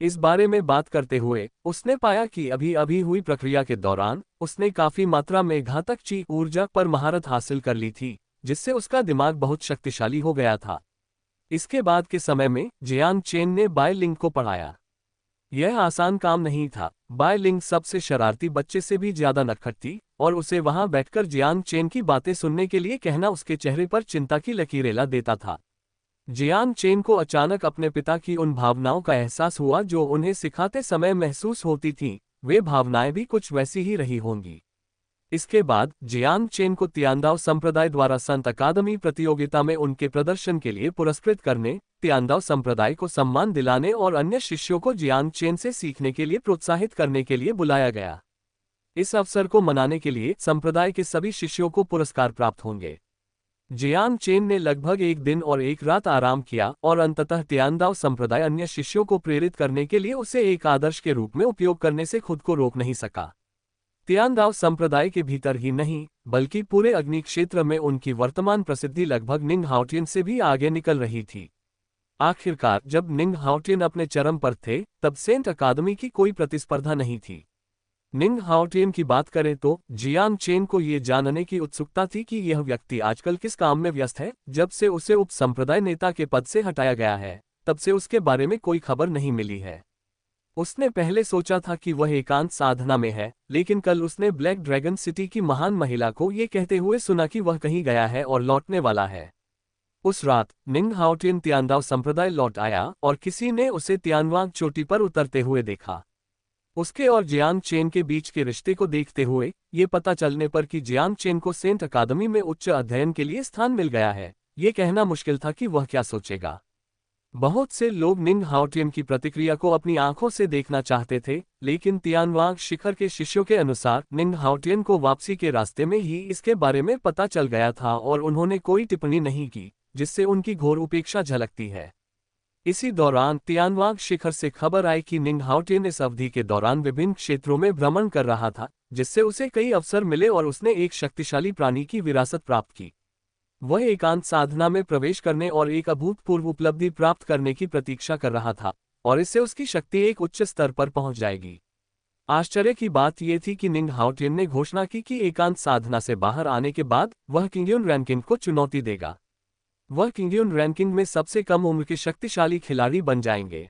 इस बारे में बात करते हुए उसने पाया कि अभी अभी हुई प्रक्रिया के दौरान उसने काफी मात्रा में घातक ची ऊर्जा पर महारत हासिल कर ली थी, जिससे उसका दिमाग बहुत शक्तिशाली हो गया था। इसके बाद के समय में जियांग चेन ने बाय लिंग को पढ़ाया। यह आसान काम नहीं था। बाय लिंग सबसे शरारती बच्चे से भी ज्यादा नटखट थी और उसे वहां बैठकर जियांग चेन की बातें सुनने के लिए कहना उसके चेहरे पर चिंता की लकीरें ला देता था। जियांग चेन को अचानक अपने पिता की उन भावनाओं का एहसास हुआ जो उन्हें सिखाते समय महसूस होती थीं। वे भावनाएं भी कुछ वैसी ही रही होंगी। इसके बाद जियांग चेन को तियांदाओ संप्रदाय द्वारा संत अकादमी प्रतियोगिता में उनके प्रदर्शन के लिए पुरस्कृत करने, तियांदाओ संप्रदाय को सम्मान दिलाने और अन्य शिष्यों को जियांग चेन से सीखने के लिए प्रोत्साहित करने के लिए बुलाया गया। इस अवसर को मनाने के लिए संप्रदाय के सभी शिष्यों को पुरस्कार प्राप्त होंगे। जियांग चेन ने लगभग एक दिन और एक रात आराम किया और अंततः तियांदाओ संप्रदाय अन्य शिष्यों को प्रेरित करने के लिए उसे एक आदर्श के रूप में उपयोग करने से खुद को रोक नहीं सका। तियांदाओ संप्रदाय के भीतर ही नहीं, बल्कि पूरे अग्नि क्षेत्र में उनकी वर्तमान प्रसिद्धि लगभग निंग हाओटियन से भी आगे निकल रही थी। आखिरकार जब निंग हाओटियन अपने चरम पर थे, तब सेंट अकादमी की कोई प्रतिस्पर्धा नहीं थी। निंग हाओटियन की बात करें तो जियांग चेन को ये जानने की उत्सुकता थी कि यह व्यक्ति आजकल किस काम में व्यस्त है। जब से उसे उप संप्रदाय नेता के पद से हटाया गया है, तब से उसके बारे में कोई खबर नहीं मिली है। उसने पहले सोचा था कि वह एकांत साधना में है, लेकिन कल उसने ब्लैक ड्रैगन सिटी की महान महिला को ये कहते हुए सुना कि वह कहीं गया है और लौटने वाला है। उस रात निंग हाओटियन तियांदाओ संप्रदाय लौट आया और किसी ने उसे तियानवांग चोटी पर उतरते हुए देखा। उसके और जियांग चेन के बीच के रिश्ते को देखते हुए ये पता चलने पर कि जियांग चेन को सेंट अकादमी में उच्च अध्ययन के लिए स्थान मिल गया है, ये कहना मुश्किल था कि वह क्या सोचेगा। बहुत से लोग निंग हाओटियन की प्रतिक्रिया को अपनी आंखों से देखना चाहते थे, लेकिन तियानवांग शिखर के शिष्यों के अनुसार निंग हाओटियन को वापसी के रास्ते में ही इसके बारे में पता चल गया था और उन्होंने कोई टिप्पणी नहीं की, जिससे उनकी घोर उपेक्षा झलकती है। इसी दौरान तियानवांग शिखर से खबर आई कि निंग हाओटियन इस अवधि के दौरान विभिन्न क्षेत्रों में भ्रमण कर रहा था, जिससे उसे कई अवसर मिले और उसने एक शक्तिशाली प्राणी की विरासत प्राप्त की। वह एकांत साधना में प्रवेश करने और एक अभूतपूर्व उपलब्धि प्राप्त करने की प्रतीक्षा कर रहा था, और इससे उसकी शक्ति एक उच्च स्तर पर पहुंच जाएगी। आश्चर्य की बात यह थी कि निंग हाओटियन ने घोषणा की कि एकांत साधना से बाहर आने के बाद वह किंगयुन रैंकिंग को चुनौती देगा। वह किंगयुन रैंकिंग में सबसे कम उम्र के शक्तिशाली खिलाड़ी बन जाएंगे।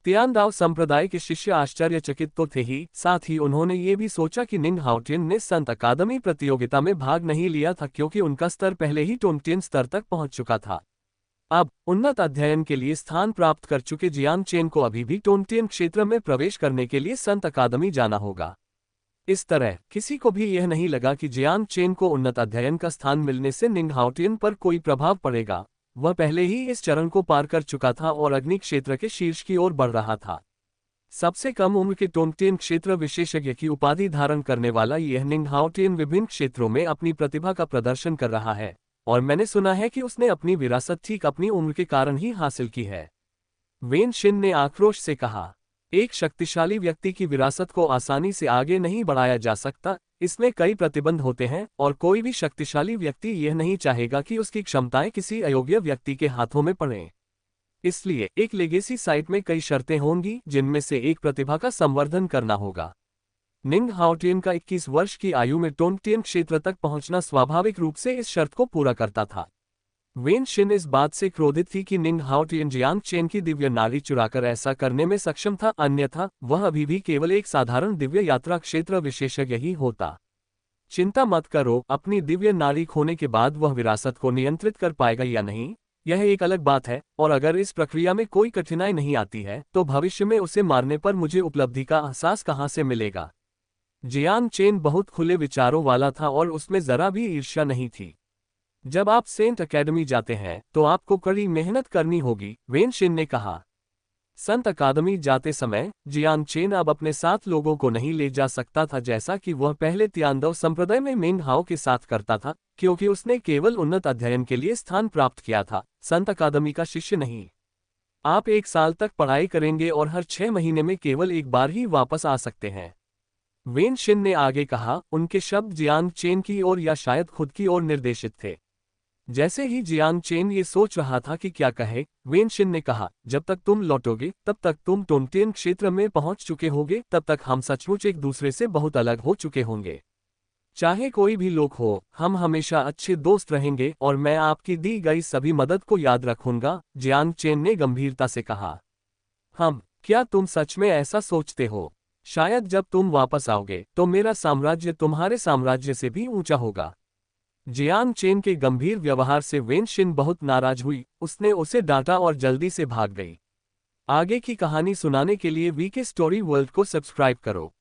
तियांदाओ संप्रदाय के शिष्य आश्चर्यचकित तो थे ही, साथ ही उन्होंने ये भी सोचा कि निंग हाओटियन ने संत अकादमी प्रतियोगिता में भाग नहीं लिया था क्योंकि उनका स्तर पहले ही टोंगटियन स्तर तक पहुंच चुका था। अब उन्नत अध्ययन के लिए स्थान प्राप्त कर चुके जियांग चेन को अभी भी टोंगटियन क्षेत्र में प्रवेश करने के लिए संत अकादमी जाना होगा। इस तरह किसी को भी यह नहीं लगा कि जियांग चेन को उन्नत अध्ययन का स्थान मिलने से निंग हाओटियन पर कोई प्रभाव पड़ेगा। वह पहले ही इस चरण को पार कर चुका था और अग्नि क्षेत्र के शीर्ष की ओर बढ़ रहा था। सबसे कम उम्र के टोंगटियन क्षेत्र विशेषज्ञ की उपाधि धारण करने वाला यह निंग हाओटियन विभिन्न क्षेत्रों में अपनी प्रतिभा का प्रदर्शन कर रहा है, और मैंने सुना है कि उसने अपनी विरासत ठीक अपनी उम्र के कारण ही हासिल की है। वेन शिन ने आक्रोश से कहा। एक शक्तिशाली व्यक्ति की विरासत को आसानी से आगे नहीं बढ़ाया जा सकता, इसमें कई प्रतिबंध होते हैं और कोई भी शक्तिशाली व्यक्ति यह नहीं चाहेगा कि उसकी क्षमताएं किसी अयोग्य व्यक्ति के हाथों में पड़ें। इसलिए एक लेगेसी साइट में कई शर्तें होंगी, जिनमें से एक प्रतिभा का संवर्धन करना होगा। निंग हाओटियन का 21 वर्ष की आयु में टोंगटियन क्षेत्र तक पहुंचना स्वाभाविक रूप से इस शर्त को पूरा करता था। वेन शिन इस बात से क्रोधित थी कि निंग हाओटियन जियांग चेन की दिव्य नारी चुराकर ऐसा करने में सक्षम था, अन्यथा वह अभी भी केवल एक साधारण दिव्य यात्रा क्षेत्र विशेषज्ञ ही होता। चिंता मत करो, अपनी दिव्य नारी खोने के बाद वह विरासत को नियंत्रित कर पाएगा या नहीं, यह एक अलग बात है, और अगर इस प्रक्रिया में कोई कठिनाई नहीं आती है तो भविष्य में उसे मारने पर मुझे उपलब्धि का एहसास कहाँ से मिलेगा। जियांग चेन बहुत खुले विचारों वाला था और उसमें जरा भी ईर्ष्या नहीं थी। जब आप सेंट अकेडमी जाते हैं तो आपको कड़ी मेहनत करनी होगी, वेन शिन ने कहा। संत अकादमी जाते समय जियांग चेन अब अपने साथ लोगों को नहीं ले जा सकता था, जैसा कि वह पहले तियानदो संप्रदाय में मेंग हाओ के साथ करता था, क्योंकि उसने केवल उन्नत अध्ययन के लिए स्थान प्राप्त किया था, संत अकादमी का शिष्य नहीं। आप 1 साल तक पढ़ाई करेंगे और हर 6 महीने में केवल एक बार ही वापस आ सकते हैं, वेन शिन ने आगे कहा। उनके शब्द जियांग चेन की ओर या शायद खुद की ओर निर्देशित थे। जैसे ही जियांग चेन ये सोच रहा था कि क्या कहे, वेन शिन ने कहा, जब तक तुम लौटोगे तब तक तुम टोंगटियन क्षेत्र में पहुंच चुके होगे, तब तक हम सचमुच एक दूसरे से बहुत अलग हो चुके होंगे। चाहे कोई भी लोग हो, हम हमेशा अच्छे दोस्त रहेंगे और मैं आपकी दी गई सभी मदद को याद रखूंगा, जियांग चेन ने गंभीरता से कहा। क्या तुम सच में ऐसा सोचते हो? शायद जब तुम वापस आओगे तो मेरा साम्राज्य तुम्हारे साम्राज्य से भी ऊंचा होगा। जियांग चेन के गंभीर व्यवहार से वेन शिन बहुत नाराज हुई, उसने उसे डांटा और जल्दी से भाग गई। आगे की कहानी सुनाने के लिए वीके स्टोरी वर्ल्ड को सब्सक्राइब करो।